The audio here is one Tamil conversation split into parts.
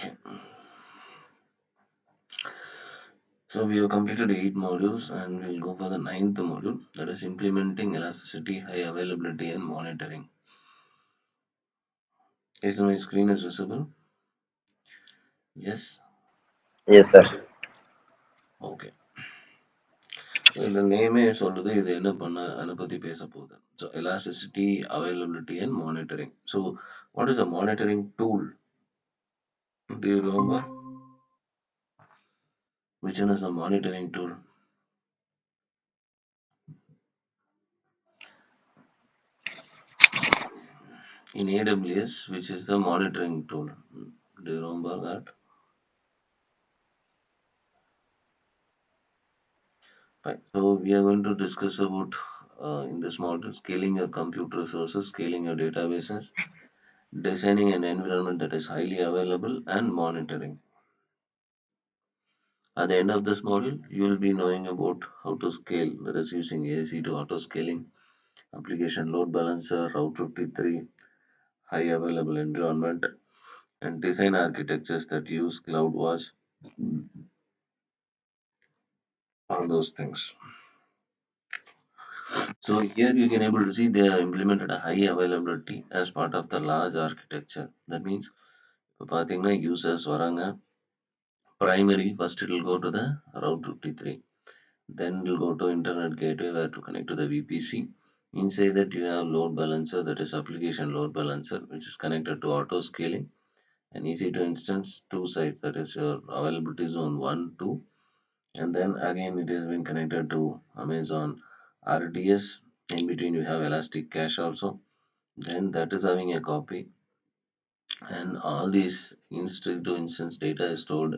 Okay. So we have completed 8 modules and we'll go for the ninth module, that is implementing elasticity, high availability and monitoring. Is my screen is visible? Yes. Yes, sir. Okay. So the name சொல்லுது இது என்ன பண்ண பத்தி பேச போகுது. So elasticity, availability and monitoring. So what is a monitoring tool? Do you remember which one is a monitoring tool? In AWS, which is the monitoring tool? Do you remember that? Right. So we are going to discuss about in this module scaling your compute resources, scaling your databases, designing an environment that is highly available, and monitoring. At the end of this module, you will be knowing about how to scale, that is using ASC to auto scaling, application load balancer, Route 53, high available environment, and design architectures that use CloudWatch, all those things. So here you can able to see they have implemented a high availability as part of the large architecture. That means இப்போ பார்த்தீங்கன்னா users வராங்க primary first it will go to the route 53, then it will go to internet gateway where to connect to the VPC. Inside that you have load balancer, that is application load balancer, which is connected to auto scaling and easy to instance two sites, that is your availability zone 1 2, and then again it has been connected to Amazon RDS. In between you have elastic cache also, then that is having a copy, and all these instance to instance data is stored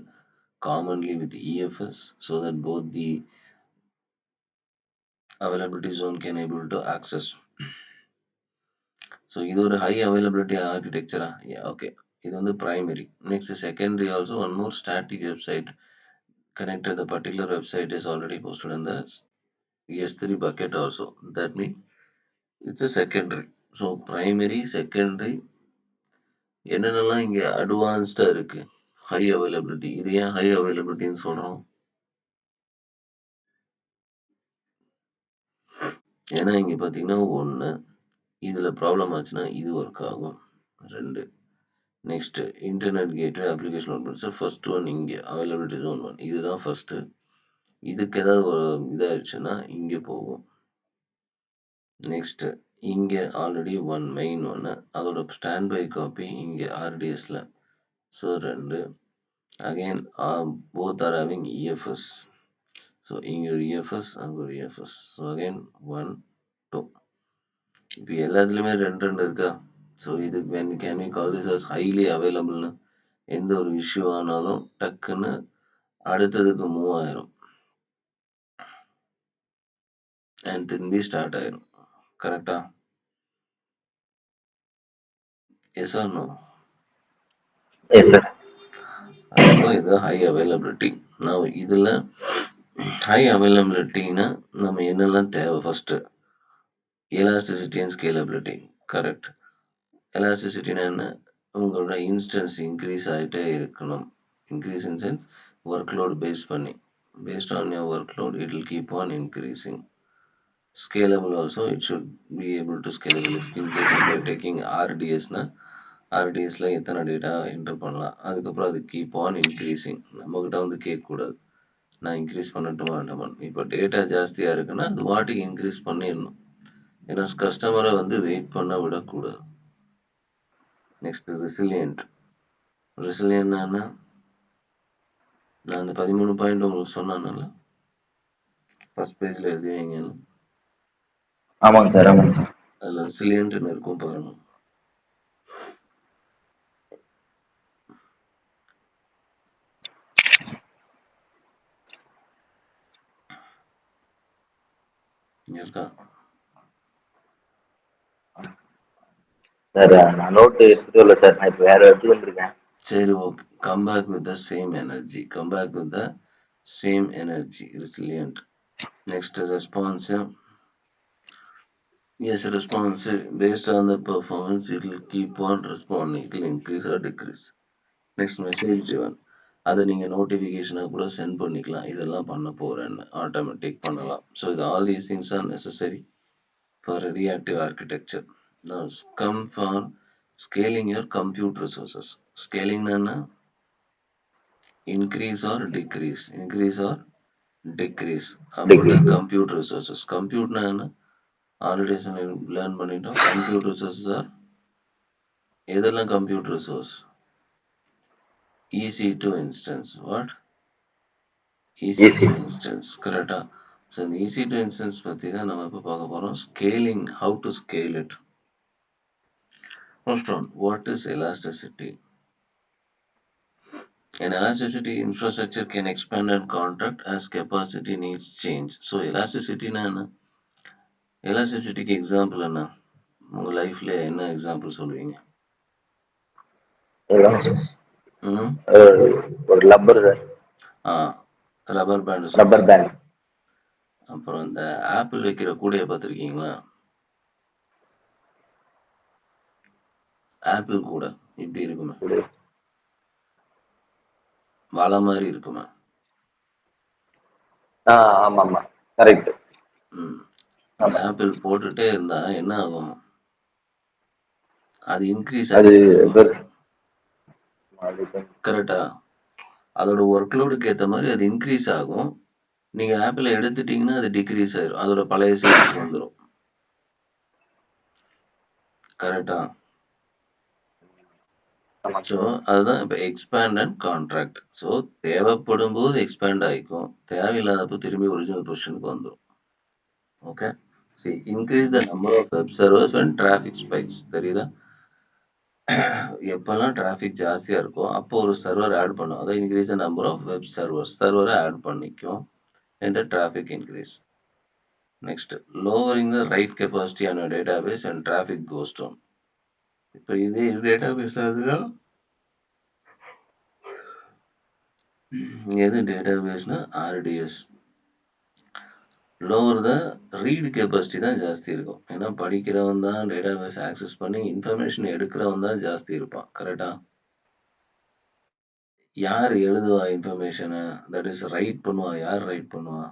commonly with EFS so that both the availability zone can able to access. So இது ஒரு high availability architecture. Yeah, okay. இது வந்து primary. Next secondary also one more static website connected. The particular website is already posted in the S3 bucket also. That means it's a secondary. So primary, secondary, என்னென்னலாம் இங்க அட்வான்ஸ்டா இருக்கு. High availability. இது ஏன் ஹை அவைலபிலிட்டின்னு சொல்றோம்? ஏன்னா இங்க பார்த்தீங்கன்னா 1 இதுல ப்ராப்ளம் ஆச்சுன்னா இது ஒர்க் ஆகும். 2 next internet gateway application load balancer first one இங்கே அவைலபிலிட்டி ஜோன் 1 இதுதான் ஃபர்ஸ்ட். இதுக்கு ஏதாவது ஒரு இதாயிடுச்சுன்னா இங்கே போகும். நெக்ஸ்ட் இங்கே ஆல்ரெடி 1 மெயின் 1 அதோட ஸ்டாண்ட் பை காப்பி இங்கே ஆர்டிஎஸ்ல. So 2 again both are having EFS. So இங்கே ஒரு இஎஃப்எஸ் அங்கே ஒரு இஎஃப்எஸ். ஸோ அகைன் 1 2 இப்போ எல்லாத்துலேயுமே 2 இருக்கா. ஸோ இது can we call this as highly அவைலபிள்னு. எந்த ஒரு இஷ்யூ ஆனாலும் டக்குன்னு அடுத்ததுக்கு மூவ் ஆயிரும் அண்ட் திரும்பி ஸ்டார்ட் ஆயிரும். கரெக்டா? Yes or no? Yes, sir. அதனால இது ஹை அவைலபிலிட்டி. நான் இதில் ஹை அவைலபிலிட்டினா நம்ம என்னெல்லாம் தேவை first? Elasticity and scalability. Correct. எலாஸ்டிசிட்டினா என்ன? உங்களோட இன்ஸ்டன்ஸ் இன்க்ரீஸ் ஆகிட்டே இருக்கணும். Increase in sense workload base பண்ணி. Based on your workload, it will keep on increasing. Scalable also, it should be able to scalable. In case if you are taking RDS na, RDSல எத்தனை டேட்டா என்டர் பண்ணலாம், அதுக்கப்புறம் அது கீப் ஆன் இன்க்ரீசிங். நம்மக்கிட்ட வந்து கேட்கக்கூடாது நான் இன்க்ரீஸ் பண்ணட்டுமா வேண்டாமான்னு. இப்போ டேட்டா ஜாஸ்தியாக இருக்குன்னா அது வாட்டுக்கு இன்க்ரீஸ் பண்ணிடணும். ஏன்னா கஸ்டமரை வந்து வெயிட் பண்ண விடக்கூடாது. Next resilient. ரெசிலியன்ட்னா நான் அந்த 13 பாயிண்ட் உங்களுக்கு சொன்னானல ஃபர்ஸ்ட் பேஜில் எழுதி வைங்கன்னு. ஆமாங்க சார், ஆமாங்க சார். அதில் ரெசிலியன்ட்னு இருக்கும் பாருங்க. இருக்கா? சார் நான் நோட்டு எடுத்துட்டு வரல சார். நான் இப்போ வேற இடத்துக்கு வந்திருக்கேன். சரி, okay. Come back with the same energy. Come back with the same energy. Resilient. Next responsive. Yes, responsive. Based on the performance, it will keep on responding. It will increase or decrease. Next message driven. அதை நீங்கள் நோட்டிஃபிகேஷனாக கூட சென்ட் பண்ணிக்கலாம், இதெல்லாம் பண்ண போகிறேன்னு ஆட்டோமேட்டிக் பண்ணலாம். ஸோ இது all these things are necessary for reactive architecture. Now come for scaling your compute resources. Scaling என்ன? Increase or decrease? Increase or decrease அப்படின்னா டிகிரி. compute resources. Computeனா என்ன? ஆல்ரெடி லேர்ன் பண்ணிட்டோம். Compute resources are எதெல்லாம் compute resource? EC2 instance. What? EC2 easy. instance. கரெக்டா? ஸோ இந்த EC2 instance பற்றி தான் நம்ம இப்போ பார்க்க போகிறோம். Scaling, how to scale it. First one, what is elasticity? An elasticity infrastructure can expand and contract as capacity needs change. So elasticity என்ன? எலாஸ்டிசிட்டிக்கு எக்ஸாம்பிள் என்ன? உங்க லைஃப்ல என்ன எக்ஸாம்பிள் சொல்லுவீங்க? ம் ஒரு லப்பர் சார். ஆ ரப்பர் பேண்ட் ரப்பர் சொல்லலாம். பேண்ட். அப்புறம் இந்த ஆப்பிள் வைக்கிற கூடையை பார்த்துருக்கீங்களா? ஆப்பிள் கூடை இப்படி இருக்குமே, வலை மாதிரி இருக்குமே. ஆமா ஆமா, கரெக்ட். ம் அந்த ஆமா. ஆப்பிள் போட்டுட்டே இருந்தா என்ன ஆகும்? அது இன்க்ரீஸ் அது ஆகிட்டே இருக்கும். பெருசு. கரெக்டா? அதோட ஒர்க் லோடுக்கு ஏற்ற மாதிரி அது இன்க்ரீஸ் ஆகும். நீங்க ஆப்பிள எடுத்துட்டீங்கன்னா அது டிக்ரீஸ் ஆயிரும். அதோட பழைய சைஸ்க்கு வந்துரும். கரெக்ட்டா? ஆமா ஸோ, சார். அதுதான் இப்ப எக்ஸ்பேண்ட் அண்ட் கான்ட்ராக்ட். ஸோ, தேவைப்படும்போது எக்ஸ்பேண்ட் ஆயிக்கும். தேவையில்லாதப்போ திரும்பி ஒரிஜினல் பொசிஷனுக்கு வந்துரும். Okay. See, increase the number of web servers when traffic spikes. தெரியுதா? எப்பல்லாம் டிராஃபிக் ஜாஸ்தியா இருக்கோ, அப்போ ஒரு சர்வர் ஆட் பண்ணும். அதான் increase the number of web servers. சர்வர ஆட் பண்ணிக்கும். And the traffic increase. Next, lowering the write capacity on a database and traffic goes down. இப்போ இதே டேட்டாபேஸ் ஆகுதுன்னா எது டேட்டாபேஸ்னா RDS. Lower the read capacity தான் ஜாஸ்தி இருக்கும். ஏன்னா படிக்கிறவன் தான் டேட்டாபேஸ் ஆக்சஸ் பண்ணி இன்ஃபர்மேஷன் எடுக்கிறவன் தான் ஜாஸ்தி இருப்பான். கரெக்டா? யார் எழுதுவா இன்ஃபர்மேஷனை? தட் இஸ் ரைட் பண்ணுவா. யார் ரைட் பண்ணுவா?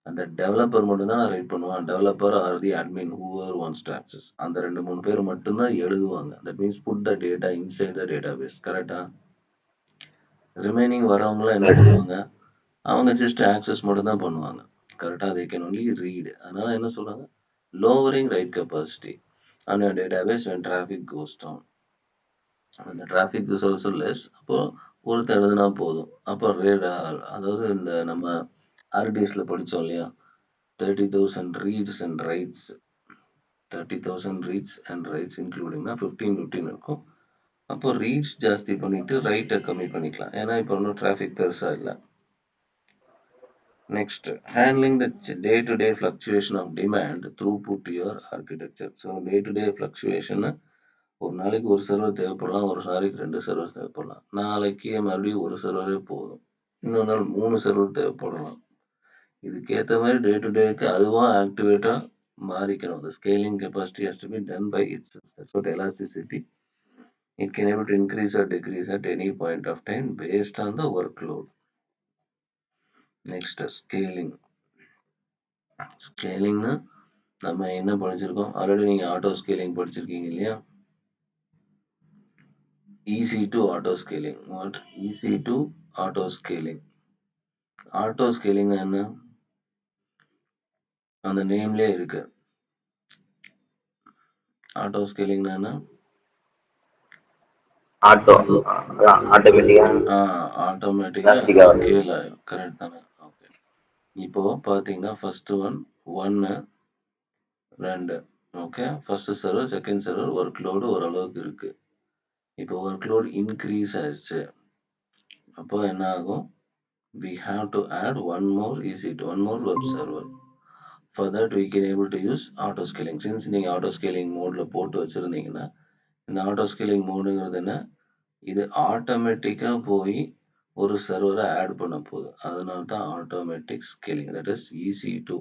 அந்த டெவலப்பர் மட்டும் தான் ரைட் பண்ணுவான். Developer or the admin whoever wants to access. அந்த 2, 3 பேர் மட்டும்தான் எழுதுவாங்க. That means put the data inside the database. கரெக்டா? ரிமைனிங் வரவங்களாம் என்ன பண்ணுவாங்க? அவங்க ஜஸ்ட் ஆக்சஸ் மட்டும் தான் பண்ணுவாங்க. கரெக்டா? They can only read. அதனால என்ன சொல்றாங்க? Lowering write capacity on your database when traffic goes down. அந்த டிராஃபிக் இஸ் ஆல்சோ லெஸ். அப்போ ஒருத்தர் எழுதுனா போதும். அப்போ அதாவது இந்த நம்ம ஆர்டிஎஸ்ல படிச்சோம் இல்லையா? 30,000 reads and writes. 30,000 reads and writes இன்க்ளூடிங்னா 15, 15 இருக்கும். அப்போ ரீட்ஸ் ஜாஸ்தி பண்ணிட்டு ரைட்டை கம்மி பண்ணிக்கலாம். ஏன்னா இப்போ ஒன்றும் டிராஃபிக் பெருசா இல்லை. Next, handling the day-to-day fluctuation of demand throughput to your architecture. So, day-to-day fluctuation ஒரு நாளைக்கு ஒரு சர்வர் தேவைப்படலாம், ஒரு நாளைக்கு 2 சர்வர் தேவைப்படலாம். நாளைக்கு மறுபடியும் ஒரு சர்வரே போதும். இன்னொரு நாள் 3 சர்வர் தேவைப்படலாம். இதுக்கேத்த மாதிரி டே டு டேக்கு அதுவா ஆக்டிவேட்டா மாறிக்கணும். The scaling capacity has to be done by itself. That's what elasticity. It can able to increase or decrease at any point of time based on the workload. Next, scaling. ஸ்கேலிங்னா நம்ம என்ன படிச்சிருக்கோம்? ஆல்ரெடி நீங்க ஆட்டோ ஸ்கேலிங் படிச்சிருக்கீங்க இல்லையா? EC2 auto scaling. What? EC2 auto scaling. Auto ஸ்கேலிங்னா என்ன? அந்த நேம்லயே இருக்கு. ஆட்டோ ஸ்கேலிங்னா என்ன? ஆட்டோ ஆட்டோமேட்டிக்கா ஆட்டோமேட்டிக்கா எலாஸ்டிக்கா வருது. ஸ்கேல் ஆயிரும். கரெக்ட் தானே? ஓகே. இப்போ பாத்தீங்கன்னா first one 1, 2. Okay. First server, second server work load ஓரளவுக்கு இருக்கு. இப்போ ஒர்க் லோடு இன்க்ரீஸ் ஆயிடுச்சு. அப்போ என்ன ஆகும்? We have to add one more EC2, one more web server. For that we can able to use auto scaling. Since நீங்க auto scaling modeல போட்டு வச்சிருந்தீங்கன்னா, இந்த auto scaling modeங்கிறது என்ன? இது ஆட்டோமேட்டிக்கா போய் ஒரு சர்வரை ஆட் பண்ண போகுது. அதனால தான் automatic scaling. That is EC2.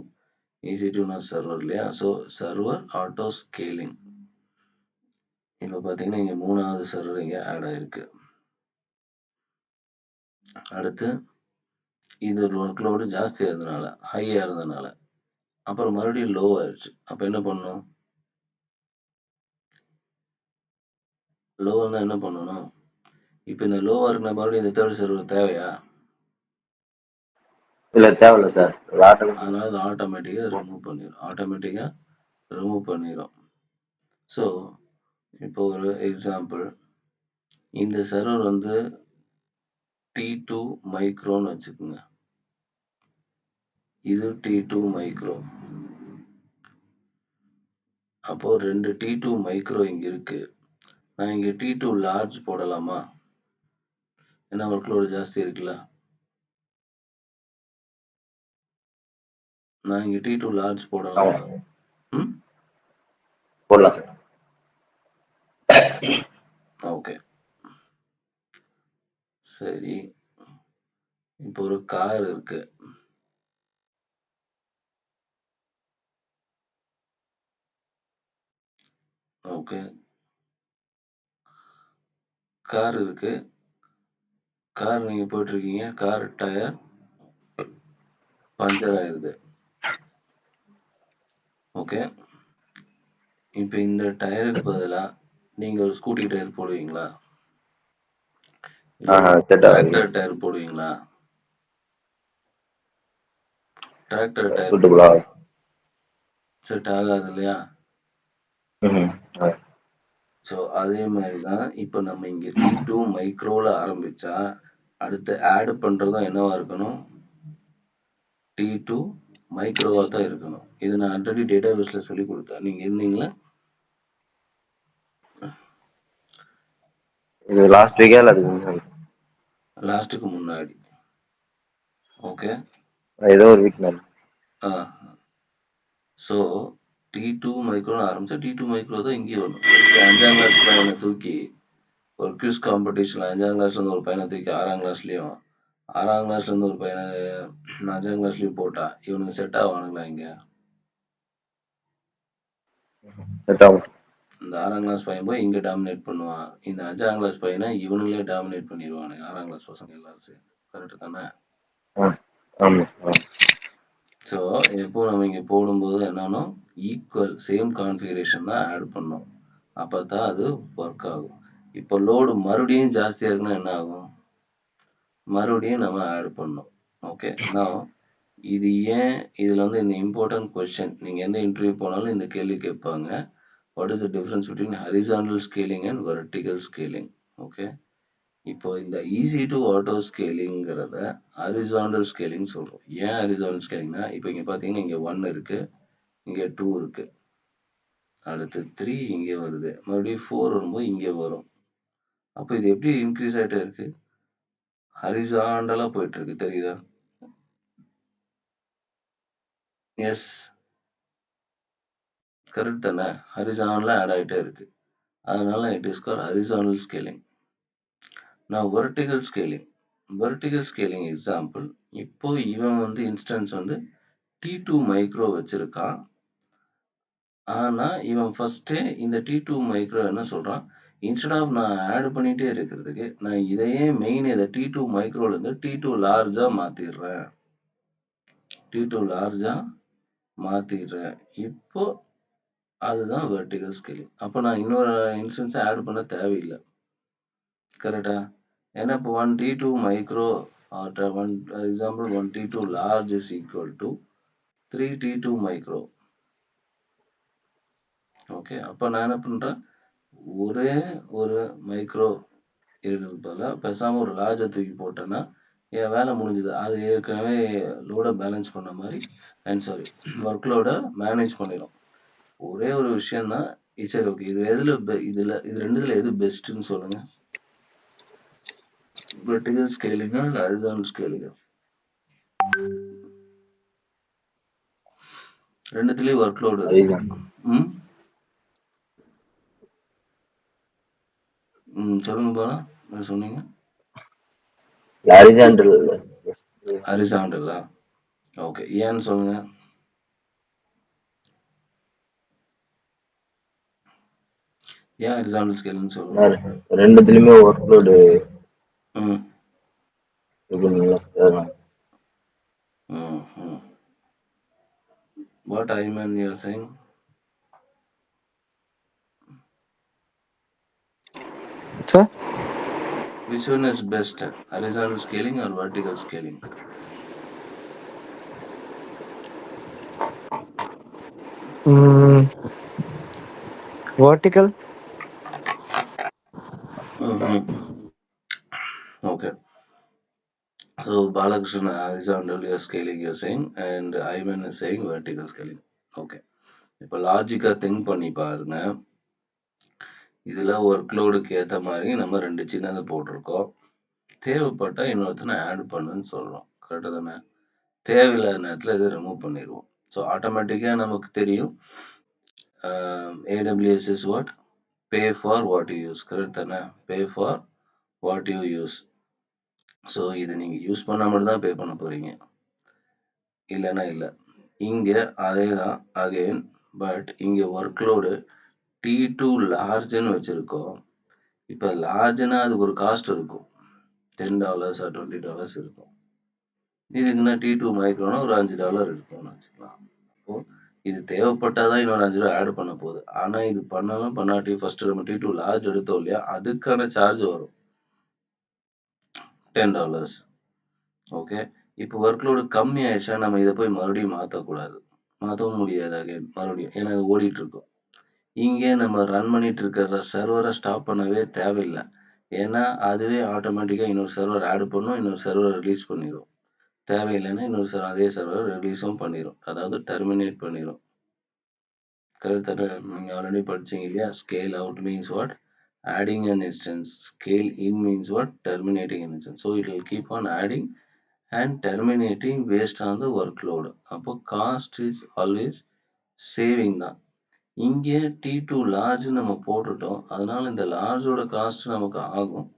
EC2னா சர்வர் இல்லையா? So server auto scaling. இப்போ பார்த்தீங்கன்னா இங்க 3வது சர்வர் இங்க ஆட் ஆயிருக்கு. அடுத்து இது ஒர்க் லோடு ஜாஸ்தியா இருந்தனால, ஹையா இருந்தனால. அப்புறம் மறுபடியும் லோ ஆயிடுச்சு. அப்ப என்ன பண்ணணும்? லோன்னா என்ன பண்ணணும்? இப்ப இந்த லோவா இருக்குன மறுபடியும் இந்த தேர்ட் சர்வர் தேவையா? இல்ல தேவையில்ல சார். அதனால அது ஆட்டோமேட்டிக்கா ரிமூவ் பண்ணிரும். ஸோ, இப்போ ஒரு எக்ஸாம்பிள். இந்த சர்வர் வந்து T2 மைக்ரோன்னு வச்சுக்கோங்க. இது T2 மைக்ரோ. அப்போ 2 T2 மைக்ரோ இங்க இருக்கு. நான் இங்க T2 லார்ஜ் போடலாமா? ஏன்னா ஒர்க் லோடு ஜாஸ்தி இருக்குல்ல. நான் இங்க T2 லார்ஜ் போடலாமா? ம்? போடலாம் சார். ஓகே. சரி. இப்போ ஒரு கார் இருக்கு. ஓகே. கார் இருக்கு. கார் நீங்க போயிட்டுருக்கீங்க. கார் டயர் பஞ்சர் ஆயிருது. ஓகே. இப்ப இந்த டயருக்கு பதிலா நீங்க ஒரு ஸ்கூட்டி டயர் போடுவீங்களா? இல்ல ஒரு செட் ஆகுது. டிராக்டர் டயர் போடுவீங்களா? டிராக்டர் டயர் சூட்டபுளா? செட் ஆகாது இல்லையா? ம். ஸோ அதே மாதிரி தான் இப்போ நம்ம இங்க T2 மைக்ரோல ஆரம்பிச்சா அடுத்து ஆட் பண்றதும் என்னவா இருக்கணும்? T2 மைக்ரோவா தான் இருக்கணும். இது நான் ஆல்ரெடி டேட்டாபேஸ்ல சொல்லி கொடுத்தேன். நீங்க இருந்தீங்களா? இது லாஸ்ட் வீக்கா இல்ல அதுக்கு முன்னாடி? லாஸ்ட்டுக்கு முன்னாடி. ஓகே. ஏதோ ஒரு வீக் மேம். ஸோ T2 மைக்ரோன்னு ஆரம்பிச்சா T2 மைக்ரோ தான் இங்கேயும் வரும். எப்படி 5ஆம் கிளாஸ் பையனை தூக்கி ஒரு குவிஸ் காம்படிஷன்ல 5ஆம் கிளாஸ்ல இருந்து ஒரு பையனை தூக்கி 6ஆம் கிளாஸ்லயும் 6ஆம் கிளாஸ்ல இருந்து ஒரு பையனை 5ஆம் கிளாஸ்லயும் போட்டா இவனுக்கு செட் ஆவானுங்களா இங்க? செட் ஆகும். இந்த 6ஆம் கிளாஸ் பையன் போய் இங்க டாமினேட் பண்ணுவான். இந்த 5ஆம் கிளாஸ் பையனை இவனுங்களே டாமினேட் பண்ணிடுவானுங்க. 6ஆம் கிளாஸ் பசங்க எல்லாரும் சேர்ந்து. கரெக்ட் தானே? ஆமா. ஸோ எப்போ நம்ம இங்க போடும்போது என்னன்னா ஈக்குவல் சேம் கான்ஃபிகரேஷன் தான் ஆட் பண்ணோம். அப்பதான் அது ஒர்க் ஆகும். இப்போ லோடு மறுபடியும் ஜாஸ்தியா இருக்குன்னா என்ன ஆகும்? மறுபடியும் நம்ம ஆட் பண்ணோம். ஓகே. நான் இது ஏன் இதுல வந்து இந்த இம்பார்ட்டன்ட் கொஸ்டின் நீங்க எந்த இன்டர்வியூ போனாலும் இந்த கேள்வி கேட்பாங்க. What is the difference between horizontal scaling and vertical scaling? Okay. இப்போ இந்த ஈஸி டு ஆட்டோ ஸ்கேலிங்கிறத ஹரிசாண்டல் ஸ்கேலிங் சொல்றோம். ஏன் ஹரிசாண்டல் ஸ்கேலிங்னா இப்போ இங்க பாத்தீங்கன்னா இங்க 1 இருக்கு, இங்க 2 இருக்கு, அடுத்து 3 இங்க வருது, மறுபடியும் 4 வரும்போது இங்க வரும். அப்போ இது எப்படி இன்க்ரீஸ் ஆயிட்டே இருக்கு? ஹரிசாண்டலா போயிட்டு இருக்கு. தெரியுதா? எஸ், கரெக்ட் தானே? ஹரிசாண்டலா ஆட் ஆயிட்டே இருக்கு. அதனால it is called horizontal scaling. நான் vertical scaling. Vertical scaling example. இப்போ இவன் வந்து இன்ஸ்டன்ஸ் வந்து T2 மைக்ரோ வச்சிருக்கான். ஆனா இவன் ஃபர்ஸ்டே இந்த T2 மைக்ரோ என்ன சொல்றான்? இன்ஸ்டெட் ஆஃப் நான் ஆட் பண்ணிட்டே இருக்கிறதுக்கு நான் இதையே மெயின் இதை T2 மைக்ரோல இருந்து T2 லார்ஜா மாத்திடுறேன். T2 லார்ஜா மாத்திடுறேன். இப்போ அதுதான் வெர்டிகல் ஸ்கேலிங். அப்போ நான் இன்னொரு இன்ஸ்டன்ஸ் ஆட் பண்ண தேவையில்லை. கரெக்டா? ஏன்னா இப்போ 1 T2 micro one example 1 T2 large is equal to 3 T2 micro. Okay. அப்போ நான் என்ன பண்றேன்? ஒரே ஒரு மைக்ரோ இருக்கிறது பதிலாக பேசாம ஒரு லார்ஜை தூக்கி போட்டேன்னா என் வேலை முடிஞ்சுது. அது ஏற்கனவே லோடை பேலன்ஸ் பண்ண மாதிரி சாரி ஒர்க் லோடை மேனேஜ் பண்ணிடும். ஒரே ஒரு விஷயம் தான். சரி, ஓகே. இது எதுல இது ரெண்டுத்துல எது பெஸ்ட்னு சொல்லுங்க. வெர்டிகல் ஸ்கேலிங்கா இல்ல ஹரிசாண்டல் ஸ்கேலிங்கா? ரெண்டுத்துலயும் ஒர்க் லோடு இருக்கு. சொல்லுங்க போனா என்ன சொன்னீங்க? ஹரிசாண்டலா? ஓகே. ஏன்னு சொல்லுங்க. ஏன் ஹரிசாண்டல் ஸ்கேலிங்னு சொல்லுங்க. ரெண்டுத்துலயுமே workload Mm-hmm. What Ayman you're saying? Sir? Which one is best, horizontal scaling or vertical scaling? Mm, vertical? Mm-hmm. Okay. So Balakrishna horizontal you're scaling you're saying and Ayman is saying vertical scaling. Okay. இப்போ லாஜிக்கா திங்க் பண்ணி பாருங்க. இதுல ஒர்க் லோடுக்கு ஏத்த மாதிரி நம்ம 2 சின்னது போட்டிருக்கோம். தேவைப்பட்டா இன்னொருத்தனை ஆட் பண்ணுன்னு சொல்றோம். கரெக்ட்டா தானே? தேவையில்லாத நேரத்துல இத ரிமூவ் பண்ணிருவோம். ஸோ ஆட்டோமேட்டிக்கா நமக்கு தெரியும். AWS is what? Pay for what you use. Correct தானே? Pay for what you use. So இத நீங்க யூஸ் பண்ணா மட்டும் தான் பே பண்ண போறீங்க. இல்லன்னா இல்ல. இங்க அதேதான் அகைன் பட் இங்க ஒர்க் லோடு T2 லார்ஜ்ன்னு வச்சிருக்கோம். இப்ப லார்ஜ்ன்னா அதுக்கு ஒரு காஸ்ட் இருக்கும். $10 ஆர் $20 இருக்கும். இதுக்குன்னா T2 மைக்ரோனா ஒரு $5 இருக்கும்னு வச்சுக்கலாம். அப்போ இது தேவைப்பட்டா தான் இன்னொரு $5 ஆட் பண்ண போகுது. ஆனா இது பண்ணாலும் பண்ணாட்டி ஃபர்ஸ்ட் நம்ம T2 லார்ஜ் எடுத்தோம் இல்லையா? அதுக்கான சார்ஜ் வரும். $10. ஓகே. இப்போ ஒர்க் லோடு கம்மி ஆயிடுச்சுன்னா நம்ம இத போய் மறுபடியும் மாத்தக்கூடாது. மாத்தவும் முடியாது அகைன் மறுபடியும். ஏன்னா இது ஓடிட்டு இருக்கும். இங்கே நம்ம ரன் பண்ணிட்டு இருக்கிற சர்வரை ஸ்டாப் பண்ணவே தேவையில்ல. ஏன்னா அதுவே ஆட்டோமேட்டிக்கா இன்னொரு சர்வர் ஆட் பண்ணும், இன்னொரு சர்வர் ரிலீஸ் பண்ணிரும். தேவையில்லைன்னா இன்னொரு அதே சர்வர் ரிலீஸும் பண்ணிரும். அதாவது டெர்மினேட் பண்ணிரும். கரெக்ட் தானே? நீங்க ஆல்ரெடி படிச்சீங்க இல்லையா? Scale out means what? Adding an instance. Scale in means what? Terminating an instance. So it will keep on adding and terminating based on the workload. அப்போ cost is always saving தான். இங்கே T2 large நம்ம போட்டுட்டோம். அதனால இந்த லார்ஜோட காஸ்ட் நமக்கு ஆகும்.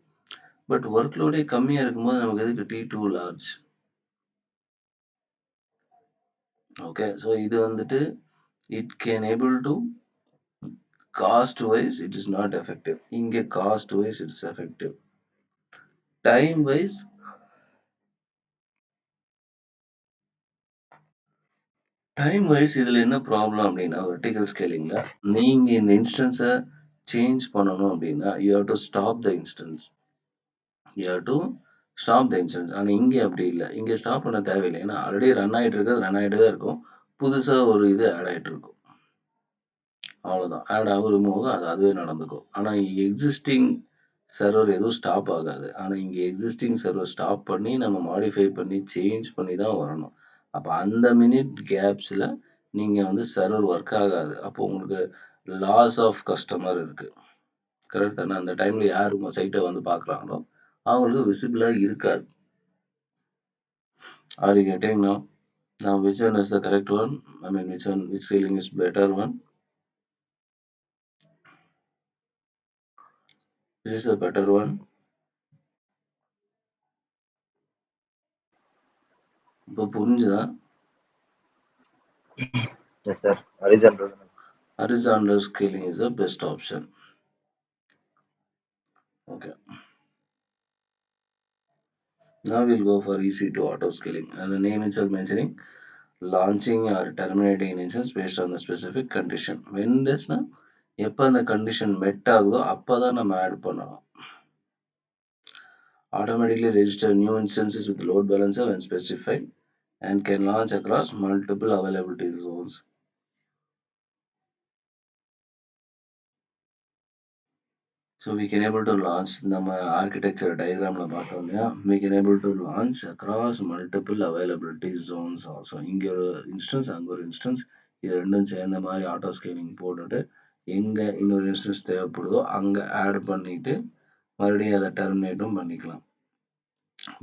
பட் ஒர்க் லோடே கம்மியா இருக்கும்போது நமக்கு எதுக்கு T2 large? ஓகே. ஸோ இது வந்துட்டு it can able to cost wise it is not effective. இங்கே cost wise it is effective. Time wise இதுல என்ன ப்ராப்ளம் அப்படின்னா வெர்டிகல் ஸ்கேலிங்ல நீங்க இந்த இன்ஸ்டன்ஸை சேஞ்ச் பண்ணணும் அப்படின்னா you have to stop the instance. You have to stop the instance. ஆனா இங்க அப்படி இல்லை. இங்க ஸ்டாப் பண்ண தேவையில்லை. ஏன்னா ஆல்ரெடி ரன் ஆயிட்டு இருக்கிறது ரன் ஆயிட்டு தான் இருக்கும். புதுசா ஒரு இது ஆட் ஆயிட்டு இருக்கும். அவ்வளவுதான். ஆட் ஆகும் ரிமூவ் ஆகும் அது அதுவே நடந்துக்கும். ஆனா எக்ஸிஸ்டிங் சர்வர் எதுவும் ஸ்டாப் ஆகாது. ஆனா இங்க எக்ஸிஸ்டிங் சர்வர் ஸ்டாப் பண்ணி நம்ம மாடிஃபை பண்ணி சேஞ்ச் பண்ணி தான் வரணும். அப்ப அந்த மினிட் கேப்ஸ்ல நீங்க வந்து சர்வர் ஒர்க் ஆகாது. அப்போ உங்களுக்கு லாஸ் ஆஃப் கஸ்டமர் இருக்கு. கரெக்ட் தானே? அந்த டைம்ல யார் உங்க சைட்டை வந்து பாக்குறாங்களோ அவங்களுக்கு விசிபிளா இருக்காது. Are you getting now? Now which one is the correct one? I mean which scaling is better one? Which is the better one? இப்போ புரிஞ்சுதா? Yes, sir. Horizontal. Horizontal scaling is the best option. Okay. Now we'll go for EC2 auto scaling. And the name itself mentioning launching or terminating an instance based on the specific condition. When this na எப்போ அந்த கண்டிஷன் மெட் ஆகுதோ அப்பதான் நம்ம ஆட் பண்ணணும். Automatically register new instances with load balancer when specified and can launch across multiple availability zones. So we can able to launch நம்ம architecture diagramல பார்த்தோம் இல்லையா? We can able to launch across multiple availability zones also. இங்க ஒரு instance அங்க ஒரு instance இது ரெண்டும் சேர்ந்த மாதிரி auto scaling போட்டுட்டு எங்க இன்னொரு instance தேவைப்படுதோ அங்க ஆட் பண்ணிட்டு மறுபடியும் அதை டெர்மினேட்டும் பண்ணிக்கலாம்.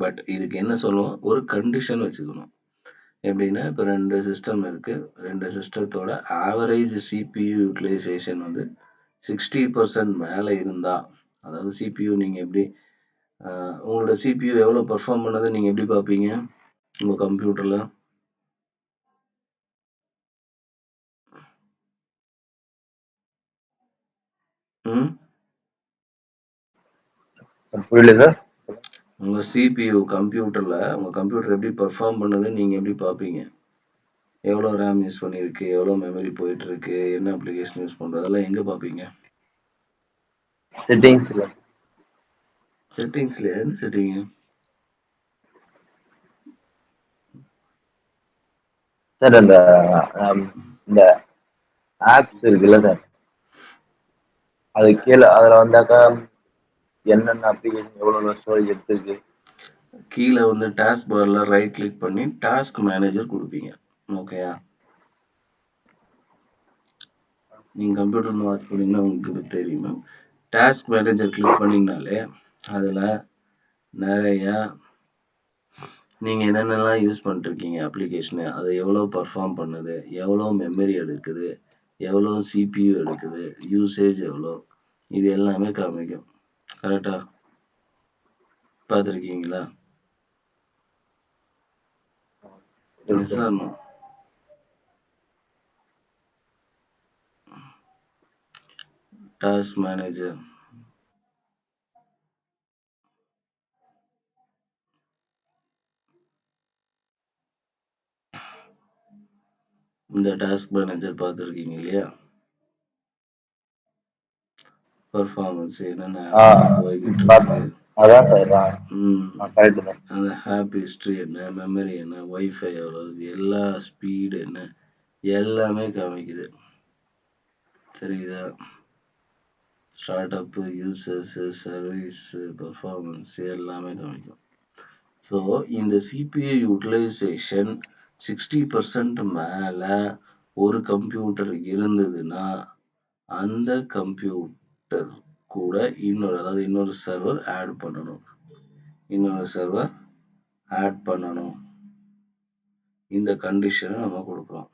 பட் இதுக்கு என்ன சொல்லுவோம்? ஒரு கண்டிஷன் வச்சுக்கணும். எப்படின்னா இப்போ 2 சிஸ்டம் இருக்கு. 2 சிஸ்டத்தோட ஆவரேஜ் CPU யூட்டிலைசேஷன் வந்து 60% மேல இருந்தா அதாவது CPU நீங்க எப்படி உங்களோட CPU எவ்வளவு பெர்ஃபார்ம் பண்ணதை நீங்க எப்படி பார்ப்பீங்க உங்க கம்ப்யூட்டர்ல? ம் புரியல சார். உங்க CPU கம்ப்யூட்டர்ல உங்க கம்ப்யூட்டர் எப்படி பெர்ஃபார்ம் பண்ணுதுன்னு நீங்க எப்படி பார்ப்பீங்க? எவ்வளோ ரேம் யூஸ் பண்ணியிருக்கு? எவ்வளோ மெமரி போயிட்டுருக்கு? என்ன அப்ளிகேஷன் யூஸ் பண்றது? அதெல்லாம் எங்க பார்ப்பீங்க? செட்டிங்ஸ்ல. செட்டிங்ஸ்லயா? எந்த செட்டிங்கு? சார் அந்த இந்த ஆப்ஸ் இருக்குல்ல சார், அது கீழே அதில் வந்தாக்கா என்னென்ன அப்ளிகேஷன் எவ்வளோ ஸ்டோரேஜ் எடுத்திருக்கு. கீழ வந்து டாஸ்க் பார்ல ரைட் கிளிக் பண்ணி டாஸ்க் மேனேஜர் குடுப்பீங்க. ஓகேயா? நீங்க கம்ப்யூட்டர்ல வாட்ச் பண்ணீங்கன்னா உங்களுக்கு இது தெரியும். டாஸ்க் மேனேஜர் கிளிக் பண்ணீங்கனாலே, அதுல நெறையா நீங்க என்னென்னலாம் யூஸ் பண்ணிட்டுருக்கீங்க அப்ளிகேஷனு, அது எவ்வளோ பெர்ஃபார்ம் பண்ணுது, எவ்வளோ மெமரி எடுக்குது, எவ்வளோ CPU எடுக்குது, யூசேஜ் எவ்வளோ, இது எல்லாமே காமிக்கும். கரெக்ட்டா? பார்த்துருக்கீங்களா? எஸ் இருக்கு. Or no? Task manager. இந்த டாஸ்க் மேனேஜர் பார்த்துருக்கீங்க இல்லையா? பெர்ஃபார்மன்ஸ் என்னென்ன ஆ ஆப்ல போய்கிட்டு இருக்கு. பார்த்தேன். அதான் சார். ம். கரெக்டு தான். அந்த ஆப் ஹிஸ்ட்ரி என்ன, மெமரி என்ன, வைஃபை எவ்வளோ, எல்லா ஸ்பீடு என்ன, எல்லாமே காமிக்குது. தெரியுதா? ஸ்டார்ட் அப்பு, யூசர்ஸு, சர்வீஸு, பெர்ஃபார்மன்ஸ் எல்லாமே காமிக்கும். ஸோ இந்த CPU யூட்டிலைசேஷன் 60% மேல ஒரு கம்ப்யூட்டர் இருந்ததுன்னா, அந்த கம்ப்யூட்டர் கூட இன்னொரு சர்வர் ஆட் பண்ணணும். இன்னொரு சர்வர் ஆட் பண்ணணும். இந்த கண்டிஷனை நம்ம கொடுக்குறோம்.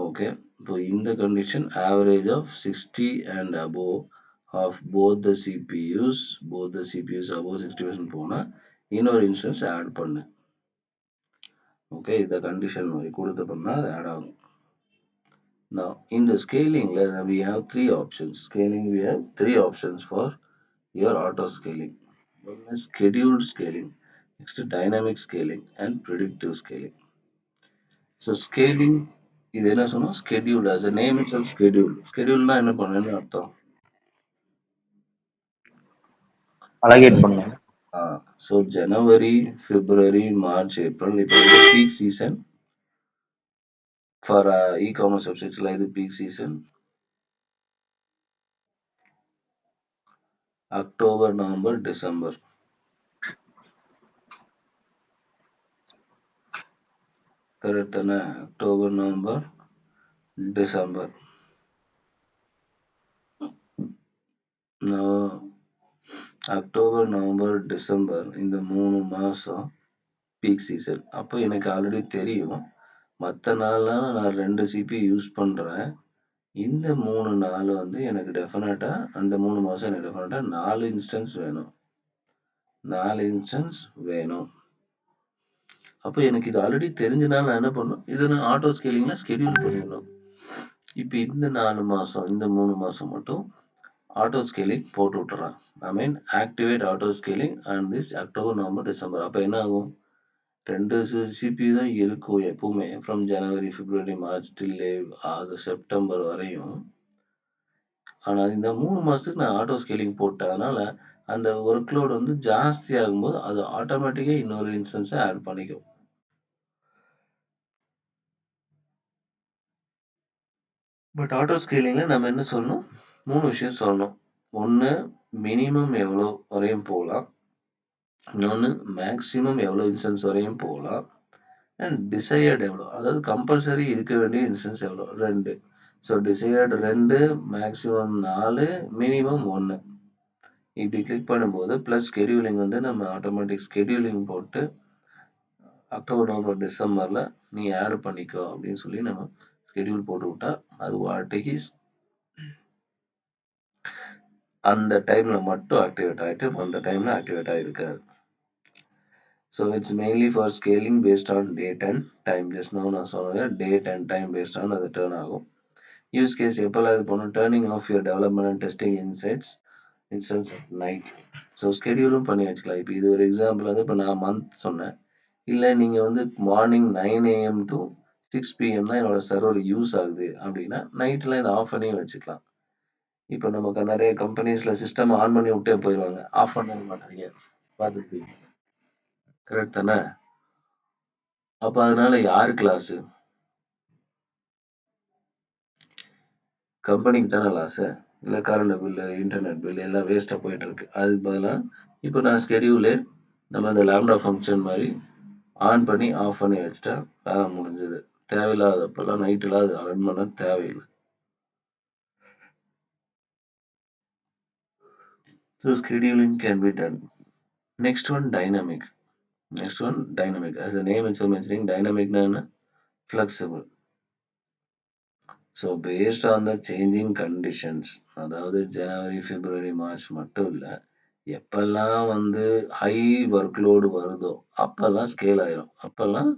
ஓகே. இப்போ இந்த condition average of 60 and above of both the CPUs above 60% போனா இன்னொரு இன்ஸ்டன்ஸ் ஆட் பண்ணு. ஓகே, இந்த கண்டிஷன் மாதிரி கொடுத்தோம்னா அது ஆட் ஆகும். Now in the scaling we have three options. We have three options for your auto scaling. One is scheduled scaling, next dynamic scaling and predictive scaling. So scaling இது என்ன சொன்னோம்? Scheduled, as a name itself scheduled. Scheduleனா என்ன பண்ணுன்னு அர்த்தம்? அலகேட் பண்ணுங்க. So January, February, March, April, இப்போ இது peak season for e-commerce websites ல இது peak season. October, November, December. Correct தானே? October, November, December. October, November, December இந்த 3 மாசம் பீக் சீசன். அப்போ எனக்கு ஆல்ரெடி தெரியும். மற்ற நாள்லாம் நான் 2 CPU யூஸ் பண்றேன். இந்த 3 நாள் வந்து எனக்கு டெஃபினட்டா அந்த 3 மாசம் எனக்கு டெஃபினட்டா 4 இன்ஸ்டன்ஸ் வேணும். 4 இன்ஸ்டன்ஸ் வேணும். அப்போ எனக்கு இது ஆல்ரெடி தெரிஞ்சனால நான் என்ன பண்ணணும்? இதை நான் ஆட்டோ ஸ்கேலிங்ல ஸ்கெடியூல் பண்ணிடணும். இப்போ இந்த 4 மாசம், இந்த 3 மாசம் மட்டும் ஆட்டோ ஸ்கேலிங் போட்டு விட்டுறேன். I mean activate auto scaling and this October, November, December. அப்போ என்ன ஆகும்? 2 CPU தான் இருக்கும் எப்பவுமே. From January, February, March till August, September வரையும். ஆனா இந்த 3 மாசத்துக்கு நான் ஆட்டோ ஸ்கேலிங் போட்டேன். அதனால அந்த ஒர்க் லோட் வந்து ஜாஸ்தி ஆகும்போது அது ஆட்டோமேட்டிக்கா இன்னொரு இன்ஸ்டன்ஸை ஆட் பண்ணிக்கும். பட் ஆட்டோ ஸ்கேலிங்ல நம்ம என்ன சொல்லணும்? 3 விஷயம் சொல்லணும். ஒண்ணு மினிமம் எவ்வளோ வரையும் போகலாம். இன்னொன்னு மேக்ஸிமம் எவ்வளோ இன்ஸ்டன்ஸ் வரையும் போகலாம். அண்ட் டிசையர்டு எவ்வளோ, அதாவது கம்பல்சரி இருக்க வேண்டிய இன்ஸ்டன்ஸ் எவ்வளோ? 2. So desired 2, maximum 4, minimum 1. இப்படி கிளிக் பண்ணும்போது ப்ளஸ் ஸ்கெடியூலிங் வந்து நம்ம ஆட்டோமேட்டிக் ஸ்கெடியூலிங் போட்டு அக்டோபர், நவம்பர், டிசம்பர்ல நீ ஆட் பண்ணிக்கோ அப்படின்னு சொல்லி நம்ம ஸ்கெடியூல் போட்டு விட்டா அது வாட்டிக்கு அந்த டைம்ல மட்டும் ஆக்டிவேட் ஆகிட்டு அந்த டைம்ல ஆக்டிவேட் ஆகிருக்காது. So it's mainly for scaling based on date and time. Just no நான் சொன்னது date and time based on அது டேர்ன் ஆகும். யூஸ் கேஸ் எப்போல்லாம் இது பண்ணும்? Turning off your development and testing insights instance of night. So ஸ்கெடியூலும் பண்ணி வச்சுக்கலாம். இப்போ இது ஒரு எக்ஸாம்பிள் வந்து இப்போ நான் மந்த் சொன்னேன். இல்லை நீங்கள் வந்து மார்னிங் 9 AM to 6 PM தான் என்னோட சர்வர் யூஸ் ஆகுது அப்படின்னா நைட்டில் இதை ஆஃப் பண்ணி வச்சுக்கலாம். இப்போ நமக்கு நிறைய கம்பெனிஸில் சிஸ்டம் ஆன் பண்ணி விட்டே போயிடுவாங்க, ஆஃப் பண்ண மாட்டாங்க, பார்த்துருப்பீங்க. கரெக்ட் தானே? அப்போ அதனால யாருக்கு லாஸு? கம்பெனிக்கு தானே லாஸு. இல்லை கரண்ட் பில்லு, இன்டர்நெட் பில் எல்லாம் வேஸ்ட்டாக போயிட்டு இருக்கு. அதுக்கு பதிலாக இப்போ நான் ஸ்கெடியூலே நம்ம இந்த லேம்டா ஃபங்க்ஷன் மாதிரி ஆன் பண்ணி ஆஃப் பண்ணி வச்சுட்டா வேலை முடிஞ்சது. தேவையில்லாதப்பெல்லாம் நைட்டெல்லாம் அது ரன் பண்ண தேவையில்லை. So scheduling can be done. Next one, dynamic. Next one, dynamic. As the name itself mentioning, dynamic na flexible. So based on the changing conditions, அதாவது ஜனவரி, பிப்ரவரி, மார்ச் மட்டும் இல்லை, எப்பெல்லாம் வந்து ஹை ஒர்க்லோடு வருதோ அப்பெல்லாம் ஸ்கேல் ஆயிரும். அப்பெல்லாம்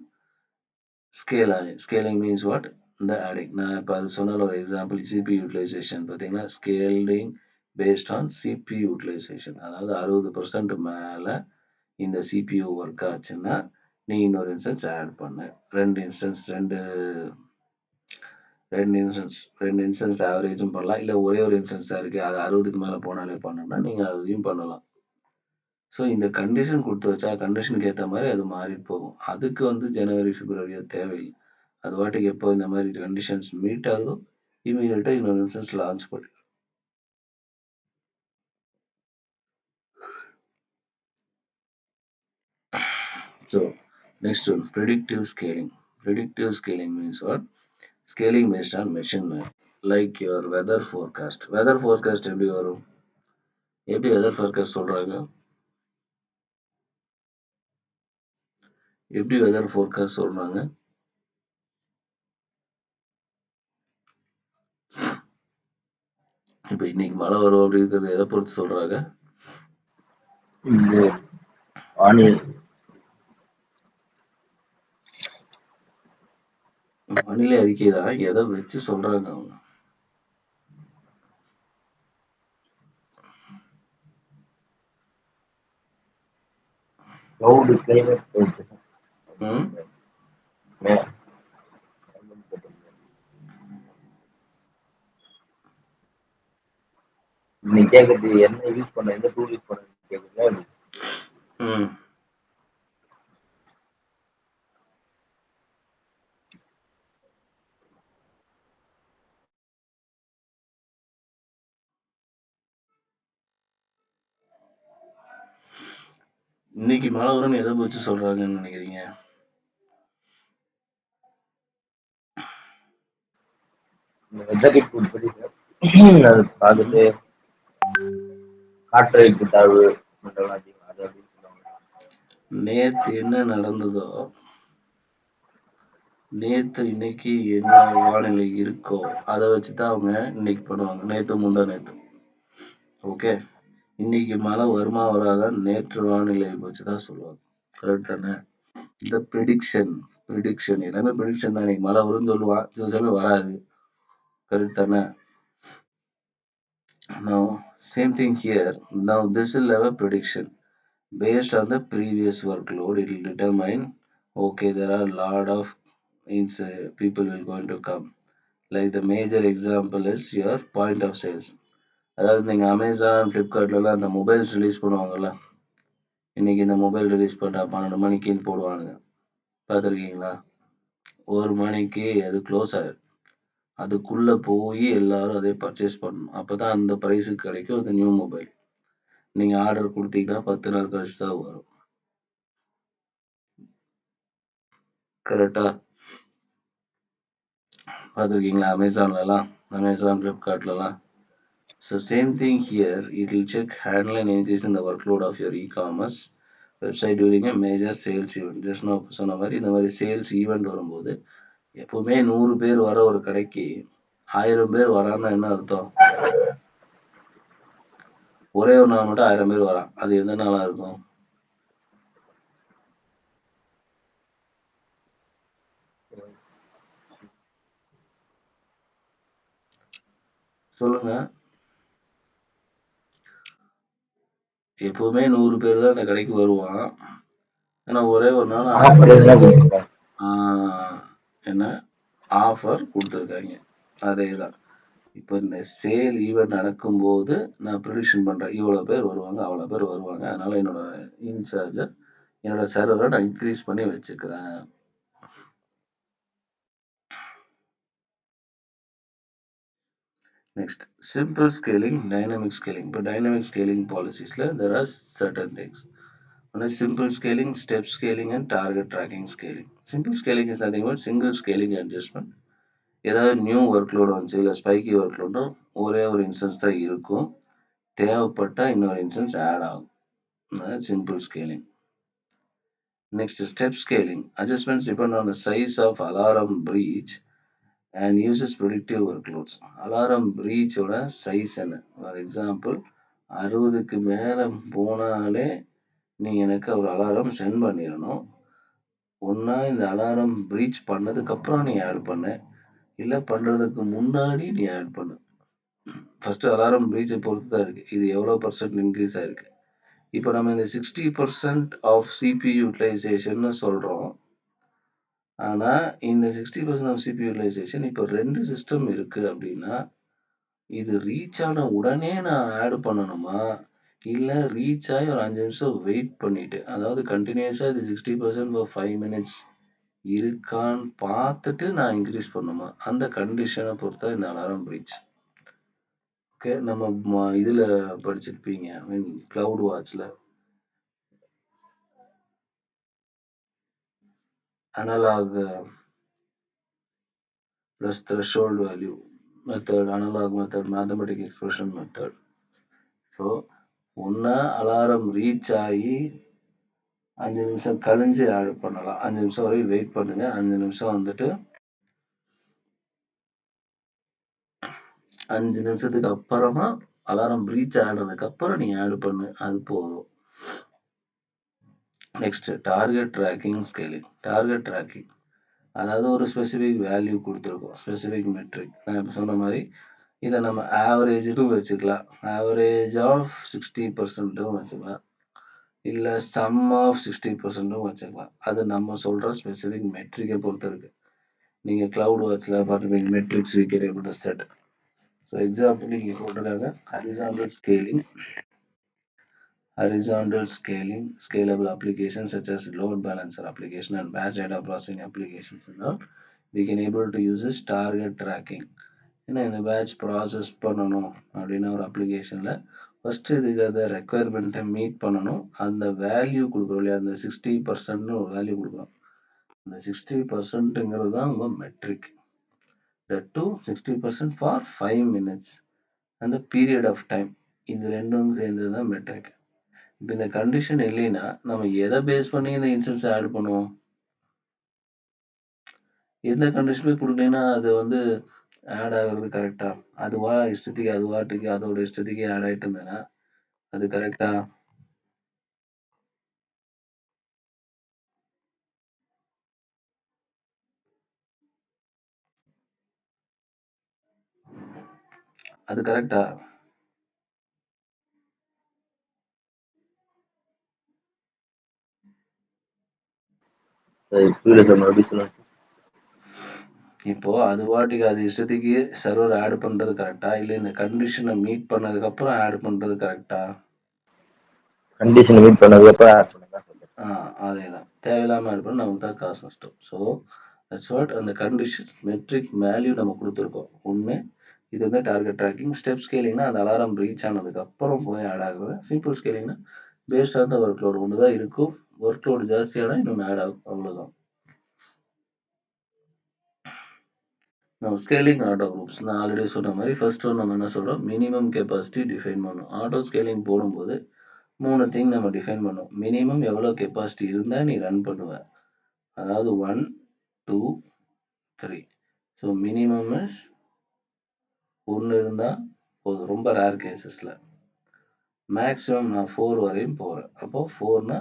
ஸ்கேல் ஆகும். Scaling means what? இந்த ஆடிங். நான் இப்போ அது சொன்ன ஒரு எக்ஸாம்பிள் சிபி யூட்டிலைசேஷன் பார்த்தீங்கன்னா scaling based on CPU utilization. அதாவது 60% மேலே இந்த சிபியூ ஒர்க் ஆச்சுன்னா நீ இன்னொரு இன்ஸ்டன்ஸ் ஆட் பண்ண. ரெண்டு இன்ஸ்டன்ஸ் ஆவரேஜும் பண்ணலாம். இல்லை ஒரே ஒரு இன்ஸ்டன்ஸ் தான் இருக்குது, அது 60க்கு மேலே போனாலே பண்ணணும்னா நீங்கள் அதையும் பண்ணலாம். ஸோ இந்த கண்டிஷன் கொடுத்து வச்சா கண்டிஷனுக்கு ஏற்ற மாதிரி அது மாறிட்டு போகும். அதுக்கு வந்து ஜனவரி, பிப்ரவரியோ தேவையில்லை. அது வாட்டுக்கு எப்போ இந்த மாதிரி கண்டிஷன்ஸ் மீட் ஆகுதோ இமீடியட்டாக இன்னொரு இன்ஸ்டன்ஸ் லான்ச் பண்ணி. So next one, predictive scaling. Predictive scaling means what? Scaling based on measurement, like your weather forecast. Weather forecast எப்படி வரும்? எப்படி weather forecast சொல்றாங்க? எப்படி weather forecast சொல்றாங்க? இப்போ இன்னைக்கு மழை வரும் அப்படிங்கிறது எதை பொறுத்து சொல்றாங்க? இது வானிலை வானிலை அறிக்கை தான். எதை வச்சு சொல்றாங்க அவங்க? cloud climate prediction. ம் மே- நீ கேக்குறது என்ன யூஸ் பண்ண, எந்த டூல் யூஸ் பண்ண கேக்குறீங்க? ம் இன்னைக்கு மழை வரும்னு எதை வச்சு சொல்றாங்கன்னு நினைக்கிறீங்க? வெதர் ரிப்போர்ட் படி சார் அது பார்த்துட்டு காற்றழுத்த தாழ்வு மண்டலம் அதிகம் அது அப்படின்னு சொல்லுவாங்க. நேத்து என்ன நடந்ததோ, நேத்து இன்னைக்கு என்ன வானிலை இருக்கோ அதை வச்சுதான் அவங்க இன்னைக்கு பண்ணுவாங்க. நேத்து முந்தா நேத்து. ஓகே, இன்னைக்கு மழை வருமா வராதா நேற்று வானிலை வச்சுதான் சொல்லுவாங்க. கரெக்ட் தானே? இந்த ப்ரிடிக்ஷன் எல்லாமே ப்ரிடிக்ஷன் தான். இன்னைக்கு மழை வரும்னு சொல்லுவான், சில சமயம் வராது. கரெக்ட் தானே? Now same thing here. Now this will have a prediction based on the previous workload. It will determine, okay, there are a lot of people will going to come. Like the major example is your point of sales. அதாவது நீங்கள் அமேசான், ஃப்ளிப்கார்ட்லலாம் அந்த மொபைல்ஸ் ரிலீஸ் பண்ணுவாங்கல்ல, இன்னைக்கு இந்த மொபைல் ரிலீஸ் பண்ணா 12 மணிக்குன்னு போடுவானுங்க, பார்த்துருக்கீங்களா? 1 மணிக்கு அது க்ளோஸ் ஆயிடும். அதுக்குள்ளே போய் எல்லாரும் அதே பர்ச்சேஸ் பண்ணணும். அப்போ தான் அந்த ப்ரைஸுக்கு கிடைக்கும் அந்த நியூ மொபைல். நீங்கள் ஆர்டர் கொடுத்தீங்கன்னா 10 நாள் கழிச்சு தான் வரும். கரெக்டா? பார்த்துருக்கீங்களா அமேசான்லலாம், Amazon, ஃப்ளிப்கார்ட்லலாம்? So same thing here, it will check handle and increase in the workload of your e-commerce website during a major sales event. Just now சொன்ன மாதிரி இந்த மாதிரி சேல்ஸ் ஈவெண்ட் வரும்போது எப்பவுமே 100 பேர் வர ஒரு கடைக்கு 1000 பேர் வரான்னா என்ன அர்த்தம்? ஒரே ஒரு நாள் மட்டும் 1000 பேர் வரான், அது எந்த நாளா இருக்கும்? சொல்லுங்க. எப்பவுமே 100 பேர் தான் அந்த கடைக்கு வருவான். ஆனா ஒரே ஒரு நாள் ஆஃபர் எதுனா கொடுத்துருக்காங்க. என்ன ஆஃபர் கொடுத்துருக்காங்க. அதேதான். இப்போ இந்த சேல் ஈவெண்ட் நடக்கும்போது நான் ப்ரிடிக்ஷன் பண்றேன். இவ்வளோ பேர் வருவாங்க, அவ்வளோ பேர் வருவாங்க. அதனால என்னோட இன்சார்ஜை என்னோட சர்வரை நான் இன்க்ரீஸ் பண்ணி வச்சுக்கிறேன். Next, simple scaling, dynamic scaling. இப்போ dynamic scaling policies there are certain things. One is simple scaling, step scaling, and target tracking scaling. Simple scaling is nothing but single scaling adjustment. ஏதாவது நியூ ஒர்க் லோடு வந்துச்சு இல்லை ஸ்பைக்கி ஒர்க் லோடு ஒரே ஒரு இன்ஸ்டன்ஸ் தான் இருக்கும். தேவைப்பட்டா இன்னொரு இன்ஸ்டன்ஸ் ஆட் ஆகும். Simple scaling. Next step scaling. Adjustments depend on the size of alarm breach and uses predictive workloads. Alarm பிரீச்சோட சைஸ் என்ன? ஃபார் எக்ஸாம்பிள் 60க்கு மேலே போனாலே நீ எனக்கு ஒரு அலாரம் சென்ட் பண்ணிடணும். ஒன்றா இந்த அலாரம் பிரீச் பண்ணதுக்கப்புறம் நீ ஆட் பண்ண, இல்லை பண்ணுறதுக்கு முன்னாடி நீ ஆட் பண்ணு. ஃபஸ்ட்டு அலாரம் பிரீச்சை பொறுத்து தான் இருக்குது. இது எவ்வளோ % இன்க்ரீஸ் ஆகிருக்கு. இப்போ நம்ம இந்த 60% ஆஃப் சிபி யூட்டிலைசேஷன்னு சொல்கிறோம். ஆனால் இந்த 60% ஆஃப் சிபி யூட்டிலைசேஷன் இப்போ 2 சிஸ்டம் இருக்குது அப்படின்னா இது ரீச் ஆன உடனே நான் ஆட் பண்ணணுமா, இல்லை ரீச் ஆகி ஒரு 5 நிமிஷம் வெயிட் பண்ணிட்டு, அதாவது கண்டினியூஸாக இது 60% ஃபார் 5 மினிட்ஸ் இருக்கான்னு பார்த்துட்டு நான் இன்க்ரீஸ் பண்ணுமா? அந்த கண்டிஷனை பொறுத்தா இந்த அலாரம் பிரீச். ஓகே, நம்ம இதில் படிச்சிருப்பீங்க, மீன் கிளவுட் வாட்சில் analog plus threshold value method, analog method, mathematic expression method. So ஒன்றா அலாரம் ரீச் ஆகி 5 நிமிஷம் கழிஞ்சு ஆட் பண்ணலாம். 5 நிமிஷம் வரையும் வெயிட் பண்ணுங்க. 5 நிமிஷம் வந்துட்டு 5 நிமிஷத்துக்கு அப்புறமா அலாரம் ரீச் ஆனதுக்கு அப்புறம் நீ ஆட் பண்ணு, அது போதும். Next target tracking scaling. Target tracking அதாவது ஒரு ஸ்பெசிஃபிக் வேல்யூ கொடுத்துருக்கோம், ஸ்பெசிஃபிக் மெட்ரிக். நான் இப்போ சொன்ன மாதிரி இதை நம்ம ஆவரேஜுக்கும் வச்சுக்கலாம், ஆவரேஜ் ஆஃப் 60%ம் வச்சுக்கலாம், இல்லை சம் ஆஃப் 60%ம் வச்சுக்கலாம். அது நம்ம சொல்கிற ஸ்பெசிஃபிக் மெட்ரிக்கை பொறுத்து இருக்கு. நீங்கள் கிளவுட் வாட்சில் பார்த்துருப்பீங்க, metrics we can able to set. So example இங்கே போட்டிருக்காங்க, horizontal scaling. Horizontal scaling, scalable applications such as load balancer application and batch data processing applications and all, we can able to use this target tracking. ஏன்னா இந்த பேட்ச் ப்ராசஸ் பண்ணணும் அப்படின்னா ஒரு அப்ளிகேஷனில் ஃபஸ்ட்டு இதுக்கு அந்த ரெக்குயர்மெண்ட்டை மீட் பண்ணணும். அந்த வேல்யூ கொடுக்குறோம் இல்லையா, அந்த 60%ன்னு ஒரு வேல்யூ கொடுக்குறோம். அந்த 60%ங்கிறது தான் உங்கள் metric. That to 60% for 5 minutes அந்த பீரியட் ஆஃப் டைம். இது ரெண்டும் சேர்ந்தது தான் மெட்ரிக். இப்போ இந்த கண்டிஷன் இல்லைன்னா நம்ம எதை பேஸ் பண்ணி இந்த இன்ஸ்டன்ஸ் ஆட் பண்ணுவோம்? எந்த கண்டிஷன் போய் கொடுக்கலைன்னா அது ஆட் ஆகிறது கரெக்டா? அதுவா இஷ்டத்துக்கு அது வாட்டுக்கு அதோட இஷ்டத்துக்கு ஆட் ஆகிட்டு இருந்தேன்னா அது கரெக்டா? அது கரெக்டா? புரியல சார், மறுபடியும் சொல்லுங்க. இப்போ அது வாட்டுக்கு அது இஷ்டத்துக்கு சர்வர் ஆட் பண்றது கரெக்டா, இல்லை இந்த கண்டிஷனை மீட் பண்ணதுக்கு அப்புறம் ஆட் பண்றது கரெக்டா? கண்டிஷன் மீட் பண்ணதுக்கப்புறம் ஆட் பண்ணுங்க. அதேதான், தேவையில்லாம ஆட் பண்ண நமக்கு தான் காசு நஷ்டம். ஸோ தட்ஸ் வாட் அந்த கண்டிஷன் மெட்ரிக் வேல்யூ நம்ம கொடுத்துருக்கோம். உண்மை இது டார்கெட் ட்ராக்கிங். ஸ்டெப் ஸ்கேலிங்னா அந்த அலாரம் ரீச் ஆனதுக்கு அப்புறம் போய் ஆட் ஆகுறது. சிம்பிள் ஸ்கேலிங்னா based on the workload ஒன்று தான் இருக்கும், ஒர்க் லோடு ஜாஸ்தியானா இன்னொன்று ஆட் ஆகும், அவ்வளோதான். நம்ம ஸ்கேலிங் ஆட்டோ குரூப்ஸ் நான் ஆல்ரெடி சொன்ன மாதிரி ஃபர்ஸ்ட் ஒன் நம்ம என்ன சொல்கிறோம், மினிமம் கெப்பாசிட்டி டிஃபைன் பண்ணணும். ஆட்டோ ஸ்கேலிங் போடும்போது 3 திங் நம்ம டிஃபைன் பண்ணோம். மினிமம் எவ்வளோ கெப்பாசிட்டி இருந்தால் நீ ரன் பண்ணுவ, அதாவது 1, 2, 3. ஸோ மினிமம் இஸ் 1 இருந்தால் போதும், ரொம்ப ரேர் கேசஸில். மேக்ஸிமம் நான் 4 வரையும் போகிறேன். அப்போது 4னா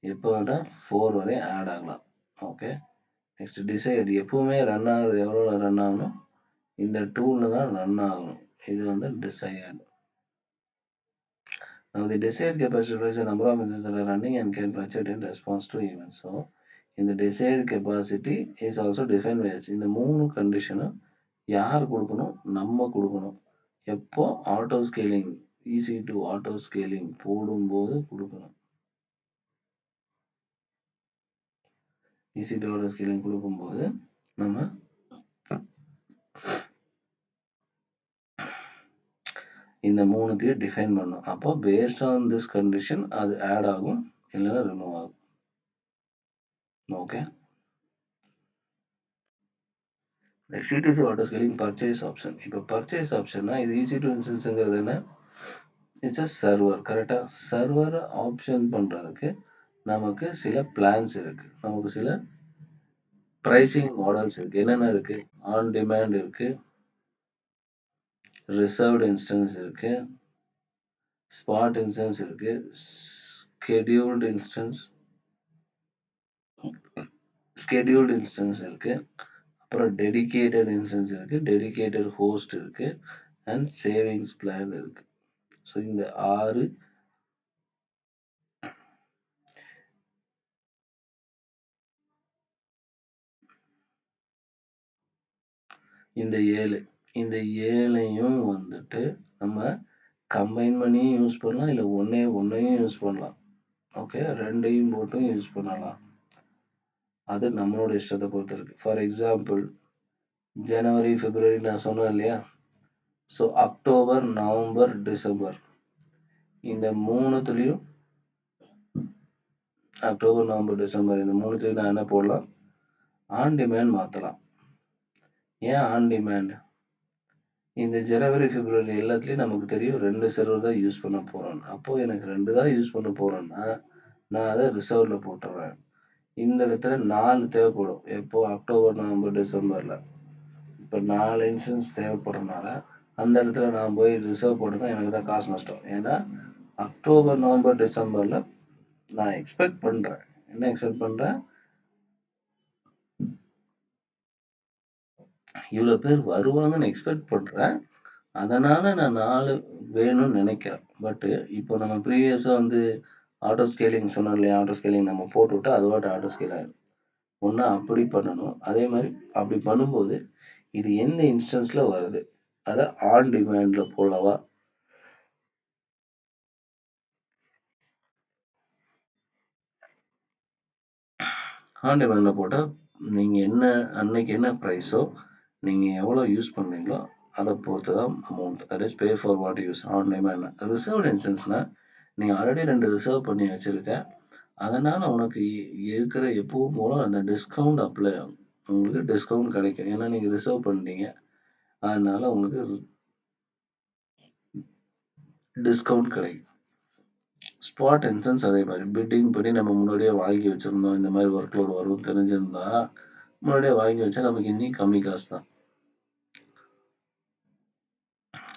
எப்போ வேணால் 4 வரையும் ஆட் ஆகலாம். Okay, next decide. எப்பவுமே ரன் ஆகுறது எவ்வளோ ரன் ஆகணும், இந்த டூலில் தான் ரன் ஆகணும். இது decide. Now the desired capacity requires a number of instances that are running and can fluctuate in response to events. So இந்த desired capacity is also defined by இந்த 3 கண்டிஷனும் யார் கொடுக்கணும்? நம்ம கொடுக்கணும். எப்போ? Auto scaling EC2 auto scaling போடும்போது கொடுக்கணும். EC2 ஆட்டோ ஸ்கேலிங் கொடுக்கும்போது நம்ம இந்த 3த்தையும் டிஃபைன் பண்ணணும். அப்போ பேஸ்ட் ஆன் திஸ் கண்டிஷன் அது ஆட் ஆகும், இல்லைன்னா ரிமூவ் ஆகும். Okay. EC2 auto scaling purchase option. இப்போ பர்ச்சேஸ் ஆப்ஷன்னா இது EC2 இன்ஸ்டன்ஸுங்கிறது என்ன? It's a server. கரெக்டாக சர்வர் ஆப்ஷன் பண்ணுறதுக்கு நமக்கு சில பிளான்ஸ் இருக்கு, நமக்கு சில ப்ரைசிங் மாடல்ஸ் இருக்கு. என்னென்ன இருக்கு? ஆன் டிமாண்ட் இருக்கு, ரிசர்வ்டு இன்ஸ்டன்ஸ் இருக்கு, ஸ்பாட் இன்ஸ்டன்ஸ் இருக்கு, ஸ்கெடியூல்டு இன்ஸ்டன்ஸ் இருக்கு, அப்புறம் டெடிகேட்டட் இன்ஸ்டன்ஸ் இருக்கு, டெடிகேட்டட் ஹோஸ்ட் இருக்கு, அண்ட் சேவிங்ஸ் பிளான் இருக்கு. ஸோ இந்த 6 இந்த 7யும் வந்துட்டு நம்ம கம்பைன் பண்ணியும் யூஸ் பண்ணலாம், இல்லை ஒன்றையும் யூஸ் பண்ணலாம். ஓகே, 2யும் போட்டும் யூஸ் பண்ணலாம். அது நம்மளோட இஷ்டத்தை பொறுத்து இருக்கு. ஃபார் எக்ஸாம்பிள் ஜனவரி, பிப்ரவரி நான் சொன்னேன் இல்லையா? ஸோ அக்டோபர், நவம்பர், டிசம்பர் இந்த 3த்துலேயும் அக்டோபர், நவம்பர், டிசம்பர் இந்த 3த்துலேயும் நான் என்ன போடலாம்? ஆன் டிமாண்ட் மாற்றலாம். ஏன் ஆன் டிமாண்ட்? இந்த ஜனவரி, பிப்ரவரி எல்லாத்துலேயும் நமக்கு தெரியும் 2 சர்வர் தான் யூஸ் பண்ண போகிறோம். அப்போது எனக்கு 2 தான் யூஸ் பண்ண போகிறேன்னா நான் அதை ரிசர்வில் போட்டுறேன். இந்த இடத்துல 4 தேவைப்படும். எப்போ? அக்டோபர், நவம்பர், டிசம்பரில். இப்போ 4 இன்ஸ்டன்ஸ் தேவைப்படுறதுனால அந்த இடத்துல நான் போய் ரிசர்வ் போட்டேன்னா எனக்கு தான் காசு நஷ்டம். ஏன்னா அக்டோபர், நவம்பர், டிசம்பரில் நான் எக்ஸ்பெக்ட் பண்ணுறேன். என்ன எக்ஸ்பெக்ட் பண்ணுறேன்? இவ்வளோ பேர் வருவாங்கன்னு எக்ஸ்பெக்ட் பண்ணுறேன். அதனால் நான் 4 வேணும்னு நினைக்கிறேன். பட்டு இப்போ நம்ம ப்ரீவியஸாக வந்து ஆட்டோ ஸ்கேலிங் சொன்னோம் இல்லையா? ஆட்டோ ஸ்கேலிங் நம்ம போட்டுவிட்டா அதுவாட்ட ஆட்டோ ஸ்கேல் ஆகிடும். ஒன்று அப்படி பண்ணணும். அதே மாதிரி அப்படி பண்ணும்போது இது எந்த இன்ஸ்டன்ஸில் வருது? அதை ஆன் டிமாண்டில் போடவா? ஆன் டிமாண்டில் போட்டால் நீங்கள் என்ன அன்னைக்கு என்ன ப்ரைஸோ நீங்கள் எவ்வளோ யூஸ் பண்ணுறீங்களோ அதை பொறுத்து தான் amount. That is pay for what use. On demand reserved இன்ஸ்டன்ஸ்னால் நீங்கள் ஆல்ரெடி 2 ரிசர்வ் பண்ணி வச்சுருக்க, அதனால் உனக்கு இருக்கிற எப்பவும் போல அந்த டிஸ்கவுண்ட் அப்ளை ஆகும். உங்களுக்கு டிஸ்கவுண்ட் கிடைக்கும். ஏன்னா நீங்கள் ரிசர்வ் பண்ணிட்டீங்க, அதனால் உங்களுக்கு டிஸ்கவுண்ட் கிடைக்கும். ஸ்பாட் இன்ஸ்டன்ஸ் அதே மாதிரி பிட்டிங் படி நம்ம முன்னாடியே வாங்கி வச்சுருந்தோம். இந்த மாதிரி ஒர்க் லோடு வரும்னு தெரிஞ்சிருந்தா முன்னாடியே வாங்கி வச்சா நமக்கு இன்னும் கம்மி காசு தான்.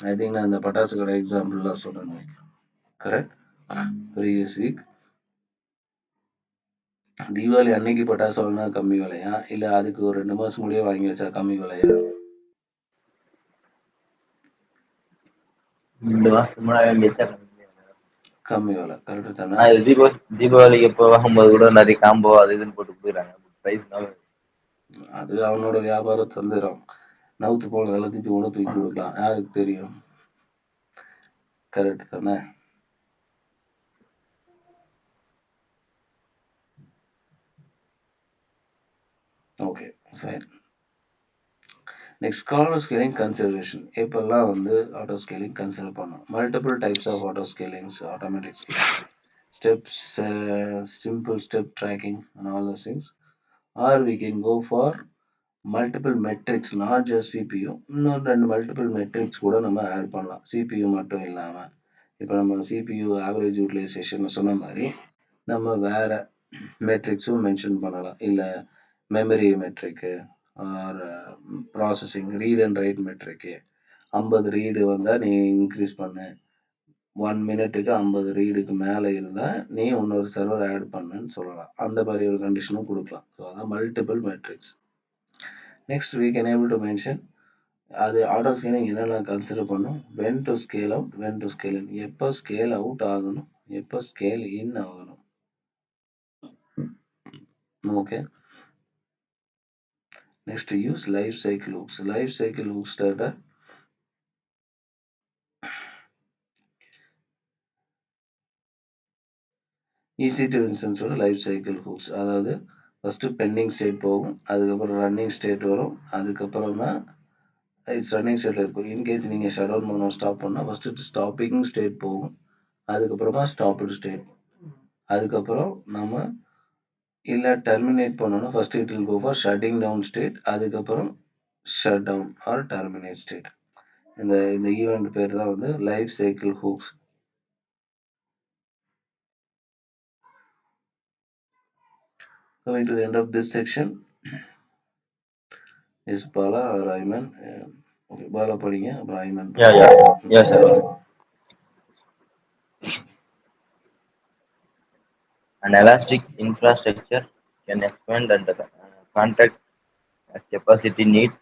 ஐ திங்க் நான் இந்த பட்டாசு கடை எக்ஸாம்பிள்லாம் சொன்னேன். கரெக்ட். ப்ரீவியஸ் வீக் தீபாவளி அன்னைக்கு பட்டாசு வாங்கினா கம்மி விலையா, இல்லை அதுக்கு ஒரு 2 மாதம் முன்னாடியே வாங்கி வச்சா கம்மி விலையா? 2 மாசத்துக்கு முன்னாடி வாங்கி வச்சா கம்மி விலை. கரெக்டு தானே? தீபாவளிக்கு எப்போ வாங்கும்போது கூட நிறைய காம்போ அது இதுன்னு போட்டு போயிடறாங்க. ப்ரைஸ் அது அவனோட வியாபாரம் தந்துடும். நவுத்து போன எல்லாத்தையும் கூட தூக்கி கொடுக்கலாம், யாருக்கு தெரியும்? கரெக்ட் தானே? Okay, fine. Next corner scaling consideration. இப்போல்லாம் வந்து ஆட்டோ ஸ்கேலிங் கன்சிடர் பண்ணோம். Multiple types of auto scalings, automatic scaling, steps, simple step tracking and all those things. Or we can go for multiple metrics, not just CPU. இன்னும் 2 மல்டிபிள் மெட்ரிக்ஸ் கூட நம்ம ஆட் பண்ணலாம், CPU மட்டும் இல்லாமல். இப்போ நம்ம CPU ஆவரேஜ் யூட்டிலைசேஷன் சொன்ன மாதிரி நம்ம வேற மெட்ரிக்ஸும் மென்ஷன் பண்ணலாம். இல்லை memory metric or processing read and write metric. 50 read வந்தால் நீ இன்க்ரீஸ் பண்ணு, 1 மினிட்டுக்கு 50 ரீடுக்கு மேலே இருந்தால் நீ இன்னொரு சர்வர் ஆட் பண்ணுன்னு சொல்லலாம். அந்த மாதிரி ஒரு கண்டிஷனும் கொடுக்கலாம். ஸோ அதான் multiple metrics. Next we can able to mention அது ஆட்டோ ஸ்கேலிங் என்னெல்லாம் கன்சிடர் பண்ணும்? when to scale out, when to scale in. எப்போ ஸ்கேல் அவுட் ஆகணும், எப்போ ஸ்கேல் இன் ஆகணும். Okay. Next use life cycle hooks. Life cycle hooks data EC2 இன்ஸ்டன்ஸோட லைஃப் சைக்கிள் ஹூக்ஸ், அதாவது ஃபர்ஸ்ட் பெண்டிங் ஸ்டேட் போகும், அதுக்கப்புறம் ரன்னிங் ஸ்டேட் வரும், அதுக்கப்புறம் தான் இட்ஸ் ரன்னிங் ஸ்டேட்ல இருக்கும். இன்கேஸ் நீங்க ஷட் டவுன் பண்ணணும், ஸ்டாப் பண்ணா ஃபர்ஸ்ட் ஸ்டாப்பிங் ஸ்டேட் போகும், அதுக்கப்புறமா ஸ்டாப்டு ஸ்டேட், அதுக்கப்புறம் நம்ம இல்ல டெர்மினேட் பண்ணணும், first it will go for shutting down state, அதுக்கப்புறம் shut down or terminate state. இந்த இந்த ஈவெண்ட் பேர் தான் வந்து life cycle hooks. Coming to the end of this section is Bala or Ayman. Okay, Bala படிங்க, அப்புறம் Ayman. Yeah, sir. An elastic infrastructure can expand and contract as capacity needs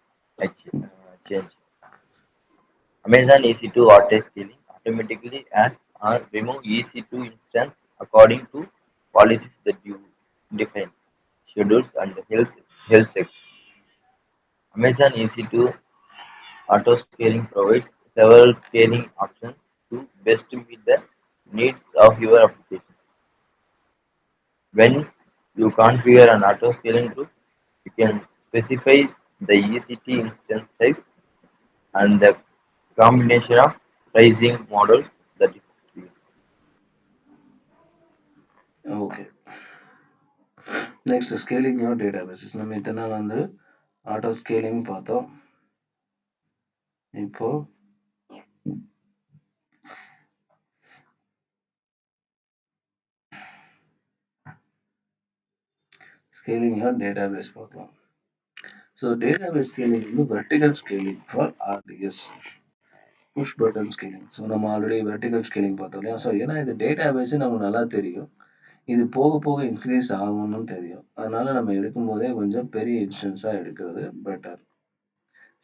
change. Amazon EC2 auto scaling automatically adds or remove EC2 instance according to policies that you define, schedules and health checks. Amazon EC2 auto scaling provides several scaling options to best meet the needs of your application. When you configure an auto scaling group, you can specify the EC2 instance type and the combination of pricing models that is used. ஓகே. Next scaling your databases. நம்ம இத்தனை நாள் வந்து ஆட்டோ ஸ்கேலிங் பார்த்தோம். இப்போ ஸ்கேலிங் யோர் டேட்டாபேஸ் பார்க்கலாம். ஸோ டேட்டாபேஸ் ஸ்கேலிங் வந்து vertical scaling for RDS, push button scaling. So நம்ம ஆல்ரெடி வெர்டிகல் ஸ்கேலிங் பார்த்தோம் இல்லையா? ஸோ ஏன்னா இது டேட்டாபேஸ் நமக்கு நல்லா தெரியும், இது போக போக இன்க்ரீஸ் ஆகணும்னு தெரியும், அதனால நம்ம எடுக்கும் போதே கொஞ்சம் பெரிய இன்ஸ்டன்ஸாக எடுக்கிறது better.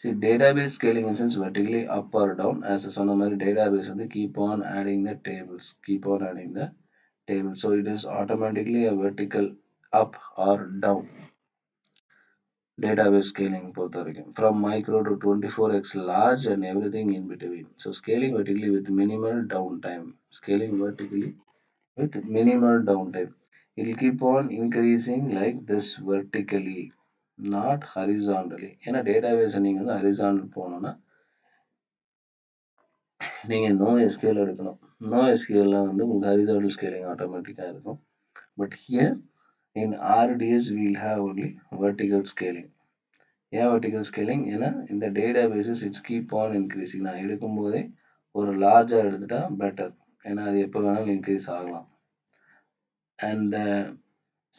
See, database scaling instance vertically up or down. As சொன்ன மாதிரி database வந்து keep on adding the tables, so it is automatically a vertical up or down. Database scaling பொறுத்த வரைக்கும் from micro to 24x large and everything in between. So scaling vertically with minimal downtime. It will keep on increasing like this vertically, not horizontally. ஏன்னா டேட்டாபேஸ் நீங்க வந்து ஹரிசாண்டல் போனோம்னா நீங்க நோ எஸ்கியூஎல் எடுக்கணும். நோ எஸ்கியூஎல்ல வந்து உங்களுக்கு ஹரிசாண்டல் ஸ்கேலிங் ஆட்டோமேட்டிக்காக இருக்கும். But here in RDS we'll have only vertical scaling. ஏன் vertical scaling? ஏன்னா இந்த databases it's keep on increasing. நான் எடுக்கும் போதே ஒரு லார்ஜா எடுத்துட்டா பெட்டர், ஏன்னா அது எப்போ வேணாலும் இன்க்ரீஸ் ஆகலாம். அண்ட்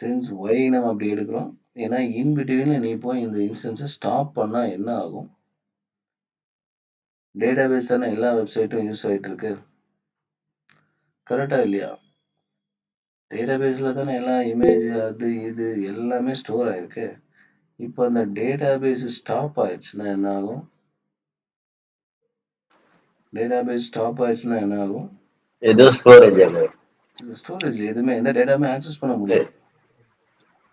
சின்ஸ் ஒய் நம்ம அப்படி எடுக்கிறோம், ஏன்னா இன் பிட்வீன்ல நீ போய் இந்த இன்ஸ்டன்ஸை ஸ்டாப் பண்ணா என்ன ஆகும்? டேட்டாபேஸ் தானே எல்லா வெப்சைட்டும் யூஸ் ஆகிட்டு இருக்கு, கரெக்டா இல்லையா? டேட்டாபேஸ்ல தானே எல்லா இமேஜ் அது இது எல்லாமே ஸ்டோர் ஆயிருக்கு. இப்போ அந்த டேட்டாபேஸ் ஸ்டாப் ஆயிடுச்சுன்னா என்ன ஆகும்? ஏதோ ஸ்டோரேஜ் ஆகும். ஸ்டோரேஜ் எதுவுமே எந்த டேட்டாவுமே ஆக்சஸ் பண்ண முடியாது.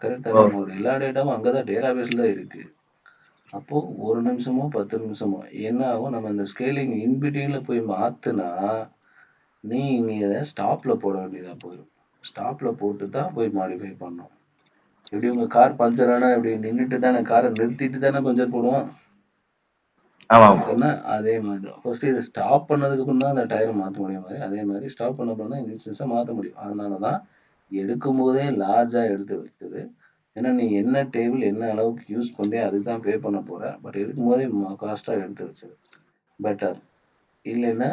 கரெக்டா? நம்மளோட எல்லா டேட்டாவும் அங்கதான் டேட்டாபேஸ்ல தான் இருக்கு. அப்போ ஒரு நிமிஷமோ 10 நிமிஷமோ என்ன ஆகும்? நம்ம இந்த ஸ்கேலிங் இன்பிட்வீன்ல போய் மாத்துனா நீ இதை ஸ்டாப்ல போட வேண்டியதா போயிடும். ஸ்டாப்ல போட்டு தான் போய் மாடிஃபை பண்ணணும். எப்படி உங்க கார் பஞ்சர் ஆனா இப்படி நின்றுட்டு தானே, காரை நிறுத்திட்டு தானே பஞ்சர் போடுவோம். அதே மாதிரி ஃபர்ஸ்ட் இதை ஸ்டாப் பண்ணதுக்கு அப்புறம் தான் அந்த டயரை மாற்ற முடியும். மாதிரி அதே மாதிரி ஸ்டாப் பண்ண அப்புறம் தான் இன்ஸ்டன்ஸை மாற்ற முடியும். அதனாலதான் எடுக்கும் போதே லார்ஜா எடுத்து வச்சது. ஏன்னா நீ என்ன டேபிள் என்ன அளவுக்கு யூஸ் பண்ணி அதுக்கு தான் பே பண்ண போற. பட் எடுக்கும் போதே காஸ்டா எடுத்து வச்சது பெட்டர். இல்லைன்னா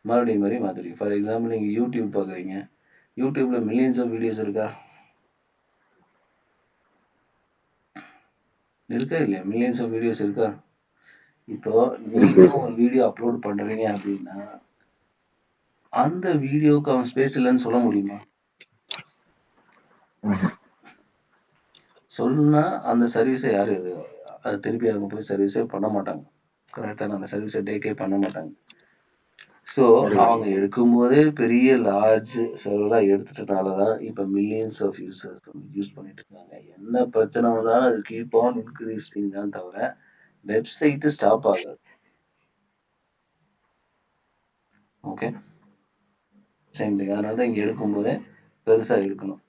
மறுபடியும் மாதிரி மாத்திருக்கீங்க. ஃபார் எக்ஸாம்பிள் நீங்க யூடியூப் பாக்குறீங்க, யூடியூப்ல மில்லியன்ஸ் ஆஃப் வீடியோஸ் இருக்கா இல்லையா? மில்லியன்ஸ் ஆஃப் வீடியோஸ் இருக்கா? இப்போ நீங்களும் ஒரு வீடியோ அப்லோட் பண்றீங்க அப்படின்னா அந்த வீடியோக்கு அவன் ஸ்பேஸ் இல்லைன்னு சொல்ல முடியுமா? சொன்னா அந்த சர்வீஸை யாரு அது திருப்பி அவங்க போய் சர்வீஸே பண்ண மாட்டாங்க. கரெக்டாக அந்த சர்வீஸை டேக்கே பண்ண மாட்டாங்க. ஸோ அவங்க எடுக்கும்போதே பெரிய லார்ஜ் சர்வராக எடுத்துட்டனால தான் இப்போ மில்லியன்ஸ் ஆஃப் யூசர்ஸ் வந்து யூஸ் பண்ணிட்டு இருக்காங்க. என்ன பிரச்சனை வந்தாலும் அது கீப் ஆன் இன்க்ரீஸிங் தான் தவிர வெப்சைட்டு ஸ்டாப் ஆகாது. Okay, same thing. அதனால தான் இங்கே எடுக்கும்போதே பெருசாக எடுக்கணும்.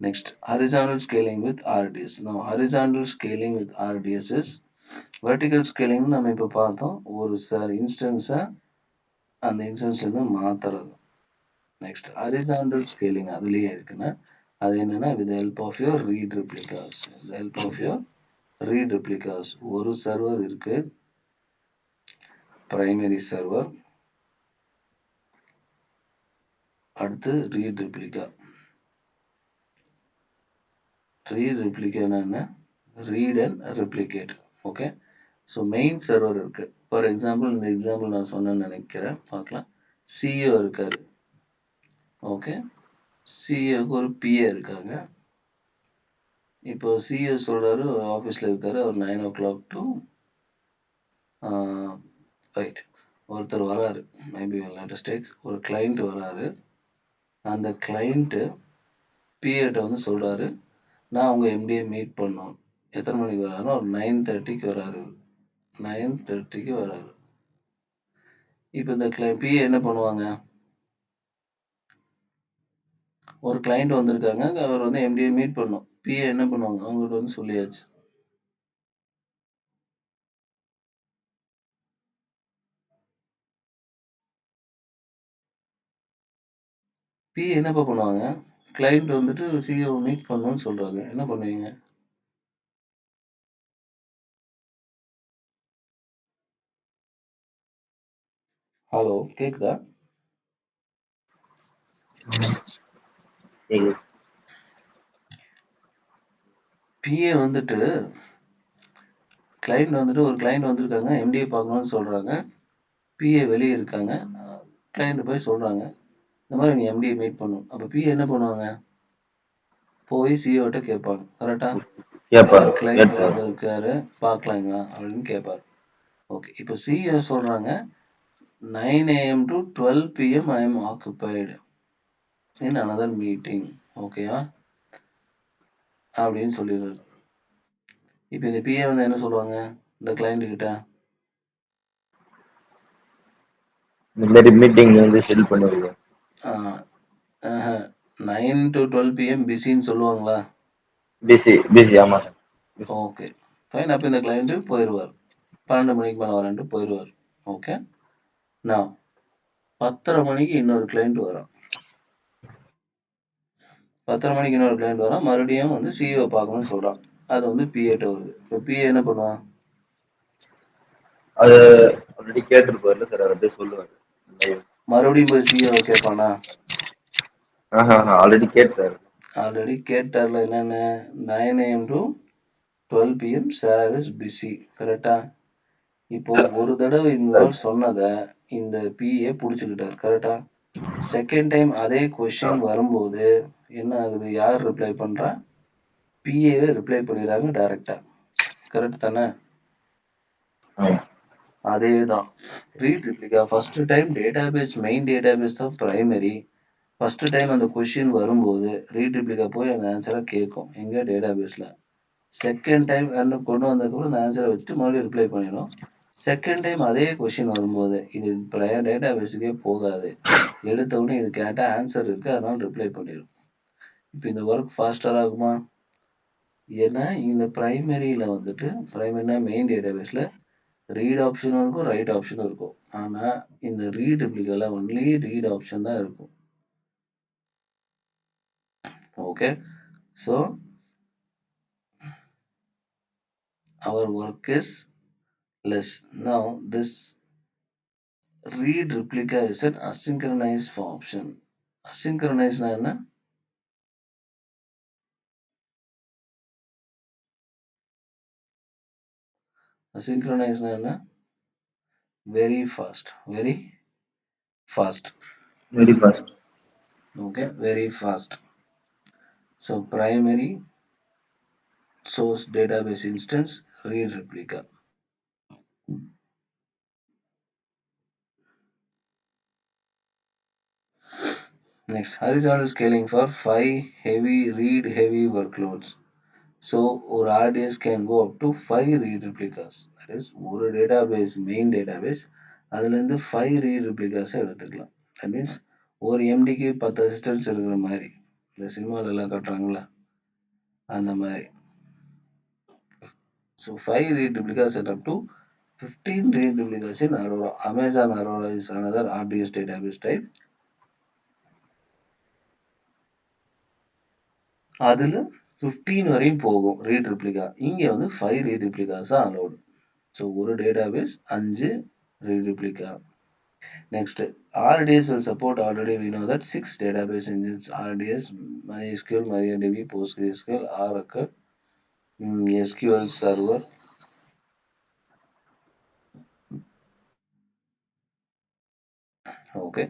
Next, horizontal scaling with RDS. Now, horizontal scaling with RDS is vertical scaling. நம்ம இப்போ பார்த்தோம், ஒரு இன்ஸ்டன்ஸை அந்த இன்ஸ்டன்ஸ் வந்து மாத்துறது. நெக்ஸ்ட் ஹரிசாண்டல் ஸ்கேலிங் அதுலேயே இருக்குன்னா அது என்னன்னா with help of your read replicas. With help of your read replicas ஒரு சர்வர் இருக்கு, பிரைமரி சர்வர், அடுத்து ரீட் ரெப்ளிகா. ரீட் ரெப்ளிகானா என்ன? Read and replicate. Okay, so main server இருக்கு. ஃபார் எக்ஸாம்பிள் இந்த எக்ஸாம்பிள் நான் சொன்னேன்னு நினைக்கிறேன், பார்க்கலாம். சிஇஓ இருக்காரு. ஓகே, சிஇஓக்கு ஒரு பிஏ இருக்காங்க. இப்போ சிஇஓ சொல்றாரு, ஆஃபீஸில் இருக்காரு, அவர் 9 o'clock to ரைட். ஒருத்தர் வராரு, மேபி லேட்டஸ்ட் டேக் ஒரு கிளைண்ட் வராரு. அந்த கிளைண்ட்டு பிஏட்ட வந்து சொல்றாரு, நான் உங்கள் எம்டியை மீட் பண்ணோம். எத்தனை மணிக்கு வராருன்னா ஒரு 9:30க்கு வராரு. 9:30க்கு வராரு. இப்போ இந்த பிஏ என்ன பண்ணுவாங்க? ஒரு கிளைண்ட் வந்திருக்காங்க, அவர் வந்து எம்டியை மீட் பண்ணோம். பிஏ என்ன பண்ணுவாங்க? அவங்ககிட்ட வந்து சொல்லியாச்சு. பிஏ என்னப்பா பண்ணுவாங்க? கிளைண்ட் வந்துட்டு சிஇஓ மீட் பண்ணணும்னு சொல்றாங்க, என்ன பண்ணுவீங்க? ஹலோ, கேக்குதா? பிஏ வந்துட்டு கிளைண்ட் வந்துட்டு ஒரு கிளைண்ட் வந்திருக்காங்க, எம்டியை பார்க்கணும்னு சொல்றாங்க. பிஏ வெளியே இருக்காங்க. கிளைண்ட் போய் சொல்றாங்க, இந்த மாதிரி நீ எம்டியை மீட் பண்ணணும். அப்போ பிஏ என்ன பண்ணுவாங்க? போய் சிஇஓட்ட கேட்பாங்க. கரெக்டா? அவர் கிளைண்ட் வந்திருக்காரு, பார்க்கலாங்களா அப்படின்னு கேட்பாரு. ஓகே, இப்போ சிஇஓ சொல்றாங்க 9 AM to 12 PM I am occupied in another meeting. ஓகேயா அப்படின்னு சொல்லிடுறாரு. இப்போ இந்த பிஏ வந்து என்ன சொல்லுவாங்க இந்த கிளைண்ட் கிட்ட? இந்த மாதிரி மீட்டிங் வந்து ஷெட்யூல் பண்ணுவீங்க. 9 to 12 PM பிஸின்னு சொல்லுவாங்களா? பிசி பிசி, ஆமா சார். Okay fine. அப்போ இந்த கிளைண்ட்டு போயிடுவார், 12 மணிக்கு மேலே வரேன்ட்டு போயிடுவார். ஓகே, நான் 10:30 மணிக்கு இன்னொரு கிளைண்ட் வரான். 10:30 மணிக்கு இன்னொரு கிளைண்ட் வரான், மறுபடியும் வந்து சிஇஓ பார்க்கணும்னு சொல்கிறான். அது வந்து பிஏட்ட வருது. இப்போ பிஏ என்ன பண்ணுவான்? அது ஆல்ரெடி கேட்டிருப்பார்ல சார், அதை அப்படியே சொல்லுவாரு. மறுபடியும் போய் சிஇஓ கேட்பானா? ஆல்ரெடி கேட்டாரு. ஆல்ரெடி கேட்டார்ல, என்னென்ன 9 AM to 12 PM sir is busy. கரெக்டா? இப்போ ஒரு தடவை இந்த வேர்ட் சொன்னதை இந்த பிஏ பிடிச்சிக்கிட்டார். கரெக்டா? செகண்ட் டைம் அதே கொஸ்டின் வரும்போது என்ன ஆகுது? யார் ரிப்ளை பண்றா? பிஏவே ரிப்ளை பண்ணிடுறாங்க டைரக்டா. கரெக்ட் தானே? அதே தான் read replica. First time database main database தான் பிரைமரி. ஃபர்ஸ்ட் டைம் அந்த கொஸ்டின் வரும்போது ரீட் ரிப்ளிகா போய் அந்த ஆன்சரை கேட்கும் எங்க டேட்டாபேஸ்ல. செகண்ட் டைம் கொண்டு வந்ததுக்கப்புறம் அந்த ஆன்சரை வச்சுட்டு மறுபடியும் ரிப்ளை பண்ணிடும். செகண்ட் டைம் அதே கொஸ்டின் வரும்போது இது டேட்டாபேஸுக்கே போகாது, எடுத்த உடனே இது கேட்டால் ஆன்சர் இருக்கு, அதனால ரிப்ளை பண்ணிடும். இப்போ இந்த ஒர்க் ஃபாஸ்டராக ஆகுமா? ஏன்னா இந்த பிரைமரியில் வந்துட்டு, பிரைமரினா மெயின் டேட்டாபேஸில் ரீட் ஆப்ஷனும் இருக்கும், ரைட் ஆப்ஷனும் இருக்கும். ஆனால் இந்த ரீட் ரிப்ளிகால ஒன்லி ரீட் ஆப்ஷன் தான் இருக்கும். Okay, so our work is less. Now this read replica is an asynchronous option. Asynchronous na என்ன? Asynchronous na என்ன? Very fast. Very fast. Very fast. Okay, very fast. So primary source database instance read replica. Next, horizontal scaling for 5 heavy workloads. So ஒரு RDS can go up to 5 read replicas. That is ஒரு database main database அதுலேருந்து 5 read replicas எடுத்துக்கலாம். That means ஒரு MDக்கு 10 assistants இருக்கிற மாதிரி இந்த சினிமால எல்லாம் காட்டுறாங்களா அந்த மாதிரி. So 5 read replicas set up to 15 read replicas in Aurora. Amazon Aurora is another RDS database type. அதுல 15 வரையும் போகும் ரீட் ரிப்ளிகா. இங்க வந்து 5 ரீட் ரிப்ளிகாஸ் தான் அலோடு. ஸோ ஒரு database 5 read replica. Next, RDS will support already we know that 6 database engines RDS, MySQL, MariaDB, PostgreSQL, Oracle, SQL Server. Okay,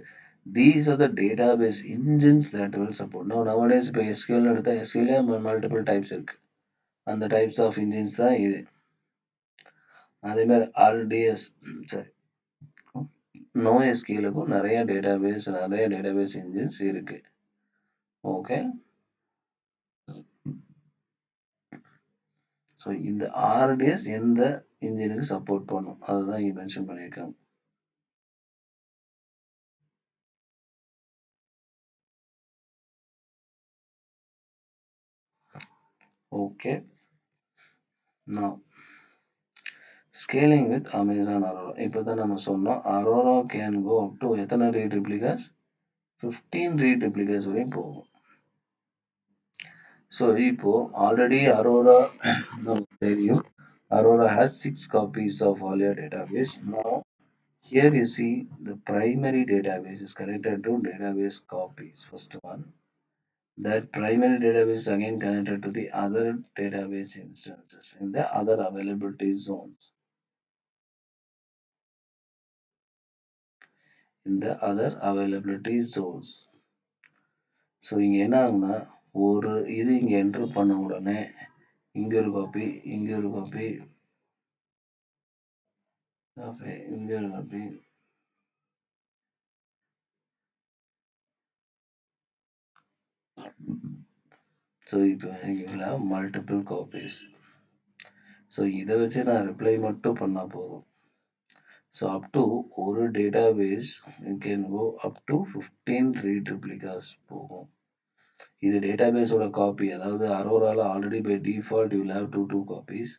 these are the database engines that will support. Now nowadays இப்போ SQL எடுத்தா SQL multiple types இருக்கு. அந்த types of engines தான் இது. அதே மாதிரி RDS சரி NoSQLக்கும் நிறைய database engines இருக்கு. ஓகே, ஸோ இந்த RDS எந்த இன்ஜினுக்கு சப்போர்ட் பண்ணும் அதுதான் இங்கே மென்ஷன் பண்ணியிருக்காங்க. ஓகே, நான் ஸ்கேலிங் வித் அமேசான் அரோரா. இப்போ தான் நம்ம சொன்னோம் Aurora can go up to எத்தனை ரீட் ரிப்ளிகாஸ் 15 ரீட் ரிப்ளிகாஸ் வரையும் போகும். ஸோ இப்போ ஆல்ரெடி அரோரா நமக்கு தெரியும் Aurora has 6 copies of all your database. Now here you see the primary database is connected to database copies. First one, that primary database is again connected to the other database instances in the other availability zones. In the other availability zones. So இங்கே என்ன ஆகுனா ஒரு இது இங்கே என்ட்ரு பண்ண உடனே இங்கே ஒரு காப்பி இங்கே ஒரு காப்பி இங்கே ஒரு காப்பி. ஸோ இப்போ இங்கே மல்டிபிள் காப்பீஸ். ஸோ இதை வச்சு நான் ரிப்ளை மட்டும் பண்ணால் போதும். ஸோ அப் டு ஒரு database you can go up to 15 read replicas போகும். இது டேட்டாபேஸோட காப்பி, அதாவது அரோரால already by default you will have two copies.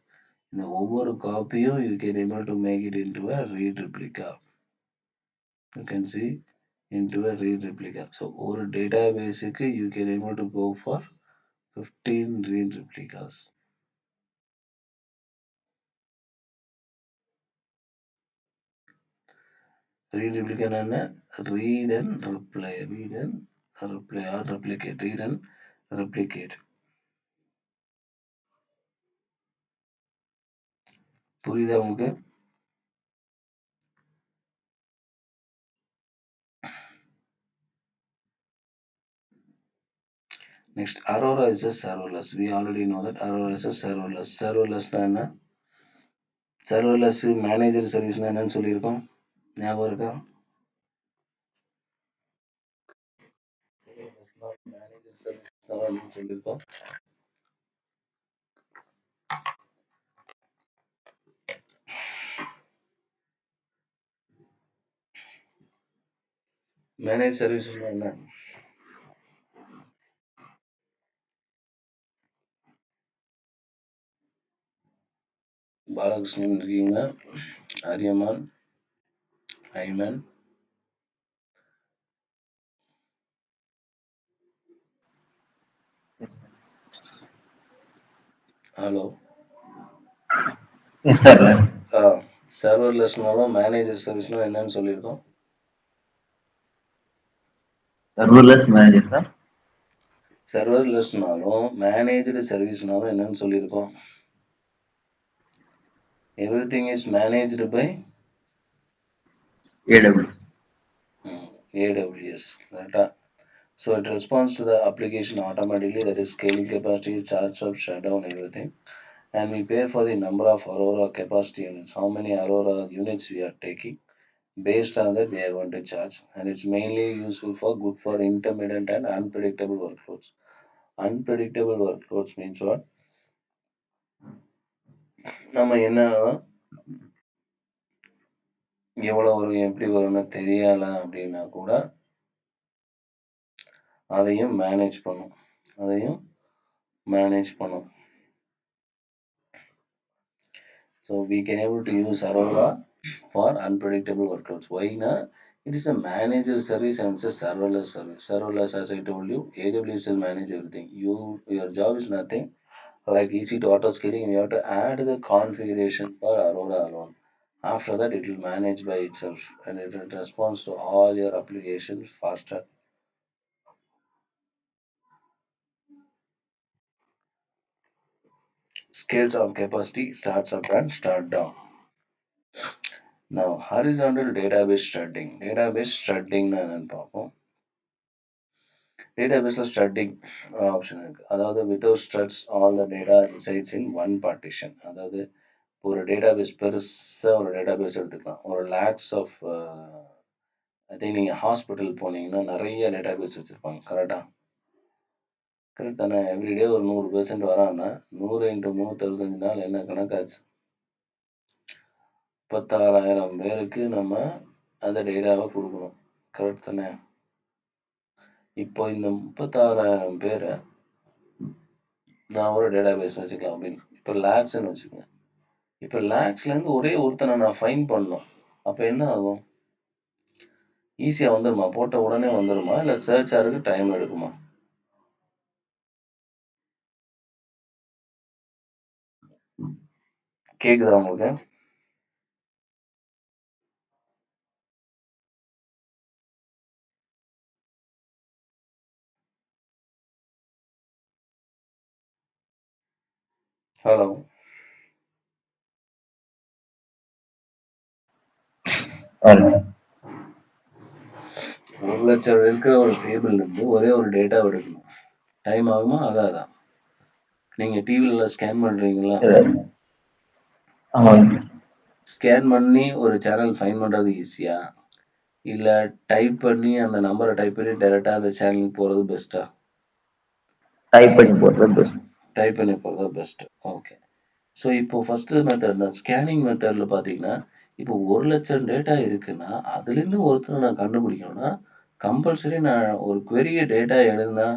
இந்த ஒவ்வொரு காப்பியும் you can able to make it into a read replica. You can see into a read replica. So ஒரு டேட்டாபேஸுக்கு you can able to go for 15 read replicas. Read replica என்ன? Read and reply or replicate. Read and replicate. புரியுதா உங்களுக்கு? Next, Aurora is a serverless. We already know that Aurora is a serverless. Serverless என்ன? Serverless மேனேஜர் சர்வீஸ்னா என்னன்னு சொல்லியிருக்கோம், ஞாபகம் இருக்கா? மேனேஜர் சர்வீஸ் சொல்லியிருக்கோம். மேனேஜ் சர்வீஸ் என்ன? பாலகிருஷ்ணன் இருக்கீங்க, Aryaman, Ayman, hello. Yes, sir. சர்வர்லெஸ்னாலும் மேனேஜர் சர்வீஸ்னா என்னன்னு சொல்லியிருக்கோம். Serverless manager, sir. சர்வர்லெஸ்னாலும் மேனேஜ்டு சர்வீஸ்னாலும் என்னன்னு சொல்லியிருக்கோம். Everything is managed by AWS. AWS. Correct. So it responds to the application automatically, that is scaling capacity, charge up, shutdown, everything. And we pay for the number of Aurora capacity units, how many Aurora units we are taking. Based on that, we are going to charge, and it's mainly useful for good for intermittent and unpredictable workloads. Unpredictable workloads means what? நம்ம என்ன எவ்வளோ வரும் எப்படி வரும்னு தெரியல அப்படின்னா கூட அதையும் மேனேஜ் பண்ணும். So we can able to use Aurora for unpredictable workloads. Why na? It is a manager service and it's a serverless service. Serverless, as I told you, AWS will manage everything. Your job is nothing like EC to auto scaling. You have to add the configuration for Aurora alone. After that, it will manage by itself and it will respond to all your applications faster. Scales of capacity, starts up and start down. Now, horizontal database strutting. Database strutting என்னன்னு பார்ப்போம். டேட்டாபேஸ்ல ஸ்ட்ரட்டிங் ஒரு ஆப்ஷன் இருக்கு. அதாவது without struts all the data resides in one partition. அதாவது ஒரு டேட்டாபேஸ் பெருசா ஒரு டேட்டாபேஸ் எடுத்துக்கலாம். ஒரு லேக்ஸ் ஆஃப் ஐ திங்க் நீங்க ஹாஸ்பிட்டல் போனீங்கன்னா நிறைய டேட்டாபேஸ் வச்சிருப்பாங்க. கரெக்ட் தானே? எவ்ரிடே ஒரு 100 பேஷண்ட் வரான்னா 100 இன்ட்டு 365 நாள் என்ன கணக்காச்சு? 36,000 பேருக்கு நம்ம அந்த டேட்டாவை கொடுக்கணும். கரெக்ட் தானே? இப்போ இந்த 36,000 பேரை நான் ஒரு டேட்டாபேஸ் வச்சுக்கலாம் அப்படின்னு. இப்போ லேக்ஸ்ன்னு வச்சுக்கோங்க. இப்போ லேக்ஸ்லேருந்து ஒரே ஒருத்தனை நான் ஃபைன் பண்ணணும். அப்போ என்ன ஆகும்? ஈஸியாக வந்துடுமா? போட்ட உடனே வந்துடுமா? இல்லை சர்ச் ஆகிறதுக்கு டைம் எடுக்குமா? கேக்குதா உங்களுக்கு? ஹலோ, 1,00,000 இருக்கிற ஒரு டேபிள்ல இருந்து ஒரே ஒரு டேட்டா எடுக்கணும். டைம் ஆகுமா? ஆகாதா? நீங்க டிவில ஸ்கேன் பண்றீங்களா? ஸ்கேன் பண்ணி ஒரு சேனல் ஃபைன் பண்றது ஈஸியா? இல்ல டைப் பண்ணி அந்த நம்பரை டைப் பண்ணி டைரக்டா அந்த சேனலுக்கு போறது பெஸ்ட்டா? டைப் பண்ணி போடுறது பெஸ்ட். ஓகே. ஸோ இப்போ ஃபர்ஸ்ட் மெத்தட் தான் ஸ்கேனிங் மெத்தட்ல பார்த்தீங்கன்னா, இப்போ 1,00,000 டேட்டா இருக்குன்னா, அதுலேருந்து ஒருத்தரை நான் கண்டுபிடிக்கணும்னா, கம்பல்சரி நான் ஒரு query டேட்டா எழுதுனா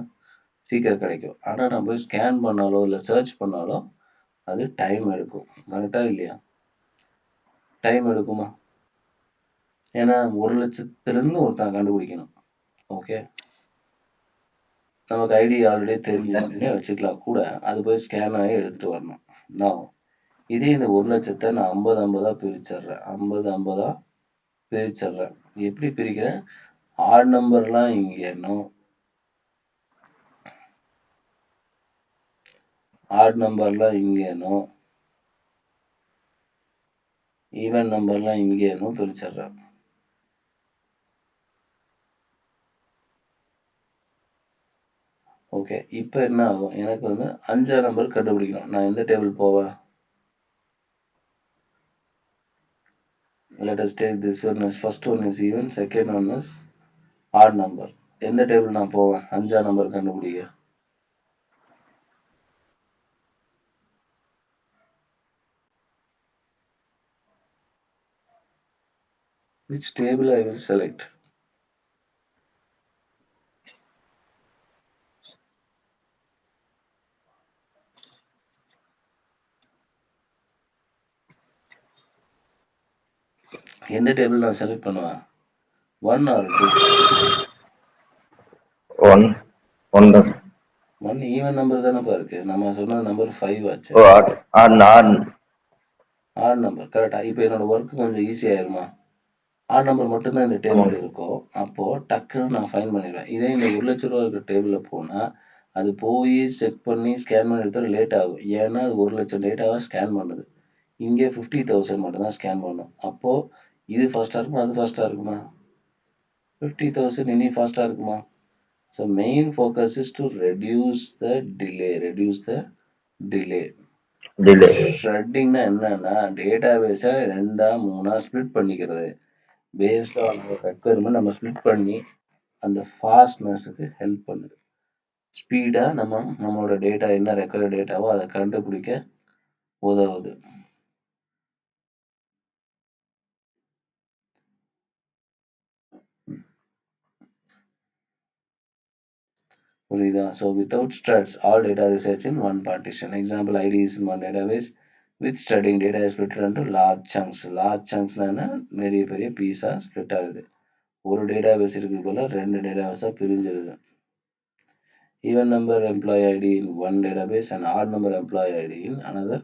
சீக்கிரம் கிடைக்கும். ஆனா நான் போய் ஸ்கேன் பண்ணாலோ, இல்ல சர்ச் பண்ணாலோ அது டைம் எடுக்கும். கரெக்ட்டா இல்லையா? டைம் எடுக்குமா? ஏன்னா 1,00,000லேருந்து ஒருத்தன் கண்டுபிடிக்கணும். ஓகே. நமக்கு ஐடி ஆல்ரெடி தெரிஞ்சதுன்னே வச்சுக்கலாம் கூட. அது போய் ஸ்கேன் ஆகி எடுத்துட்டு வரணும். நான் இதே இந்த 1,00,000 நான் 50, 50ஆ பிரிச்சிடுறேன். 50, 50ஆ பிரிச்சிடுறேன். எப்படி பிரிக்கிறேன்? ஆட் நம்பர்லாம் இங்க எண்ணும். ஆட் நம்பர்லாம் இங்க எண்ணும். ஈவன் நம்பர்லாம் இங்க எண்ணும் பிரிச்சிடுறேன். ஓகே. இப்போ என்ன ஆகும்? எனக்கு வந்து 5ஆம் நம்பர் கண்டுபிடிக்கணும். நான் எந்த டேபிள் போவேன்? Let us take this one as first one is even, second one is odd number. எந்த டேபிள் நான் போவேன் 5ஆம் நம்பர் கண்டுபிடிக்க? Which table I will select? எந்த டேபிள் நான் செலக்ட் பண்ணுவேன்? 1 or 2? 1 ஈவன் நம்பர் தானேப்பா இருக்கு. நம்ம சொன்ன நம்பர் 5 ஆச்சு. ஆட் நம்பர் கரெக்டா? இப்போ என்னோட ஒர்க் கொஞ்சம் ஈஸி ஆயிருமா? ஆட் நம்பர் மட்டும்தான் இந்த டேபிள் இருக்கும். அப்போ டக்குன்னு நான் ஃபைன் பண்ணிடுவேன். இதே இந்த 1,00,000 இருக்கிற டேபிளில் போனா அது போய் செக் பண்ணி ஸ்கேன் பண்ணி எடுத்தால் லேட் ஆகும். ஏன்னா அது 1,00,000 டேட்டாவை ஸ்கேன் பண்ணுது. இங்கே 50,000 மட்டும்தான் ஸ்கேன் பண்ணும். அப்போ இது ஃபாஸ்டா இருக்குமா? அது ஃபாஸ்டா இருக்குமா? 50,000 இனி ஃபாஸ்டா இருக்குமா? So main focus is to reduce the delay. ஷ்ரெட்டிங்னா என்னன்னா டேட்டாபேஸை 2ஆ 3ஆ ஸ்ப்ளிட் பண்ணிக்கிறது. பேஸ்ட் ஆன் ரெக்குயர்மெண்ட் நம்ம ஸ்ப்ளிட் பண்ணி அந்த ஃபாஸ்ட்னஸுக்கு ஹெல்ப் பண்ணுது. ஸ்பீடா நம்மளோட டேட்டா என்ன ரெக்கார்டு டேட்டாவோ அதை கண்டுபிடிக்க உதவுது. புரியுதா? So without struts all data resides in one partition. Example, ID is in one database with studying data is split into large chunks. Large chunksனா என்ன? பெரிய பெரிய பீஸா ஸ்ப்ளிட் ஆகுது. ஒரு டேட்டாபேஸ் இருக்கு போல 2 டேட்டாபேஸா பிரிஞ்சிருது. Even number employee ID in one database and odd number employee ID in another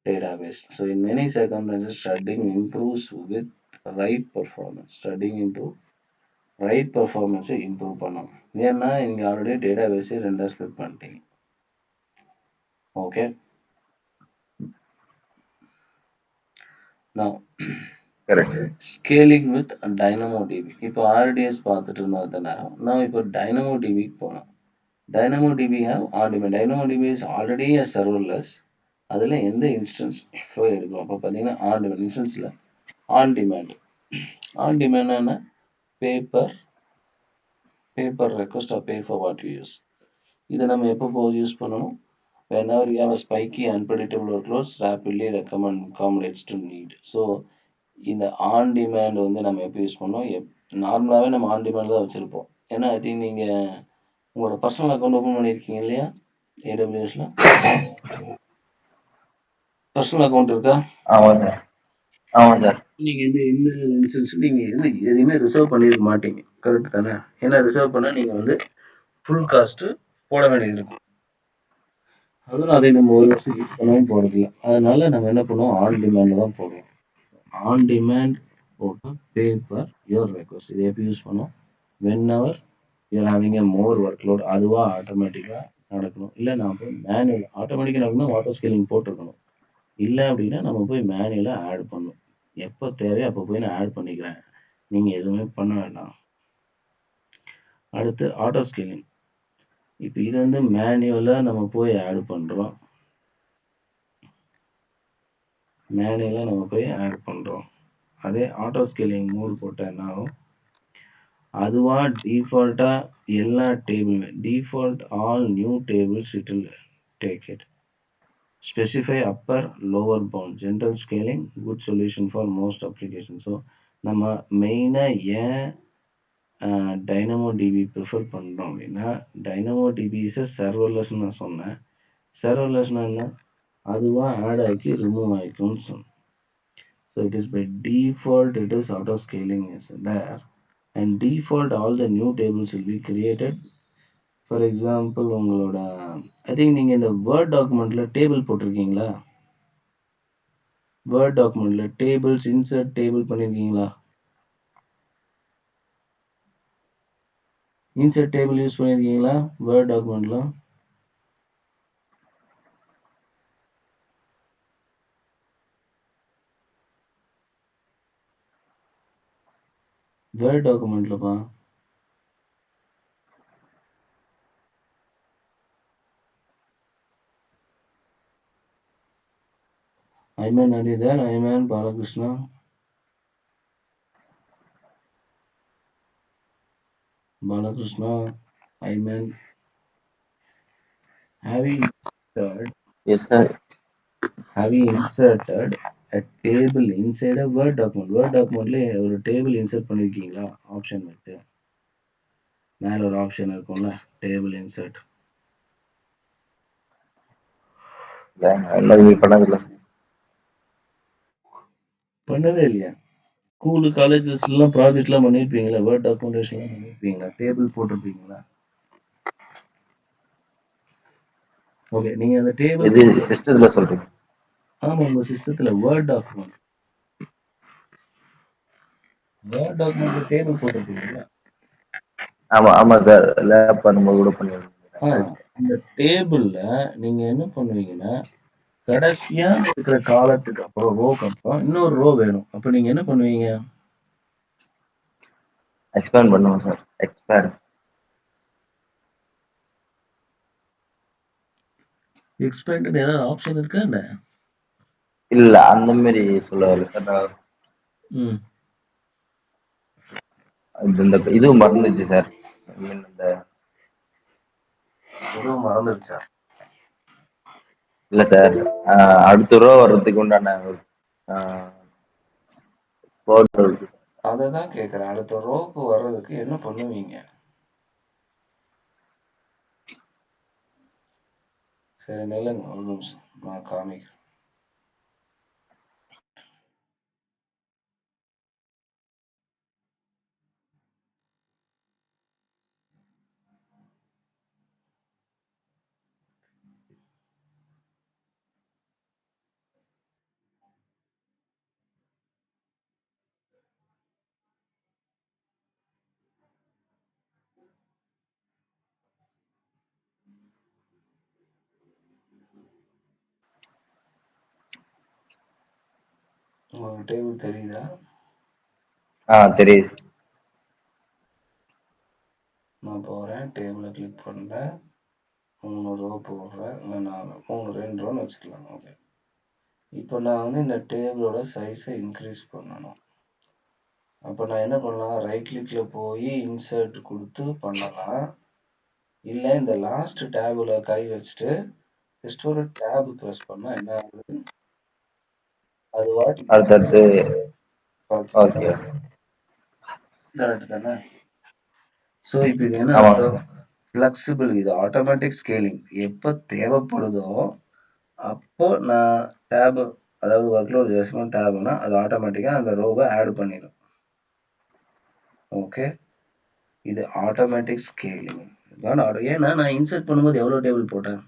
database. So in many circumstances, studying improves with right performance. Studying improve right பர்ஃபார்மன்ஸை இம்ப்ரூவ் பண்ணும். ஏன்னா இங்கே ஆல்ரெடி டேட்டாபேஸை ரெண்டாக ஸ்ப்ளிட் பண்ணிட்டீங்க. ஓகே, நான் ஸ்கேலிங் வித் டைனமோ டிபி. இப்போ ஆர்டிஎஸ் பார்த்துட்டு இருந்தோம் நேரம். நான் இப்போ டைனமோ டிபிக்கு போனோம். Dynamo DB have on demand. Dynamo DB is already a serverless. அதில் எந்த இன்ஸ்டன்ஸ் ஃப்ளோ எடுக்கிறோம். இப்போ பார்த்தீங்கன்னா ஆன் டிமாண்ட் இன்ஸ்டன்ஸில் on demand. On demand pay per request or pay for what you use. இதை நம்ம எப்போ யூஸ் பண்ணணும்? Whenever you have a spiky unpredictable workloads rapidly accommodates to need. So இந்த ஆன் டிமாண்ட் வந்து நம்ம எப்போ யூஸ் பண்ணோம்? நார்மலாகவே நம்ம ஆன் டிமாண்ட் தான் வச்சுருப்போம். ஏன்னா ஐ திங்க் நீங்கள் உங்களோட பர்சனல் அக்கௌண்ட் ஓப்பன் பண்ணியிருக்கீங்க இல்லையா ஏடபிள்யூஎஸ்ல? பர்சனல் அக்கௌண்ட் இருக்கா? ஆமாம் சார். ஆமாம் சார். நீங்கள் எந்த இன்ஸ்டன்ஸும் நீங்கள் எதுவுமே ரிசர்வ் பண்ணியிருக்க மாட்டீங்க, கரெக்ட் தானே? ஏன்னா ரிசர்வ் பண்ணால் நீங்கள் வந்து ஃபுல் காஸ்ட்டு போட வேண்டியது இருக்கும். அதுவும் அதை நம்ம ஒரு வருஷம் யூஸ் பண்ணவும் போகிறதில்ல. அதனால நம்ம என்ன பண்ணுவோம்? ஆன் டிமாண்ட் தான் போடுவோம். ஆன் டிமாண்ட் போட்டு பே பர் யுவர் ரெக்வஸ்ட். இதை எப்போ யூஸ் பண்ணுவோம்? whenever you're having a more workload. அதுவா ஆட்டோமேட்டிக்காக நடக்கணும். இல்லை நான் போய் மேனுவல் ஆட்டோமேட்டிக்காக நடக்கணும், ஆட்டோ ஸ்கேலிங் போட்டிருக்கணும். இல்லை அப்படின்னா நம்ம போய் மேனுவலாக ஆட் பண்ணணும். எப்போ தேவையோ அப்போ போய் நான் ஆட் பண்ணிக்கிறேன், நீங்கள் எதுவுமே பண்ண வேண்டாம். அடுத்து ஆட்டோ ஸ்கேலிங். இப்போ இது வந்து மேனுவலாக நம்ம போய் ஆட் பண்ணுறோம். அதே ஆட்டோ ஸ்கேலிங் மோட் போட்டால் என்ன ஆகும்? அதுவா டிஃபால்ட்டா எல்லா டேபிளுமே default all new tables it will take it. Specify upper lower bound. General scaling good solution for most application. So நம்ம மெயினாக ஏன் டைனமோ டிபி ப்ரிஃபர் பண்ணுறோம் அப்படின்னா, டைனமோ டிபி இஸ் சர்வர்லெஸ்ன்னு நான் சொன்னேன். சர்வர்லெஸ்னா என்ன? அதுவாக ஆட் ஆகி ரிமூவ் ஆகிக்கும்னு சொன்னேன். So it is by default it is auto scaling is there, and default all the new tables will be created. For example, உங்களோட I think நீங்க இந்த வேர்ட் டாக்குமெண்ட்ல டேபிள் போட்டிருக்கீங்களா? வேர்ட் டாக்குமெண்ட்ல டேபிள்ஸ் இன்சர்ட் டேபிள் பண்ணிருக்கீங்களா? இன்சர்ட் டேபிள் யூஸ் பண்ணிருக்கீங்களா வேர்ட் டாக்குமெண்ட்ல? வேர்ட் டாக்குமெண்ட்லப்பா. Ayman, are you there? Ayman, Balakrishna. Balakrishna, Ayman. Have you inserted? Yes, sir. Have you inserted a table inside a Word document? Word documentல ஒரு டேபிள் இன்சர்ட் பண்ணிருக்கீங்களா? ஆப்ஷன் வச்சு மேல ஒரு ஆப்ஷன் இருக்கும்ல, டேபிள் இன்சர்ட். பண்ணவே இல்லையா? ஸ்கூலு காலேஜஸ்லாம் ப்ராஜெக்ட்லாம் பண்ணிருப்பீங்களா? வேர்ட் டாக்குமெண்டேஷன்லாம் பண்ணிருப்பீங்களா? டேபிள் போட்டிருப்பீங்களா? ஓகே, நீங்க அந்த டேபிள் சிஸ்டத்துல சொல்றீங்க? ஆமா, உங்க சிஸ்டத்துல வேர்ட் டாக்குமெண்ட் டேபிள் போட்டிருப்பீங்களா? ஆமா சார். லேப் பண்ணும்போது கூட பண்ணிருக்கேன். அந்த டேபிள்ல நீங்க என்ன பண்ணுவீங்கன்னா, கடைசியா இருக்கிற காலத்துக்கு அப்புறம் ரோக்கு அப்புறம் இன்னொரு ரோ வேணும். அப்ப நீங்க என்ன பண்ணுவீங்க? எக்ஸ்பேண்ட் பண்ணுவோம் சார். எக்ஸ்பேண்ட் ஏதாவது ஆப்ஷன் இருக்கா என்ன? இல்ல அந்த மாதிரி சொல்ல வரல சார். இந்த இது மறந்துச்சு சார். ஐ மீன் இந்த எதுவும் மறந்துருச்சா? இல்ல சார். அடுத்த ரோ வர்றதுக்கு உண்டான கோட் இருக்கு. அதை தான் கேட்குறேன். அடுத்த ரோக்கு வர்றதுக்கு என்ன பண்ணுவீங்க? சரி நில்லுங்க ஒரு நிமிஷம், நான் காமிக்கிறேன். உங்களுக்கு டேபிள் தெரியுதா? தெரியுது. நான் போகிறேன், டேபிளை கிளிக் பண்ணுறேன், 3 ரோ போடுறேன், இல்லை 4 2 ரோன்னு வச்சுக்கலாம். ஓகே, இப்போ நான் வந்து இந்த டேபிளோட சைஸை இன்க்ரீஸ் பண்ணணும். அப்போ நான் என்ன பண்ணலாம்? ரைட் கிளிக்கில் போய் இன்சர்ட் கொடுத்து பண்ணலாம். இல்லை இந்த லாஸ்ட் டேபில் கை வச்சுட்டு ஜஸ்ட் ஒரு டேப் ப்ரெஸ் பண்ணால் என்ன ஆகுது? அது வாட்டி அடுத்தடுத்து. ஓகே. கரெக்ட் தானே? ஸோ இப்போ இது என்ன ஆமாங்க அர்த்தம்? சார். ஃப்ளெக்சிபிள். இது ஆட்டோமேட்டிக் ஸ்கேலிங். எப்போ தேவைப்படுதோ அப்போ நான் டேபு, அதாவது ஒர்க்லோட் அட்ஜஸ்ட்மெண்ட் டேப்னா அது ஆட்டோமேட்டிக்காக அந்த ரோவை ஆட் பண்ணிடும். ஓகே, இது ஆட்டோமேட்டிக் ஸ்கேலிங். ஏன்னா நான் இன்சர்ட் பண்ணும்போது எவ்வளோ டேபிள் போட்டேன்?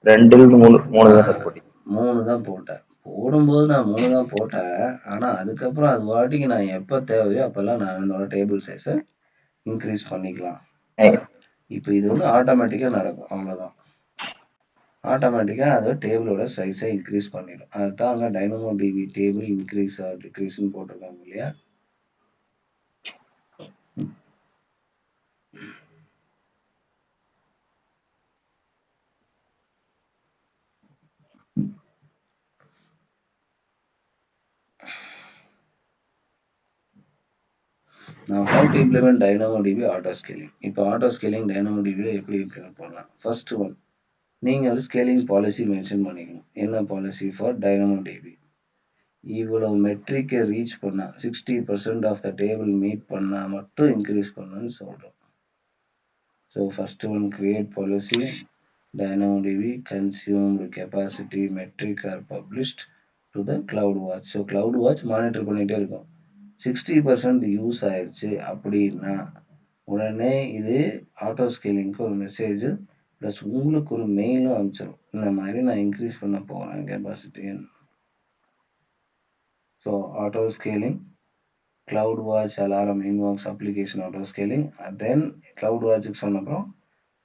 2 3 தான் சார் போட்டீங்க. 3 தான் போட்டேன். போடும்போது நான் 3 தான் போட்டேன். ஆனால் அதுக்கப்புறம் அது வாட்டிக்கு நான் எப்போ தேவையோ அப்போல்லாம் நான் என்னோட டேபிள் சைஸை இன்க்ரீஸ் பண்ணிக்கலாம். இப்போ இது வந்து ஆட்டோமேட்டிக்காக நடக்கும், அவ்வளோதான். ஆட்டோமேட்டிக்காக அது டேபிளோட சைஸை இன்க்ரீஸ் பண்ணிடும். அதுதான் அங்கே Dynamo DB table increase or டிக்ரீஸ்ன்னு போட்டிருக்காங்க இல்லையா? Now how to implement DynamoDB auto scaling? இப்போ auto scaling DynamoDB எப்படி implement பண்ணலாம்? ஃபர்ஸ்ட் ஒன், நீங்கள் ஒரு ஸ்கேலிங் பாலிசி மென்ஷன் பண்ணிக்கணும். என்ன பாலிசி? ஃபார் DynamoDB இவ்வளவு மெட்ரிக்கை ரீச் பண்ணால் 60% ஆஃப் த டேபிள் மீட் பண்ணால் மட்டும் இன்க்ரீஸ் பண்ணணும்னு சொல்கிறோம். So first one, create policy DynamoDB consumed capacity metric are published to the CloudWatch. So CloudWatch monitor பண்ணிகிட்டே இருக்கும். 60% யூஸ் ஆயிடுச்சு அப்படின்னா உடனே இது ஆட்டோ ஸ்கேலிங்க்கு ஒரு மெசேஜ் ப்ளஸ் உங்களுக்கு ஒரு மெயிலும் அனுப்பிச்சிடும். இந்த மாதிரி நான் இன்க்ரீஸ் பண்ண போகிறேன் கெப்பாசிட்டின்னு. So auto scaling, CloudWatch alarm invokes application auto scaling. Then CloudWatchக்கு சொன்னப்பறம்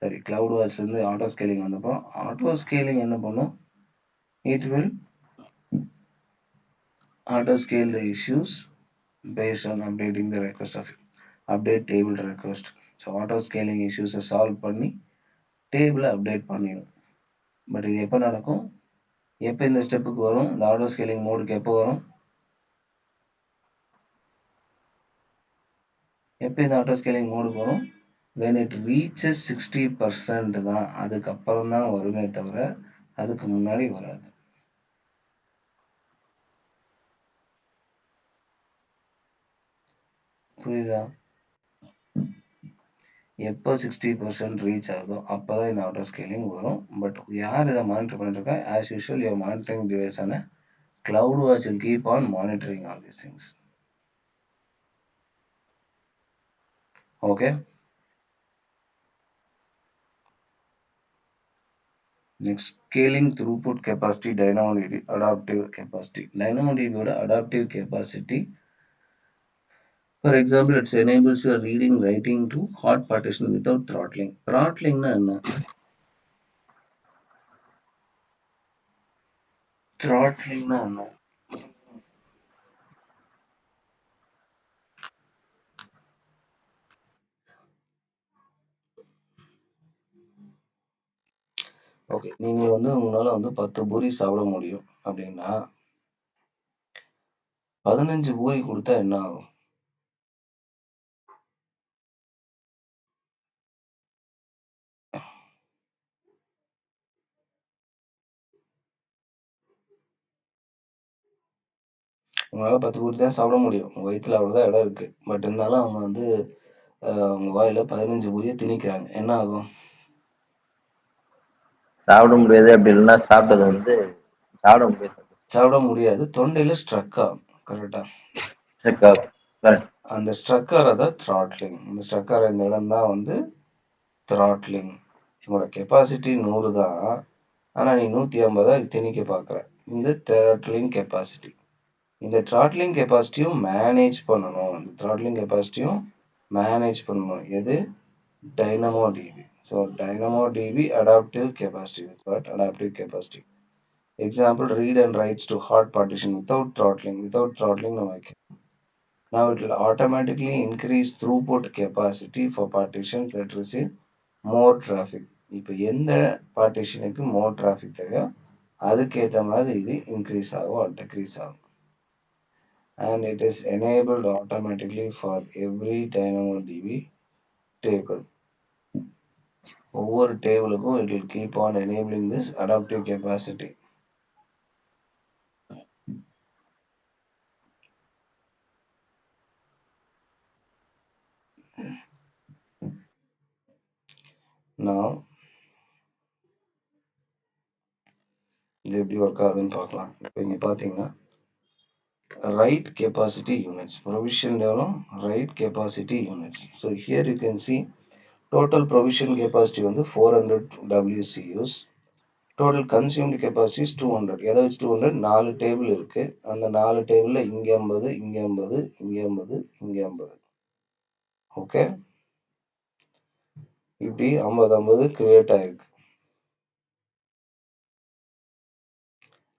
சரி CloudWatchலேருந்து ஆட்டோ ஸ்கேலிங் வந்தப்பறம் ஆட்டோ ஸ்கேலிங் என்ன பண்ணும்? It will auto scale the issues based on updating the request of update table request. So auto scaling இஷ்யூஸை சால்வ் பண்ணி டேபிளை அப்டேட் பண்ணிடும். பட் இது எப்போ நடக்கும்? எப்போ இந்த ஸ்டெப்புக்கு வரும்? இந்த ஆட்டோ ஸ்கேலிங் மோடுக்கு எப்போ வரும்? எப்போ இந்த ஆட்டோ ஸ்கேலிங் மோடுக்கு வரும்? when it reaches 60% தான், அதுக்கப்புறம் தான் வருமே தவிர அதுக்கு முன்னாடி வராது. புரியுதா? எப்போ 60% ரீச் ஆகுதோ அப்போ தான் இந்த ஆட்டோ ஸ்கேலிங் வரும். பட் யார் இதை மானிட்டர் பண்ணிட்டு இருக்கா? ஆஸ் யூஷுவல் யுவர் மானிட்டரிங் டிவைஸான CloudWatch will keep on monitoring all these things. Okay. Next, scaling throughput capacity, DynamoDB adaptive capacity. DynamoDB ஓட adaptive capacity, for example, it enables your reading writing to hot partition without throttling. Throttling னா என்ன? Throttling னா என்ன? ஓகே, நீங்கள் வந்து உங்களால் வந்து 10 பூரி சாப்பிட முடியும் அப்படின்னா 15 பூரி கொடுத்தா என்ன ஆகும்? உங்களால் 10 பூரி தான் சாப்பிட முடியும். உங்கள் வயிற்றுல அவ்வளோதான் இடம் இருக்குது. பட் இருந்தாலும் அவங்க வந்து உங்கள் வாயில் 15 பூரியை திணிக்கிறாங்க. என்ன ஆகும்? சாப்பிட முடியாது. அப்படி இல்லைன்னா சாப்பிட்டது வந்து சாப்பிட முடியாது. சாப்பிட முடியாது. தொண்டையில் ஸ்ட்ரக் ஆகும். கரெக்டாக? அந்த ஸ்ட்ரக் ஆகிறத த்ராட்லிங். இந்த ஸ்ட்ரக் ஆகிற இந்த இடம் தான் வந்து த்ராட்லிங். உங்களோட கெப்பாசிட்டி 100 தான். ஆனால் நீ 150 திணிக்க பார்க்குற. இந்த த்ராட்லிங் கெப்பாசிட்டி. இந்த த்ராட்லிங் கெப்பாசிட்டியும் மேனேஜ் பண்ணணும். இந்த த்ராட்லிங் கெப்பாசிட்டியும் மேனேஜ் பண்ணணும். எது? DynamoDB. So dynamo DP adaptive capacity. That's what adaptive capacity. Example, read and writes to hard partition without throttling. Without throttling, no. Now it will automatically increase throughput capacity for partitions that receive more traffic. இப்போ எந்த பார்ட்டிஷனுக்கு more traffic தேவையோ அதுக்கேற்ற மாதிரி இது இன்க்ரீஸ் ஆகும் or decrease ஆகும். And it is enabled automatically for every DynamoDB table. ஒவ்வொரு டேபிளுக்கும் it will keep on enabling this adaptive capacity. Now இது எப்படி ஒர்க் ஆகுதுன்னு பார்க்கலாம். இப்போ இங்கே பார்த்தீங்கன்னா write capacity units, provision level write capacity units. So here you can see total provision capacity வந்து 400 WCUs. Total consumed capacity is 200. எதை வச்சு 200? 4 டேபிள் இருக்கு. அந்த 4 டேபிள்ல இங்க 50, இங்க 50, இங்க 50, இங்க 50. ஓகே, இப்படி 50 50 கிரியேட் ஆயிருக்கு.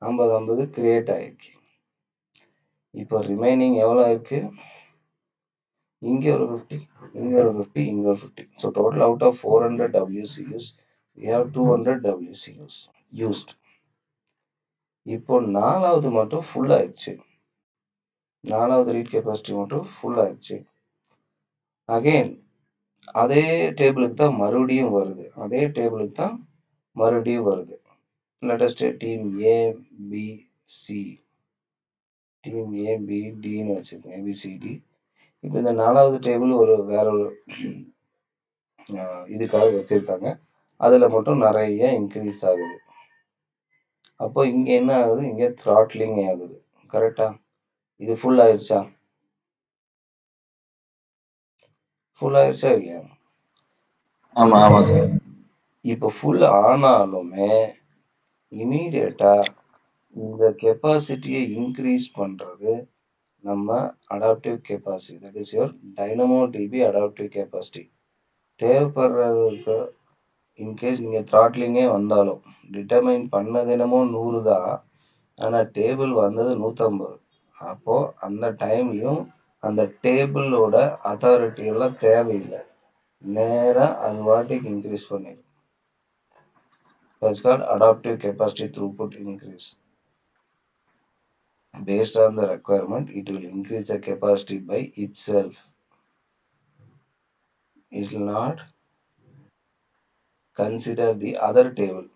50 50 கிரியேட் ஆயிருக்கு. இப்போ ரிமைனிங் எவ்வளோ இருக்கு? இங்கே ஒரு 50, இங்கே ஒரு 50, இங்கே ஒரு 50. So total out of 400 WCUs we have 200 WCUs used. இப்போ நாலாவது மட்டும் ஃபுல் ஆயிடுச்சு. நாலாவது ரீட் கெப்பாசிட்டி மட்டும் ஃபுல் ஆயிடுச்சு. அகைன் அதே டேபிளுக்கு தான் மறுபடியும் வருது. அதே டேபிளுக்கு தான் மறுபடியும் வருது. let us say team A B C, team A B டின்னு வச்சுக்கோங்க, ஏபிசிடி. இப்போ இந்த நாலாவது டேபிள் ஒரு வேற ஒரு இதுக்காக வச்சிருக்காங்க. அதில் மட்டும் நிறைய இன்க்ரீஸ் ஆகுது. அப்போ இங்கே என்ன ஆகுது? இங்கே த்ராட்லிங் ஆகுது. கரெக்டா? இது ஃபுல் ஆயிடுச்சா? ஃபுல் ஆயிடுச்சா இல்லையா? ஆமா ஆமா சார். இப்போ ஃபுல் ஆனாலுமே இமீடியட்டா இந்த கெப்பாசிட்டியை இன்க்ரீஸ் பண்றது நம்ம adaptive capacity. That is your Dynamo DP adaptive capacity. தேவைப்படுறதுக்கு இன்கேஸ் நீங்க த்ராட்லிங்கே வந்தாலும் டிட்டர்மைன் பண்ணது என்னமோ 100 தான், ஆனால் டேபிள் வந்தது 150. அப்போ அந்த டைம்லையும் அந்த டேபிளோட அத்தாரிட்டி எல்லாம் தேவையில்லை, நேராக அது வாட்டிக்கு இன்க்ரீஸ் பண்ணிடும். That's called adaptive capacity throughput increase. Based on the requirement, it will increase the capacity by itself. It will not consider the other table.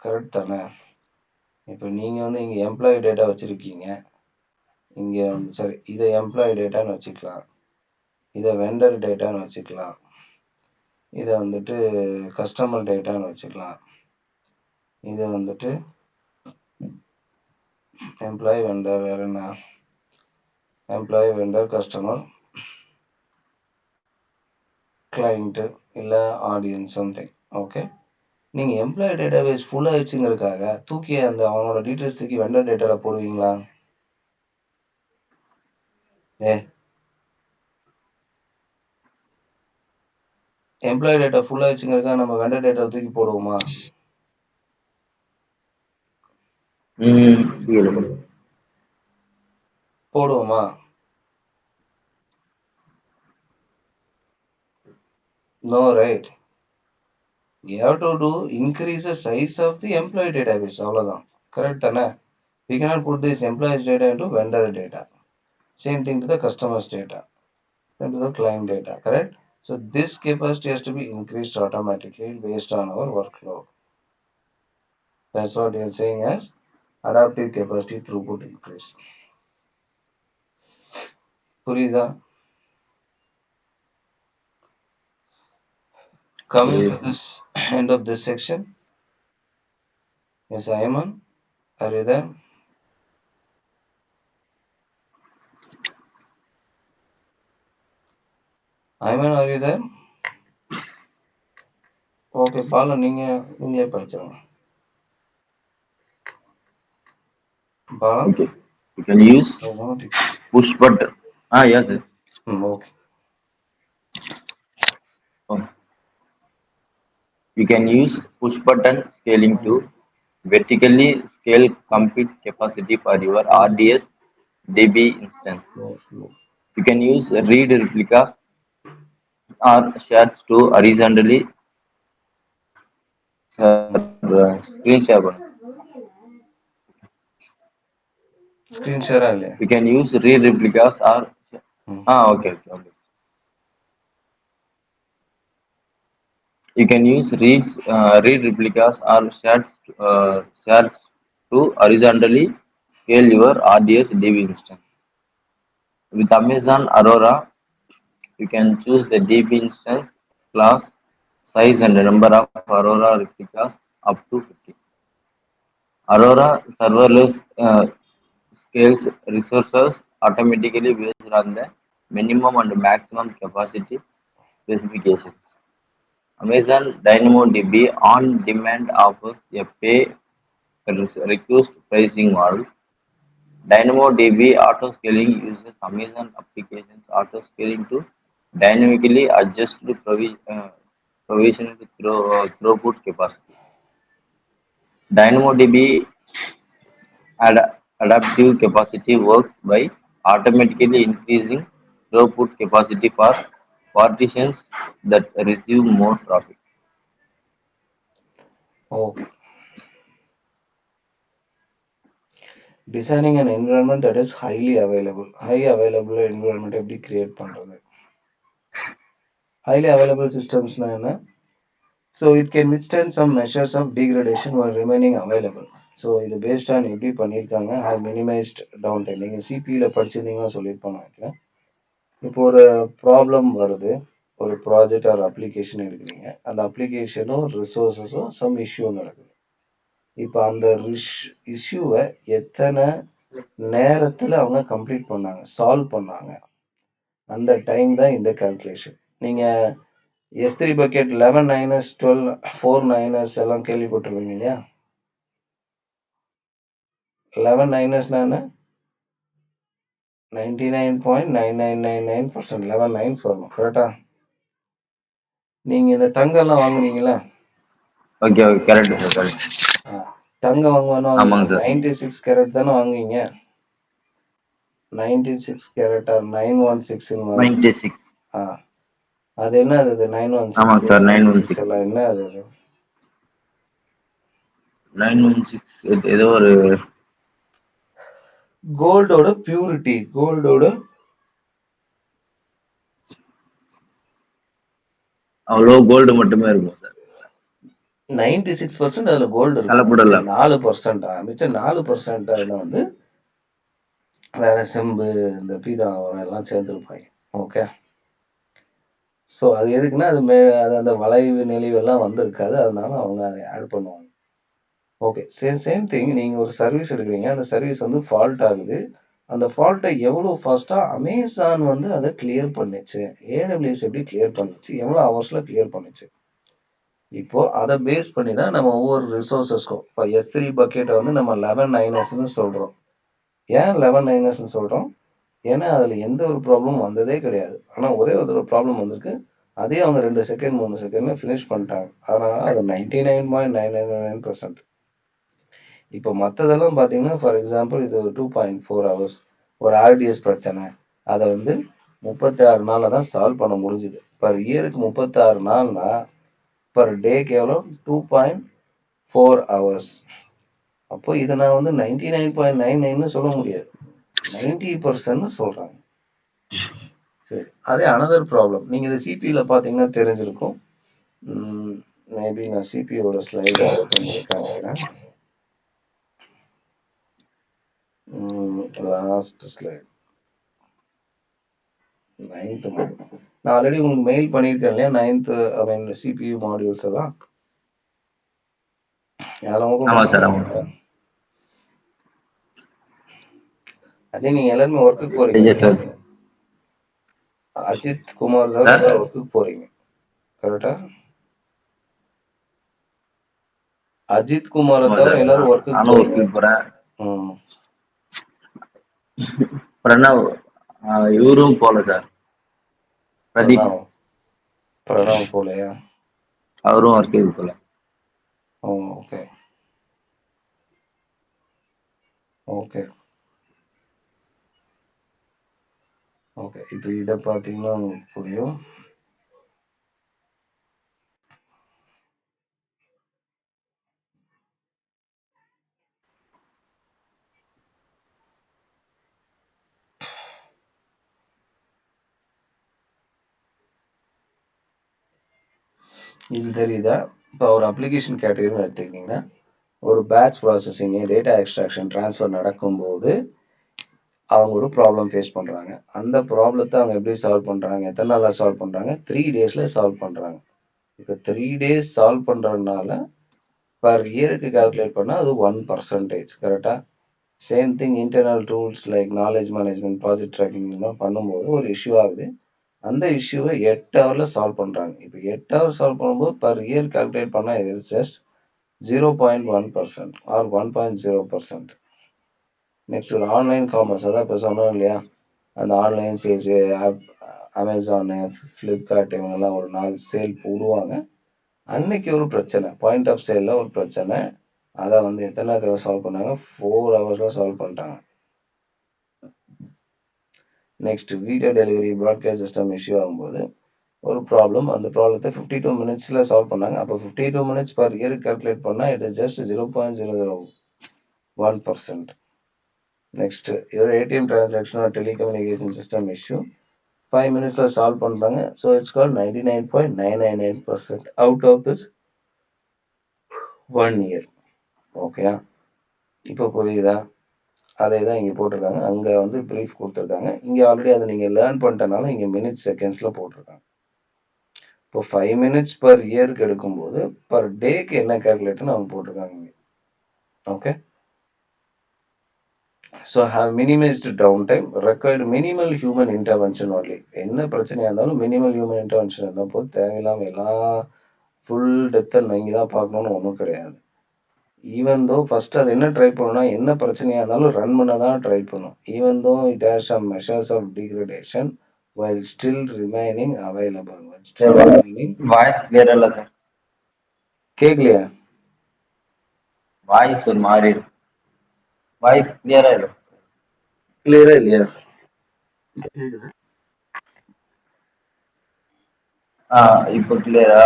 Correct தானே? இப்போ நீங்கள் வந்து இங்கே எம்ப்ளாயி டேட்டா வச்சுருக்கீங்க. இங்கே சரி, இதை எம்ப்ளாயி டேட்டான்னு வச்சுக்கலாம், இதை வெண்டர் டேட்டான்னு வச்சுக்கலாம், இதை வந்துட்டு கஸ்டமர் டேட்டான்னு வச்சுக்கலாம், இதை வந்துட்டு எம்ப்ளாயி வெண்டர், வேறு என்ன, எம்ப்ளாயி வெண்டர் கஸ்டமர் கிளைண்ட்டு இல்லை ஆடியன்ஸ் சம்திங். ஓகே, நீங்கள் எம்ப்ளாயி டேட்டா பேஸ் ஃபுல் ஆயிடுச்சுங்கிறதுக்காக தூக்கி அந்த அவனோட டீட்டெயில்ஸ் தூக்கி வெண்டர் டேட்டாவில் போடுவீங்களா? எம்ப்ளாயி டேட்டா ஃபுல் ஆயிடுச்சுங்கிறதுக்காக நம்ம வெண்டர் டேட்டாவை தூக்கி போடுவோமா? போடுவோமா? No, right? We have to do increase the size of the employee database. அவ்வளவுதான். கரெக்ட் தானே? We cannot put this employees data into vendor data. Same thing to the customers data, and to the client data. Correct? So this capacity has to be increased automatically based on our workload. That's what you are saying as adaptive capacity throughput increase. புரியுதா? Coming to this end of this section. Yes, Ayman, are you there? Ayman, are you there? Okay, Bala நீங்களே படிச்சிருங்க. Bala? Okay. You can use push button. Yes, sir. Okay. Oh. You can use push button scaling to vertically scale compute capacity for your RDS DB instance. You can use read replica or shards to horizontally screen share. Screen share ஆகலையா? You can use read replicas or okay. You can use read replicas or shards to horizontally scale your RDS DB instance. With Amazon Aurora, you can choose the DB instance class, size, and the number of Aurora replicas up to 50. Aurora serverless scales resources automatically based on the minimum and maximum capacity specifications. Amazon DynamoDB on-demand offers a pay-request pricing model. DynamoDB auto-scaling uses Amazon applications auto-scaling to dynamically adjust the provisioned throughput capacity. DynamoDB adaptive capacity works by automatically increasing throughput capacity for partitions that receive more traffic. Okay. Designing an environment that is highly available. High available environment எப்படி create பண்றது? Highly available systems னா என்ன? So it can withstand some measures of degradation while remaining available. So இது based on எப்படி பண்ணியிருக்காங்க, have minimized downtime. நீங்க CPUல படிச்சிருந்தீங்கன்னா சொல்லியிருப்பாங்க நினைக்கிறேன். இப்போ ஒரு ப்ராப்ளம் வருது, ஒரு ப்ராஜெக்ட் ஆர் அப்ளிகேஷன் எடுக்கிறீங்க, அந்த அப்ளிகேஷனும் ரிசோர்ஸஸும் சம் இஷ்யூ நடக்குது. இப்போ அந்த இஷ்யூவை எத்தனை நேரத்தில் அவங்க கம்ப்ளீட் பண்ணாங்க, சால்வ் பண்ணாங்க, அந்த டைம் தான் இந்த கால்குலேஷன். நீங்கள் S3 பக்கெட் 11 9s 12 4 9s எல்லாம் கேள்விப்பட்டிருக்கீங்க இல்லையா? 11 9sனா என்ன? 99.9999% 11 9s வரணும், கரெக்டா? நீங்க இந்த தங்கம் எல்லாம் வாங்குனீங்களா? Okay correct sir correct. தங்கம் வாங்குவானோ ஆமாங்க சார். 96 கேரட் தானே வாங்குவீங்க. 96 கேரட் ஆர் 916 96. அது என்ன அது 916? ஆமா சார் 916 எல்லாம் என்ன அது? 916 ஏதோ ஒரு கோல்டோட பியூரிட்டி, கோல்டோட அவ்வளோ கோல்டு மட்டுமே இருக்கும் சார். 96% அதுல கோல்டு இருக்கும், கலப்படல 4% மிச்சம் 4% அதுல வந்து வேற செம்பு, இந்த பீதாவரம் எல்லாம் சேர்ந்துருப்பாங்க. ஓகே, ஸோ அது எதுக்குன்னா அது அது அந்த வளைவு நெளிவு எல்லாம் வந்திருக்காது, அதனால அவங்க அதை ஆட் பண்ணுவாங்க. Okay, same thing. நீங்கள் ஒரு சர்வீஸ் எடுக்கிறீங்க, அந்த சர்வீஸ் வந்து ஃபால்ட் ஆகுது. அந்த ஃபால்ட்டை எவ்வளோ ஃபாஸ்ட்டாக அமேசான் வந்து அதை கிளியர் பண்ணுச்சு, AWS எப்படி கிளியர் பண்ணுச்சு, எவ்வளோ ஹவர்ஸில் கிளியர் பண்ணுச்சு. இப்போ அதை பேஸ் பண்ணி தான் நம்ம ஒவ்வொரு ரிசோர்ஸஸ்க்கும், இப்போ S3 பக்கெட்டை வந்து நம்ம 11 9sன்னு சொல்கிறோம். ஏன் 11 9sன்னு சொல்கிறோம்? ஏன்னா அதில் எந்த ஒரு ப்ராப்ளமும் வந்ததே கிடையாது. ஆனால் ஒரே ஒரு ப்ராப்ளம் வந்திருக்கு, அதே அவங்க 2 செகண்ட் 3 செகண்ட்ல ஃபினிஷ் பண்ணிட்டாங்க. அதனால அது 99.999%. இப்போ மற்றதெல்லாம் பார்த்தீங்கன்னா, ஃபார் எக்ஸாம்பிள் இது 2.4 hours ஒரு RDS பிரச்சனை, அதை வந்து 36 நாளில் தான் சால்வ் பண்ண முடிஞ்சுது. பர் இயருக்கு 36 நாள்னா பர் டேக்கு எவ்வளோ? 2.4 hours. அப்போ இதை நான் வந்து 99.99ன்னு சொல்ல முடியாது, 90%ன்னு சொல்கிறாங்க. சரி, அதே அனதர் ப்ராப்ளம். நீங்கள் இதை சிபியில் பார்த்தீங்கன்னா தெரிஞ்சிருக்கும். மேபி நான் சிபியோட ஸ்லைடு ஓப்பன் பண்ணி காமிக்கிறேன். Last slide 9th module. நான் ஆல்ரெடி உங்களுக்கு மெயில் பண்ணியிருக்கேன் இல்லையா 9th CPU மாடியூல்ஸ் எல்லாம் அதே நீங்க எல்லாருமே ஒர்க்குக்கு போறீங்க. அஜித் குமார் சார் எல்லாரும் ஒர்க்குக்கு போறீங்க கரெக்டா? அஜித் குமார் தவிர எல்லாரும் ஒர்க்குக்கு போறேன். பிரணவ் இவரும் போல சார். பிரணவ் போலையா? அவரும் ஒர்க்குக்கு போல. Okay okay okay. இப்போ இதை பார்த்தீங்கன்னா உங்களுக்கு புரியும். இது தெரியுதா? இப்போ ஒரு அப்ளிகேஷன் கேட்டகரின்னு எடுத்துக்கிட்டிங்கன்னா ஒரு batch processing data extraction transfer நடக்கும்போது அவங்க ஒரு ப்ராப்ளம் ஃபேஸ் பண்ணுறாங்க. அந்த ப்ராப்ளத்தை அவங்க எப்படி சால்வ் பண்ணுறாங்க, எத்தனை நாளில் சால்வ் பண்ணுறாங்க? 3 டேஸில் சால்வ் பண்ணுறாங்க. இப்போ 3 டேஸ் சால்வ் பண்ணுறதுனால பர் இயருக்கு கால்குலேட் பண்ணால் அது 1%. கரெக்டாக? Same thing internal tools like knowledge management project tracking இதெல்லாம் பண்ணும்போது ஒரு இஷ்யூ ஆகுது. அந்த இஷ்யூவை 8 ஹவரில் சால்வ் பண்ணுறாங்க. இப்போ 8 ஹவர் சால்வ் பண்ணும்போது பர் இயர் கால்குலேட் பண்ணால் இது ஜஸ்ட் 0.1% ஆர் 1.0%. நெக்ஸ்ட் ஒரு ஆன்லைன் காமர்ஸ், அதான் இப்போ சொன்னோம் இல்லையா, அந்த ஆன்லைன் சேல்ஸ் அமேசானு ஃப்ளிப்கார்ட் இவங்கெல்லாம் ஒரு நாள் சேல் போடுவாங்க. அன்னைக்கு ஒரு பிரச்சனை, பாயிண்ட் ஆஃப் சேலில் ஒரு பிரச்சனை. அதை எத்தனை தடவை சால்வ் பண்ணாங்க? 4 ஹவர்ஸில் சால்வ் பண்ணிட்டாங்க. Next video delivery broadcast system issue ஆகும்போது ஒரு ப்ராப்ளம், அந்த ப்ராப்ளத்தை 52 மினிட்ஸில் சால்வ் பண்ணாங்க. அப்போ 52 மினிட்ஸ் பர் இயருக்கு கால்குலேட் பண்ணால் இட் இஸ் ஜஸ்ட் 0.001%. நெக்ஸ்ட் ஒரு ATM transaction or telecommunication system issue 5 மினிட்ஸில் சால்வ் பண்ணுறாங்க. So it's call 99.999% out of this 1 year. ஓகேயா? இப்போ புரியுதா? அதே தான் இங்கே போட்டிருக்காங்க. அங்கே ப்ரீஃப் கொடுத்துருக்காங்க. இங்கே ஆல்ரெடி அதை நீங்கள் லேர்ன் பண்ணிட்டனால இங்கே மினிட்ஸ் செகண்ட்ஸில் போட்டிருக்காங்க. இப்போ 5 மினிட்ஸ் பர் இயருக்கு எடுக்கும்போது பர் டேக்கு என்ன கேல்குலேட்டர்னு அவங்க போட்டிருக்காங்க இங்கே. Okay. So have minimized downtime required minimal human intervention only. என்ன பிரச்சனையாக இருந்தாலும் மினிமல் ஹியூமன் இன்டர்வென்ஷன் இருந்தால் போது, தேவையில்லாமல் எல்லாம் ஃபுல் டெப்த்தை நீங்கள் தான் பார்க்கணுன்னு ஒன்றும் கிடையாது. ஈவன் தோ ஃபர்ஸ்ட் அது என்ன ட்ரை பண்ணணும்னா, என்ன பிரச்சனையாக இருந்தாலும் ரன் பண்ண தான் ட்ரை பண்ணும். Even though it has some measures of degradation while still remaining available. Voice clear இல்ல சார். கேட்கலையா? வாய்ஸ் ஒரு மாதிரி வாய்ஸ் கிளியரா இல்ல. கிளியரா இல்லையா? இப்போ கிளியரா?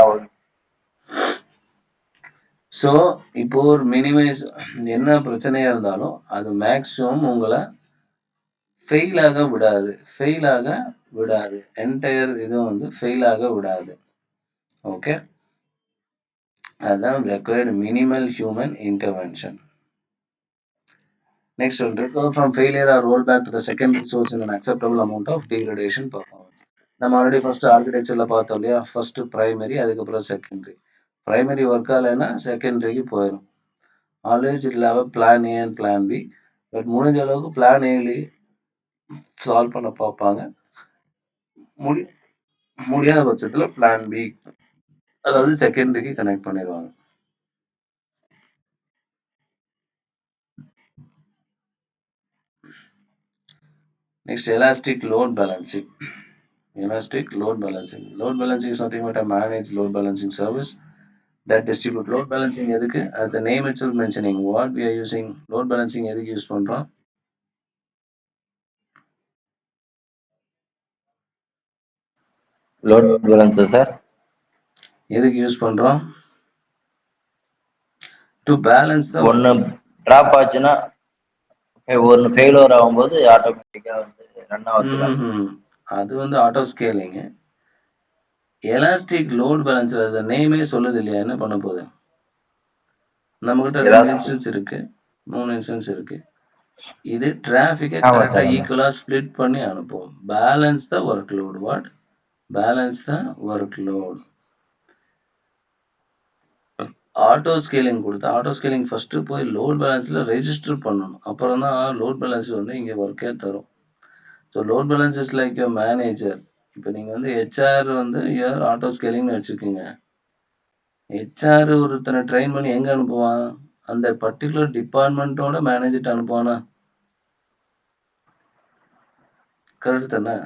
ஸோ இப்போ ஒரு மினிமைஸ் என்ன பிரச்சனையா இருந்தாலும் அது மேக்ஸிமம் உங்களை ஃபெயில் ஆக விடாது. என்டையர் இது ஃபெயில் ஆக விடாது. ஓகே, அதுதான் required minimal human intervention. Next one, recover from failure or roll back to the secondary source in an acceptable amount of degradation performance. நம்ம ஆல்ரெடி ஃபர்ஸ்ட் ஆர்கிடெக்சர்ல பார்த்தோம் இல்லையா, ஃபர்ஸ்ட் பிரைமரி, அதுக்கப்புறம் செகண்டரி. பிரைமரி ஒர்க் ஆகலைன்னா செகண்டரிக்கு போயிடும். Always it have plan A and plan B. But முடிஞ்ச அளவுக்கு பிளான் ஏலேயே சால்வ் பண்ண பார்ப்பாங்க. முடியாத பட்சத்தில் பிளான் பி, அதாவது செகண்டரிக்கு கனெக்ட் பண்ணிடுவாங்க. Next, elastic load balancing. Elastic load balancing. Load balancing is nothing but a managed load balancing service that distribute load balancing எதுக்கு? As the name itself mentioning what we are using. Load balancing எதுக்கு யூஸ் பண்றோம்? லோட் பேலன்சர் சார் எதுக்கு யூஸ் பண்றோம்? டு பேலன்ஸ் த ஒன்னு டிராப் ஆச்சுன்னா ஒன்னு ஃபெயிலியர் ஆகும்போது ஆட்டோமேட்டிக்கா ரன் ஆகுது. அது auto scaling. Elastic load balancer அது நேமே சொல்லுது இல்லையா, என்ன பண்ண போகுது? நம்மகிட்ட 2 இன்ஸ்டன்ஸ் இருக்கு, 3 இன்ஸ்டன்ஸ் இருக்கு. இது டிராஃபிக்கை ஆமா கரெக்டா சார், ஆமா. ஈக்குவலா ஸ்ப்ளிட் பண்ணி அனுப்பும். Balance the work load. What? Balance the work load. Auto scaling கொடுத்து ஆட்டோ ஸ்கேலிங் ஃபர்ஸ்ட் போய் லோட் பேலன்ஸ்ல ரெஜிஸ்டர் பண்ணணும். அப்புறம் தான் லோட் பேலன்ஸ் வந்து இங்க ஒர்க்கே தரும். So load balance is like your manager. இப்போ நீங்க வந்து ஹெச்ஆர் வந்து யோர் ஆட்டோ ஸ்கேலிங்னு வச்சுக்கோங்க. ஹெச்ஆர் ஒருத்தனை ட்ரெயின் பண்ணி எங்க அனுப்புவான்? அந்த பர்டிகுலர் டிபார்ட்மெண்ட்டோட மேனேஜர்ட்ட அனுப்புவானா? கரெக்ட் தானே?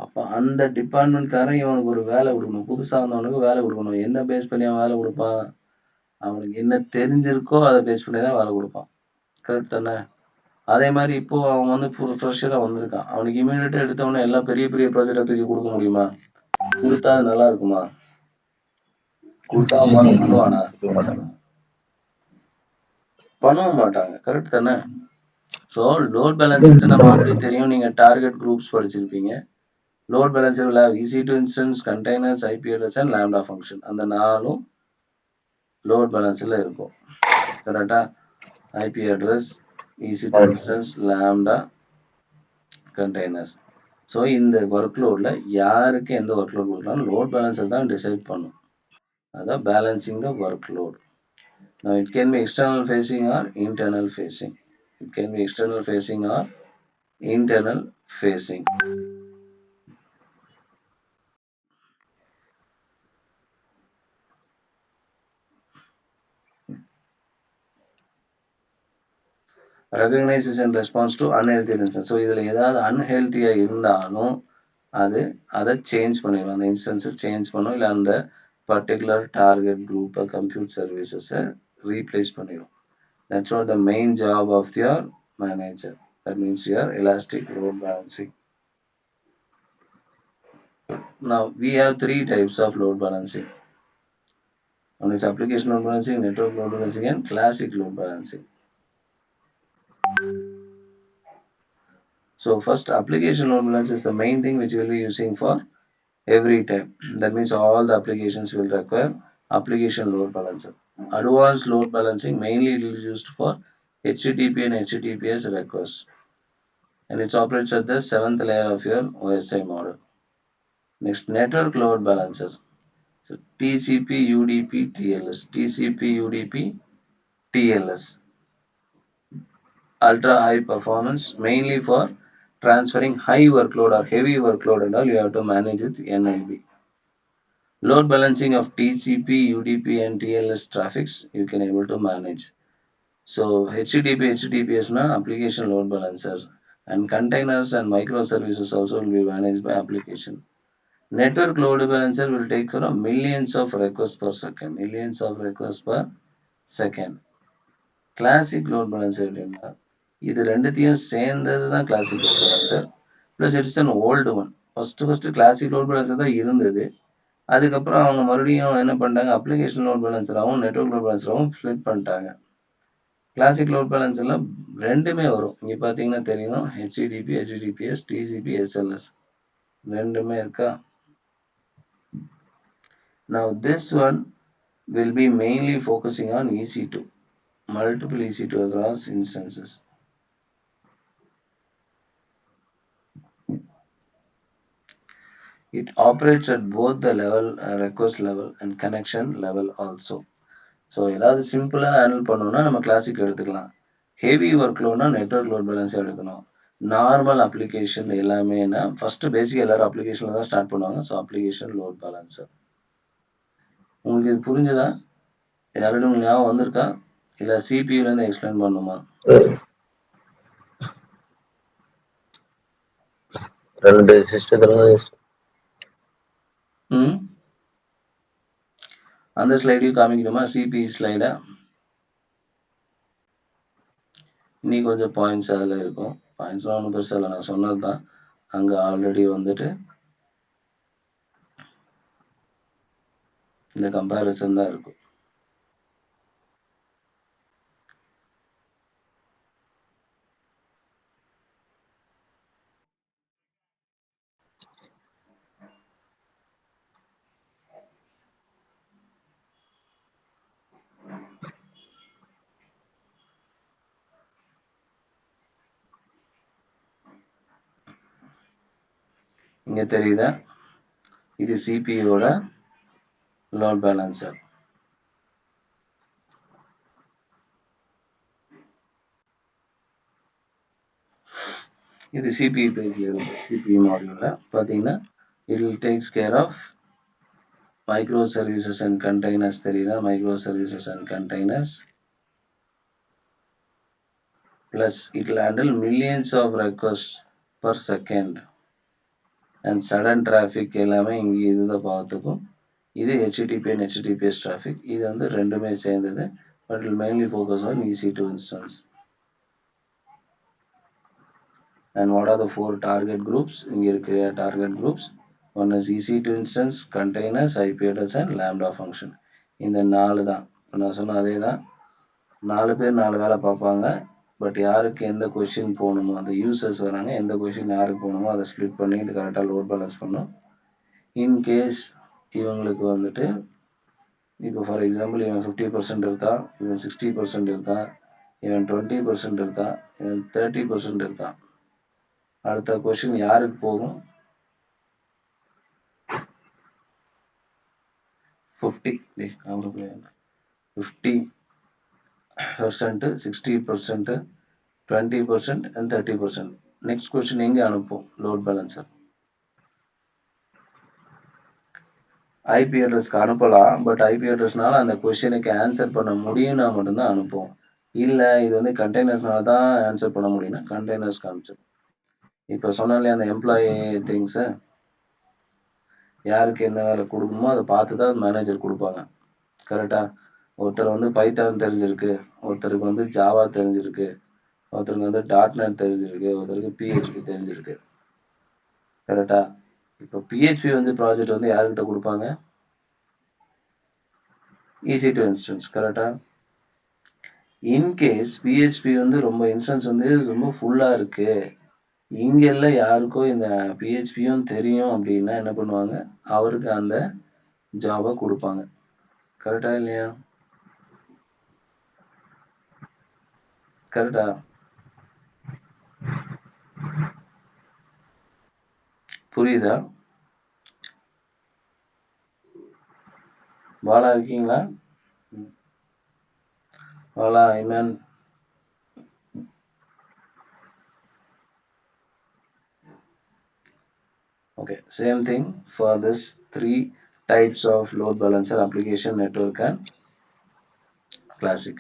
அப்ப அந்த டிபார்ட்மெண்ட்காரன் இவனுக்கு ஒரு வேலை கொடுக்கணும். புதுசா வந்தவனுக்கு வேலை கொடுக்கணும். என்ன பேஸ் பண்ணி அவன் வேலை கொடுப்பான்? அவனுக்கு என்ன தெரிஞ்சிருக்கோ அதை பேஸ் பண்ணி தான் வேலை கொடுப்பான். கரெக்ட் தானே? அதே மாதிரி இப்போ அவன் வந்து ஃப்ரெஷரா வந்திருக்கான். அவனுக்கு இமீடியட்டா எடுத்தவொடனே எல்லா பெரிய பெரிய ப்ராஜெக்டா தூக்கி கொடுக்க முடியுமா? கொடுத்தா அது நல்லா இருக்குமா? கொடுத்தா அவன் முதல்ல பண்ணுவானா? இருக்க மாட்டாங்க. பண்ணவும் மாட்டாங்க. கரெக்ட் தானே? ஸோ லோட் பேலன்சர்கிட்ட நம்ம ஆல்ரெடி தெரியும். நீங்க டார்கெட் குரூப்ஸ் படிச்சிருப்பீங்க. Load balancer will have EC2 instance, containers, IP address and lambda function. அந்த 4ம் லோட் பேலன்ஸ்ல இருக்கும். கரெக்டா? IP address, EC2 instance, lambda, containers. So இந்த ஒர்க் லோட்ல யாருக்கு எந்த ஒர்க் லோட் கொடுக்கலாம் லோட் பேலன்சர் தான் டிசைட் பண்ணும். அதான் balancing the work load. Now it can be external facing or internal facing. It can be external facing or internal facing. Recognizes and response to unhealthy instance. So இதில் ஏதாவது அன்ஹெல்த்தியாக இருந்தாலும் அதை சேஞ்ச் பண்ணிடும். அந்த இன்ஸ்டன்ஸை சேஞ்ச் பண்ணும். இல்லை அந்த பர்டிகுலர் டார்கெட் குரூப்பை கம்ப்யூட் சர்வீசஸை ரீப்ளேஸ் பண்ணிடும். That's what the main job of your manager. That means your elastic load balancing. Now we have 3 types of load balancing. One is application load balancing, network load balancing, and classic load balancing. So first, application load balance is the main thing which we'll be using for every time. That means all the applications will require application load balancer. Advanced load balancing mainly used for HTTP and HTTPS requests, and it operates at the 7th layer of your OSI model. Next, network load balancers. So TCP, UDP, TLS. TCP, UDP, TLS. Ultra high performance, mainly for transferring high workload or heavy workload and all, you have to manage with NLB. Load balancing of TCP, UDP and TLS traffics you can able to manage. So HTTP, HTTPS na application load balancers, and containers and microservices also will be managed by application. Network load balancer will take care of millions of requests per second. Millions of requests per second. Classic load balancer எப்படின்னா இது ரெண்டுத்தையும் சேர்ந்தது தான் classic load balancer. Plus it's an old one. First classic load balancer தான் இருந்தது. அதுக்கப்புறம் அவங்க மறுபடியும் என்ன பண்ணிட்டாங்க, அப்ளிகேஷன் லோட் பேலன்சராகவும் நெட்வொர்க் லோட் பேலன்சராகவும் ஸ்ப்ளிட் பண்ணிட்டாங்க. கிளாசிக் லோட் பேலன்சர்ல ரெண்டுமே வரும். இங்கே பார்த்தீங்கன்னா தெரியும், HTTP, HTTPS, TCP, SLS ரெண்டுமே இருக்கா. Now this one will be mainly focusing on EC2, multiple EC2 across instances. It operates at both the level, request level and connection level also. So ஏதாவது சிம்பிளாக ஹேண்டில் பண்ணணும்னா நம்ம கிளாசிக் எடுத்துக்கலாம். ஹெவி ஒர்க் லோட்னா நெட்வொர்க் லோட் பேலன்ஸ் எடுக்கணும். நார்மல் அப்ளிகேஷன் எல்லாமேனா ஃபர்ஸ்ட் பேசிக் எல்லாரும் அப்ளிகேஷன்ல தான் ஸ்டார்ட் பண்ணுவாங்க. So application load balancer. உங்களுக்கு இது புரிஞ்சதா? ஆல்ரெடி உங்களுக்கு ஞாபகம் வந்திருக்கா? இல்லை சிபியூலேருந்து எக்ஸ்பிளைன் பண்ணுமா? ரெண்டு சிஸ்டத்துல அந்த ஸ்லைடையும் காமிக்கணுமா? சிபி ஸ்லைடை இன்னி கொஞ்சம் பாயிண்ட்ஸ் அதில் இருக்கும். பாயிண்ட்ஸ்லாம் ஒன்றும் பெருசாக இல்லை, நான் சொன்னது தான். அங்கே ஆல்ரெடி வந்துட்டு இந்த கம்பேரிசன் தான் இருக்கும். இங்க தெரியுதா? இது CPU-வோட லோட் பேலன்சர். இது CPU பேஜ்ல இருக்கு. CPU மாடியூல்ல பாத்தீங்கன்னா it will takes care of microservices and containers. தெரியுதா? microservices and containers. Plus it will handle millions of requests per second and sudden traffic எல்லாமே இங்க இதுதான் பார்த்துக்கும். இது HTTP and HTTPS traffic. இது வந்து ரெண்டுமே சேர்ந்தது. But will mainly focus on EC2 instance. And what are the 4 target groups? இங்க இருக்கிற target groups. One is EC2 instance, containers, IP address and lambda function. இந்த 4 தான். நான் சொன்ன அதே தான். 4 பேர் 4 வேலை பார்ப்பாங்க. பட் யாருக்கு எந்த கொஷின் போகணுமோ அந்த யூசர்ஸ் வராங்க எந்த கொஷின் யாருக்கு போகணுமோ அதை ஸ்ப்ளிட் பண்ணிட்டு கரெக்டாக லோட் பேலன்ஸ் பண்ணும். இன்கேஸ் இவங்களுக்கு வந்துட்டு இப்போ ஃபார் எக்ஸாம்பிள் இவன் 50% இருக்கா, இவன் 60% இருக்கா, இவன் 20% இருக்கா, இவன் 30% இருக்கா, அடுத்த கொஷின் யாருக்கு போகும்? 50%, 60%, 20% and 30%. நெக்ஸ்ட் கொஷின் எங்கே அனுப்பும் லோட் பேலன்சர்? ஐபி அட்ரஸ்க்கு அனுப்பலாம். பட் ஐபி அட்ரஸ்னால அந்த கொஷினுக்கு ஆன்சர் பண்ண முடியும்னா மட்டும்தான் அனுப்பும். இல்லை இது வந்து கண்டெய்னர்ஸ்னால தான் ஆன்சர் பண்ண முடியும்னா கண்டெய்னர்ஸ்க்கு அனுப்பிச்சிடும். இப்போ சொன்னாலே அந்த எம்ப்ளாயி திங்ஸை யாருக்கு என்ன வேலை கொடுக்கணுமோ அதை பார்த்து தான் மேனேஜர் கொடுப்பாங்க. கரெக்டா? ஒருத்தர் வந்து பைத்தான் தெரிஞ்சிருக்கு, ஒருத்தருக்கு வந்து ஜாவா தெரிஞ்சிருக்கு, ஒருத்தருக்கு வந்து .NET தெரிஞ்சிருக்கு, ஒருத்தருக்கு PHP தெரிஞ்சிருக்கு. கரெக்டா? இப்போ PHP வந்து ப்ராஜெக்ட் வந்து யாருக்கிட்ட கொடுப்பாங்க? EC2 instance. கரெக்டா? இன்கேஸ் PHP வந்து ரொம்ப இன்ஸ்டன்ஸ் வந்து ரொம்ப ஃபுல்லா இருக்கு, இங்கெல்லாம் யாருக்கோ இந்த PHP-யும் தெரியும் அப்படின்னா என்ன பண்ணுவாங்க? அவருக்கு அந்த ஜாபை கொடுப்பாங்க. கரெக்டா இல்லையா? கரெக்டா? புரியுதா? பாலா இருக்கீங்களா? Bala, Ayman, okay, same thing for this 3 types of load balancer: application, network and classic.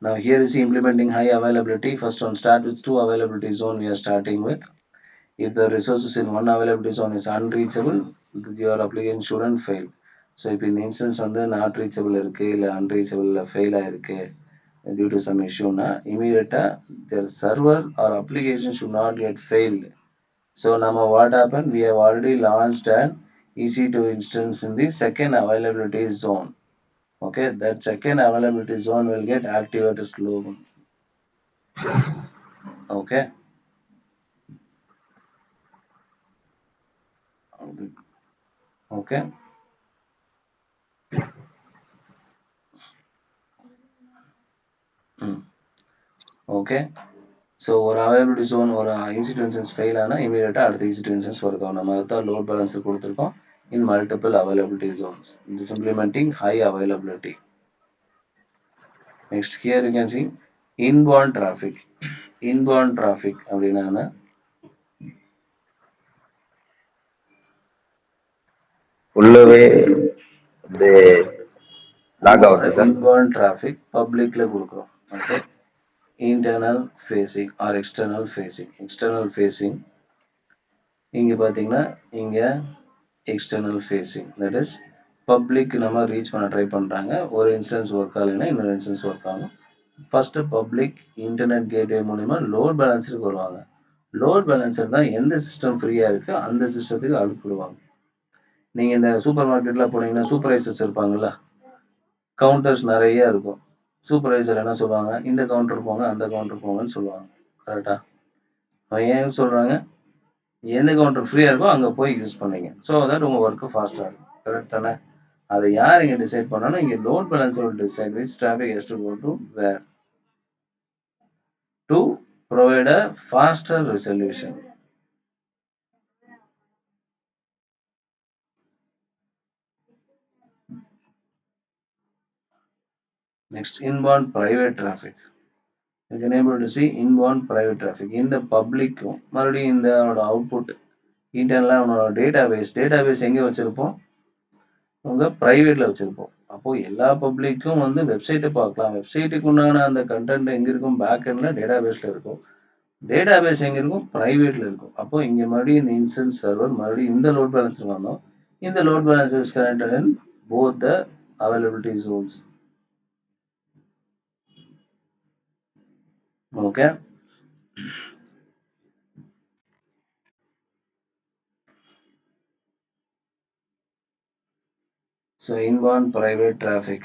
Now here is implementing high availability. First one, start with 2 availability zone we are starting with. If the resources in one availability zone is unreachable, your application shouldn't fail. So இப்போ இந்த instance வந்து not reachable இருக்கு, இல்லை unreachable fail ஆயிருக்கு due to some issue னா immediately their server or application should not get failed. So now what happened? We have already launched an EC2 instance in the second availability zone. Okay, that second availability zone will get activated slowly. Okay. Okay. Okay. So ஒரு அவைலபிலிட்டி ஜோன் ஒரு EC2 instance ஃபெயில் ஆனால் இமீடியட்டாக அடுத்த EC2 instance ஒர்க் ஆகும். நம்ம அதுதான் லோட் பேலன்ஸர் கொடுத்துருக்கோம் in multiple availability zones. It is implementing high availability. Next here you can see inbound traffic. Inbound traffic அப்படின்னா உள்ளவே வந்து லாக் ஆகுது சார். inbound traffic publicல கொடுக்குறோம். Okay. Internal facing or external facing. External facing இங்க பார்த்தீங்கன்னா இங்க external facing, that is public நம்ம ரீச் பண்ண ட்ரை பண்றாங்க. ஒரு இன்ஸ்டன்ஸ் ஒர்க் ஆகலைன்னா இன்னொரு இன்ஸ்டன்ஸ் ஒர்க் ஆகும். ஃபர்ஸ்ட் பப்ளிக் இன்டர்நெட் கேட்வே மூலமா லோட் பேலன்சருக்கு வருவாங்க. லோட் பேலன்சர் தான் எந்த சிஸ்டம் ஃப்ரீயா இருக்கு அந்த சிஸ்டத்துக்கு அனுப்பிடுவாங்க. நீங்க இந்த சூப்பர் மார்க்கெட்ல போனீங்கன்னா சூப்பர்வைசர்ஸ் இருப்பாங்கல்ல, கவுண்டர்ஸ் நிறைய இருக்கும். சூப்பர்வைசர் என்ன சொல்லுவாங்க? இந்த கவுண்டர் போங்க, அந்த கவுண்டர் போங்கன்னு சொல்லுவாங்க. கரெக்டா? அவன் ஏன் சொல்றாங்க? எந்த கவுண்டர் ஃப்ரீயா இருக்கோ அங்க போய் யூஸ் பண்ணீங்க. ஸோ தட் உங்க ஒர்க் ஃபாஸ்டா இருக்கும். கரெக்ட் தானே? அதை யார் இங்க டிசைட் பண்ணாலும் இங்க load balancer decide which traffic has to go to where to provide a faster resolution. Next, inbound private traffic. You can able to see inbound private traffic in the public. மறுபடியும் இந்த அவுட்புட் இன்டர்னலாக உன்னோட டேட்டாபேஸ் எங்கே வச்சிருப்போம், உங்க பிரைவேட்ல வச்சிருப்போம். அப்போ எல்லா பப்ளிக்கும் வந்து வெப்சைட்டை பார்க்கலாம். வெப்சைட்டுக்கு உண்டான அந்த கண்டென்ட் எங்க இருக்கும், பேக் எண்ட்ல டேட்டாபேஸ்ல இருக்கும். டேட்டாபேஸ் எங்க இருக்கும், பிரைவேட்ல இருக்கும். அப்போ இங்க மறுபடியும் இந்த இன்ஸ்டன்ஸ் சர்வர் மறுபடியும் இந்த லோட் பேலன்சர் வரணும். இந்த load balancer is connected in both the availability zones. Okay. So inbound private traffic.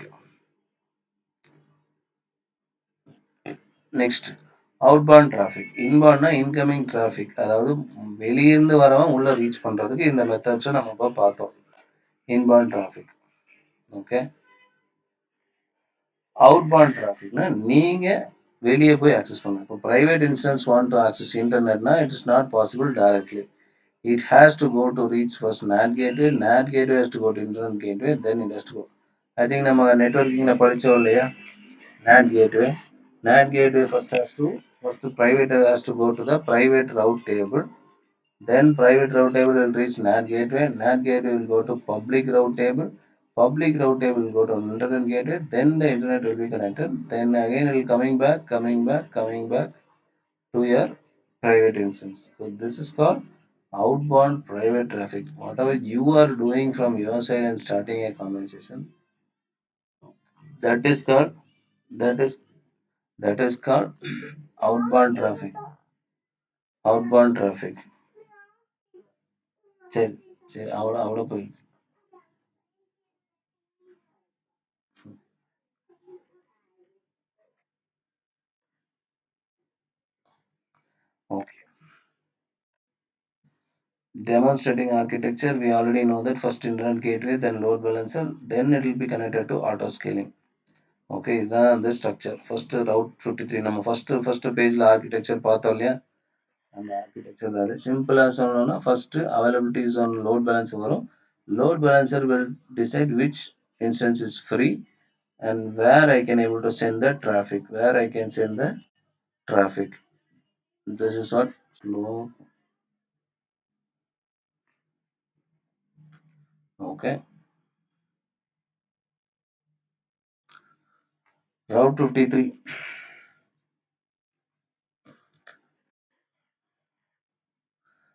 Next, outbound traffic. Inboundனா இன்கமிங் டிராஃபிக், அதாவது வெளியிருந்து வரவன் உள்ள ரீச் பண்றதுக்கு இந்த மெத்தட்ஸை நம்ம இப்போ பார்த்தோம். இன்பாund டிராஃபிக். ஓகே. அவுட்பாண்ட் டிராஃபிக்னா நீங்க வெளியே போய் ஆக்சஸ் பண்ணணும். இப்போ private instance want to access இன்டர்நெட்னா it is not possible directly. It has to go to reach first NAT gateway. NAT gateway has to go to internet gateway. Then it has to go. I think நம்ம நெட்வொர்க்கிங்ல படிச்சோம் இல்லையா, NAT gateway. NAT gateway first private has to go to the private route table. Then private route table will reach NAT gateway. NAT gateway will go to public route table. Public route table will go to internet gateway. Then the internet will be connected. Then again it will coming back to your private instance. So this is called outbound private traffic. Whatever you are doing from your side and starting a conversation, that is called that is that is called outbound traffic. Outbound traffic. சரி சரி அவ்வளோ போய். Okay. Demonstrating architecture, we already know that first internet gateway, then load balancer, then it will be connected to auto scaling. Okay, இதுதான் the structure. First route 53 நம்ம first பேஜ்ல architecture பார்த்தோம் இல்லையா, அந்த architecture தான். சிம்பிளா சொல்லணும்னா first availability zone load balancer வரும். Load balancer will decide which instance is free and where I can able to send the traffic. This is what load. Okay. Route 53.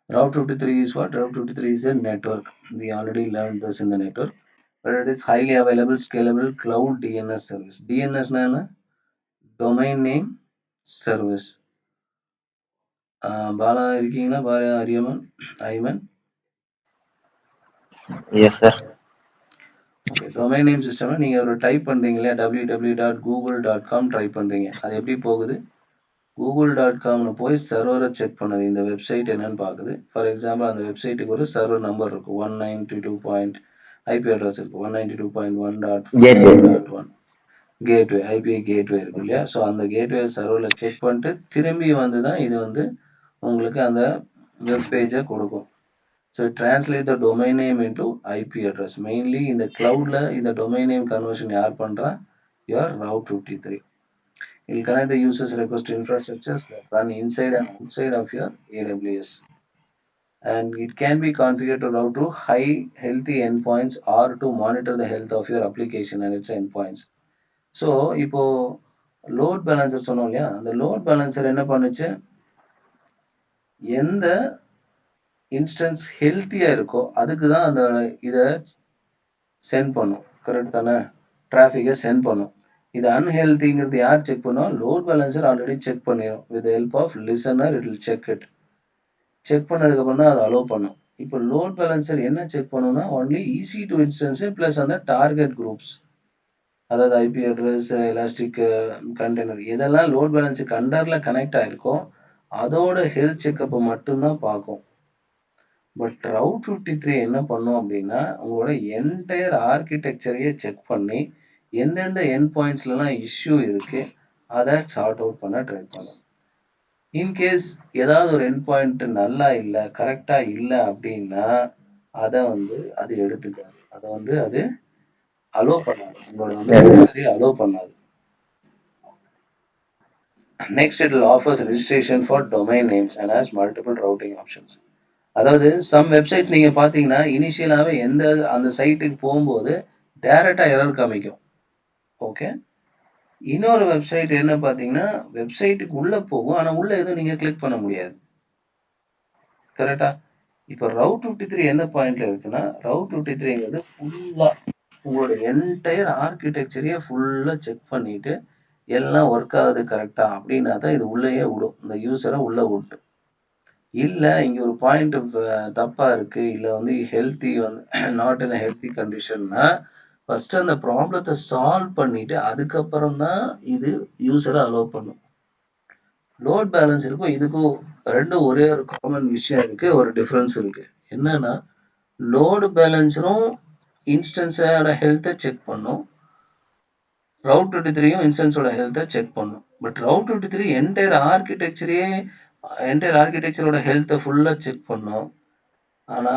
Route 53 is what? Route 53 is a network. We already learned this in the network. But it is highly available, scalable cloud DNS service. DNS na domain name service. Bala இருக்கீங்களா? Bala Ayman? Yes, sir. Okay. Domain name system நீங்கள் ஒரு டைப் பண்ணுறீங்களா, www.google.com ட்ரை பண்ணுறீங்க. அது எப்படி போகுது? google.comனு போய் சர்வரை செக் பண்ணுது, இந்த வெப்சைட் என்னன்னு பார்க்குது. ஃபார் எக்ஸாம்பிள் அந்த வெப்சைட்டுக்கு ஒரு சர்வர் நம்பர் இருக்கும், 192. ஐபி அட்ரஸ் இருக்கும் 192.1.1. கேட்வே, ஐபி கேட்வே இருக்கும் இல்லையா. ஸோ அந்த கேட்வே சர்வரில் செக் பண்ணிட்டு திரும்பி வந்து தான் இது வந்து உங்களுக்கு அந்த வெப் பேஜை கொடுக்கும். So translate the domain name into IP address. Mainly இந்த cloudல இந்த domain name conversion யார் பண்றா? Your Route 53. It will connect the user's request to infrastructures that run inside and outside of your AWS. And it can be configured to route to high healthy endpoints or to monitor the health of your application and its endpoints. So இப்போ லோட் பேலன்சர் சொன்னோம் இல்லையா, அந்த லோட் பேலன்சர் என்ன பண்ணுச்சு, எந்த இன்ஸ்டன்ஸ் ஹெல்த்தியா இருக்கோ அதுக்கு தான் அந்த இதை சென்ட் பண்ணும். கரெக்ட் தானே? டிராஃபிக்கை சென்ட் பண்ணும். இது அன்ஹெல்திங்கிறது யார் செக் பண்ணும்? லோட் பேலன்சர் ஆல்ரெடி செக் பண்ணிடும். With help of listener it will check it. Check பண்ணதுக்கப்புறம் தான் அதை அலோவ் பண்ணும். இப்போ லோட் பேலன்சர் என்ன செக் பண்ணும்னா only EC two instance plus அந்த டார்கெட் குரூப்ஸ், அதாவது ஐபி அட்ரஸ், எலாஸ்டிக் கண்டெய்னர், இதெல்லாம் லோட் பேலன்ஸுக்கு அண்டரில் கனெக்ட் ஆகிருக்கோ அதோட ஹெல்த் செக்கப்பை மட்டும்தான் பார்க்கும். பட் ரவுட் 53 என்ன பண்ணும் அப்படின்னா உங்களோட என்டையர் ஆர்கிடெக்சரையே செக் பண்ணி எந்தெந்த எண்ட் பாயிண்ட்ஸ்லாம் இஷ்யூ இருக்கு அதை சார்ட் அவுட் பண்ண ட்ரை பண்ணும். இன்கேஸ் ஏதாவது ஒரு எண்ட் பாயிண்ட் நல்லா இல்லை, கரெக்டாக இல்லை அப்படின்னா அதை அது எடுத்துக்காது, அதை அது அலோவ் பண்ணாது, உங்களோட அலோவ் பண்ணாது. Next, it will offers registration for domain names and has multiple routing options. அதாவது சம் வெப்சைட்ஸ் நீங்க பார்த்தீங்கன்னா, இனிஷியலாவே அந்த சைட்டுக்கு போம்போது டைரக்ட்டா எரர் காமிக்கும். ஓகே. இன்னொரு வெப்சைட் என்ன பார்த்தீங்கன்னா, வெப்சைட்டுக்கு உள்ள போகும். ஆனா உள்ள எதுவும் நீங்க கிளிக் பண்ண முடியாது. கரெக்ட்டா? இப்ப ரவுட் 53 என்ன பாயிண்ட்ல இருக்குன்னா, ரவுட் 53ங்கிறது ஃபுல்லா உங்களோட என்டையர் ஆர்க்கிடெக்சரையே ஃபுல்லா செக் பண்ணிட்டு, எல்லாம் ஒர்க் ஆகுது கரெக்ட்டா அப்படின்னா தான் இது உள்ளயே விடும். இந்த யூசர உள்ள விடும். இல்ல இங்க ஒரு பாயிண்ட் தப்பா இருக்கு. இல்ல வந்து ஹெல்த்தி வந்து நாட் இன் அ ஹெல்த்தி கண்டிஷன்னா, ஃபர்ஸ்ட் அந்த ப்ராப்ளத்த சால்வ் பண்ணிட்டு, அதுக்கப்புறம் தான் இது யூசர அலோவ் பண்ணும். லோட் பேலன்ஸருக்கும் இதுக்கும் 2ம் ஒரே ஒரு காமன் விஷயம் இருக்கு. ஒரு டிஃபரன்ஸ் இருக்கு. என்னன்னா, லோடு பேலன்ஸரும் இன்ஸ்டன்ஸோட ஹெல்த்த செக் பண்ணும். ரவுட் 23யும் இன்ஸ்டன்ஸோட ஹெல்த்த செக் பண்ணும். பட் ரவுட் 23 என்டையர் ஆர்க்கிடெக்சரோட ஹெல்த்த ஃபுல்லா செக் பண்ணும். ஆனா,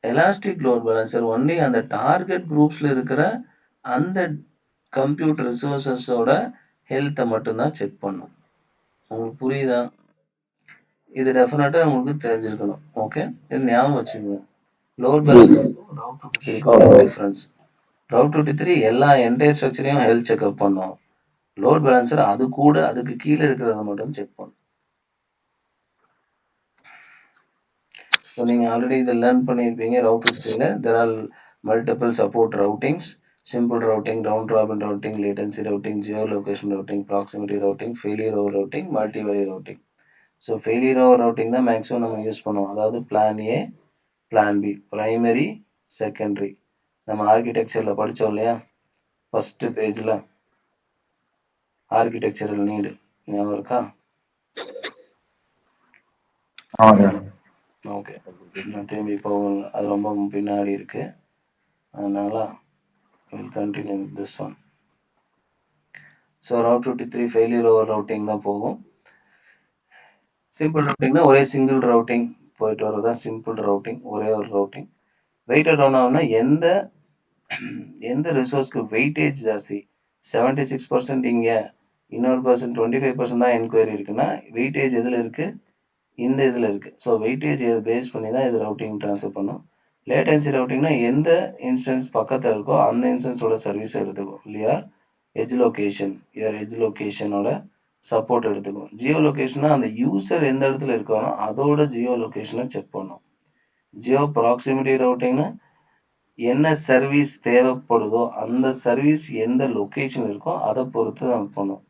எலாஸ்டிக் லோட் பேலன்சர் ஒன்லி அந்த டார்கெட் குரூப்ஸ்ல இருக்கிற அந்த கம்ப்யூட் ரிசோர்ஸஸோட ஹெல்த்த மட்டும் தான் செக் பண்ணும். உங்களுக்கு புரியுதா? இது டெஃபினட்டா உங்களுக்கு தெரிஞ்சிருக்கணும். ஓகே. இது ஞாபகம் வச்சுக்கோங்க. லோட் பேலன்சருக்கும் ரவுட் 23க்கும் ஒரு டிஃபரன்ஸ். ரவுட் 23 எல்லா என்டையர் ஸ்ட்ரக்சரையும் ஹெல்த் செக்அப் பண்ணும். லோட் பேலன்சர் அது கூட அதுக்கு கீழே இருக்கிறத மட்டும் செக் பண்ணும். ஸோ நீங்கள் ஆல்ரெடி இதை லேர்ன் பண்ணியிருப்பீங்க. ரவுட் 53ல there are multiple support routings, simple routing, round robin routing, latency routing, geo location routing, proximity routing, failure over routing, multi value routing. So failure over routing தான் மேக்ஸிமம் நம்ம யூஸ் பண்ணுவோம். அதாவது plan A, plan B, primary, secondary. நம்ம ஆர்கிடெக்சரில் படித்தோம் இல்லையா, ஃபஸ்ட்டு பேஜில் ஆர்கிடெக்சரல் நீடு ஞாபகம் இருக்கா? ஓகே. நான் திரும்பி போகல, அது ரொம்ப பின்னாடி இருக்கு. அதனால will continue with this one. So route 53 failure over routing தான் போகும். சிம்பிள் ரவுட்டிங்னா ஒரே சிங்கிள் ரவுட்டிங் போயிட்டு வரதா சிம்பிள் ரவுட்டிங், ஒரே ஒரு ரவுட்டிங். வெயிட்டட் டவுன் ஆகுனா எந்த ரிசோர்ஸ்க்கு வெயிட்டேஜ் ஜாஸ்தி, 76% இங்க, இன்னொரு பர்சன்ட் 25% தான் என்கொயரி இருக்குன்னா, வெயிட்டேஜ் எதில் இருக்கு? இந்த இதில் இருக்கு. ஸோ வெயிட்டேஜ் பேஸ் பண்ணி தான் இது ரவுட்டிங் ட்ரான்ஸ்ஃபர் பண்ணும். லேட்டன்சி ரவுட்டிங்னா எந்த இன்ஸ்டன்ஸ் பக்கத்தில் இருக்கோ அந்த இன்ஸ்டன்ஸோட சர்வீஸ் எடுத்துக்கும் இல்லையா? எட்ஜ் லொகேஷனோட சப்போர்ட் எடுத்துக்கும். ஜியோ லொகேஷனா அந்த யூசர் எந்த இடத்துல இருக்கானோ அதோட ஜியோ லொகேஷனை செக் பண்ணும். ஜியோ ப்ராக்சிமிட்டி ரவுட்டிங்னா என்ன சர்வீஸ் தேவைப்படுதோ அந்த சர்வீஸ் எந்த லொகேஷன் இருக்கோ அதை பொறுத்து நம்ம பண்ணும்.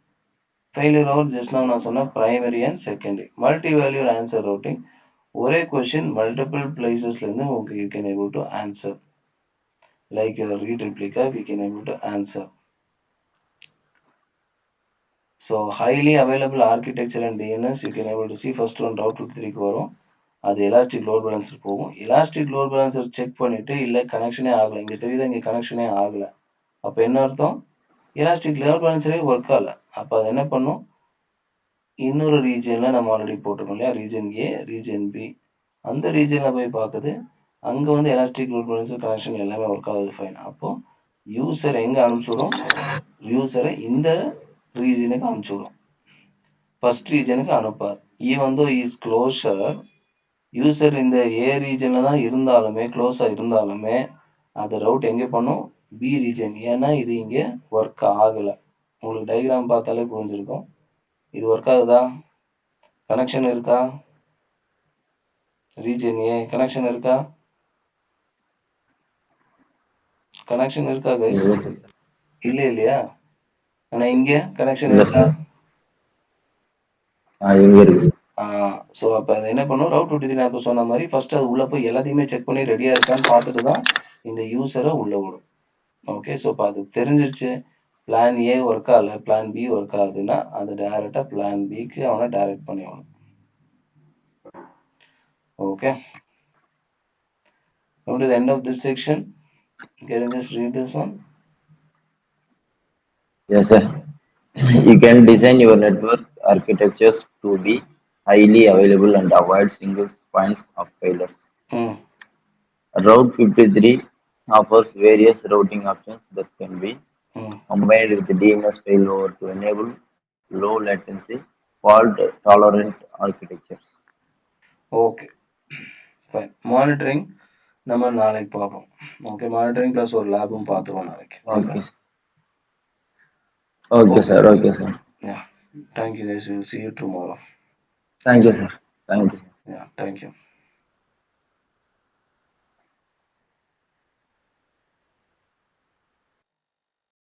ஃபெயிலியர் ஓவர் ஜஸ்ட் நான் சொன்ன primary and secondary. Multi value answer routing, ஒரே கொஸ்டின் மல்டிபிள் பிளேசஸ்ல இருந்து உங்களுக்கு you can able to answer. Like read replica we can able to answer. So highly available architecture and DNS you can able to see. First one route 53க்கு வரும். அது எலாஸ்டிக் லோட் பேலன்சர் போகும். எலாஸ்டிக் லோட் பேலன்சர் செக் பண்ணிட்டு இல்லை கனெக்ஷனே ஆகலை, இங்கே தெரியுதா இங்கே கனெக்ஷனே ஆகலை, அப்போ என்ன அர்த்தம்? எலாஸ்டிக் லோட் பேலன்சரே ஒர்க் ஆகலை. அப்போ அது என்ன பண்ணும்? இன்னொரு ரீஜனில் நம்ம ஆல்ரெடி போட்டிருக்கோம் இல்லையா, ரீஜன் ஏ, ரீஜன் பி, அந்த ரீஜனில் போய் பார்க்குது. அங்கே வந்து எலாஸ்டிக் லோட் பேலன்சர் கனெக்ஷன் எல்லாமே ஒர்க் ஆகுது, ஃபைன். அப்போ யூசர் எங்கே அனுப்பிச்சுடும்? யூசரை இந்த ரீஜனுக்கு அனுப்பிச்சுடும், ஃபர்ஸ்ட் ரீஜனுக்கு அனுப்பாது. Even though is closer, user இந்த ஏ ரீஜனில் தான் இருந்தாலுமே, க்ளோஸாக இருந்தாலுமே அது ரவுட் எங்கே பண்ணும்? B region. ஏன்னா இது இங்கே ஒர்க் ஆகலை. உங்களுக்கு டயக்ராம் பார்த்தாலே புரிஞ்சிருக்கும். இது ஒர்க் ஆகுதா? கனெக்ஷன் இருக்கா? ரீஜன் ஏ கனெக்ஷன் இருக்கா? கனெக்ஷன் இருக்கா கைஸ்? இல்ல இல்லையா? ஆனா இங்க கனெக்ஷன் இருக்கா? ஸோ அப்போ அது என்ன பண்ணும்? ரவுட் 23 நான் இப்போ சொன்ன மாதிரி ஃபர்ஸ்ட் அது உள்ளே போய் எல்லாத்தையுமே செக் பண்ணி ரெடியாக இருக்கான்னு பார்த்துட்டு தான் இந்த யூசரை உள்ளே விடும். ஓகே. ஸோ இப்போ அது தெரிஞ்சிருச்சு, பிளான் ஏ ஒர்க் ஆகல, பிளான் பி ஒர்க் ஆகுதுன்னா அது டைரெக்டாக பிளான் பிக்கு அவனை டைரக்ட் பண்ணி ஆகணும். Okay. Come to the end of this section. Can you just read this one? Yes, sir. You can design your network architectures to be highly available and avoid single points of failures. Route 53 offers various routing options that can be combined with DNS failover to enable low latency, fault tolerant architectures. Okay fine. Monitoring நம்ம நாளைக்கு பார்ப்போம். ஓகே, மானிட்டரிங் ப்ளஸ் ஒரு லேபும் பார்த்துருவோம் நாளைக்கு. Okay. Okay, sir. guys. Okay, sir. Yeah. Thank you guys. We'll see you tomorrow. Thank you, sir. Thank you. Yeah, thank you.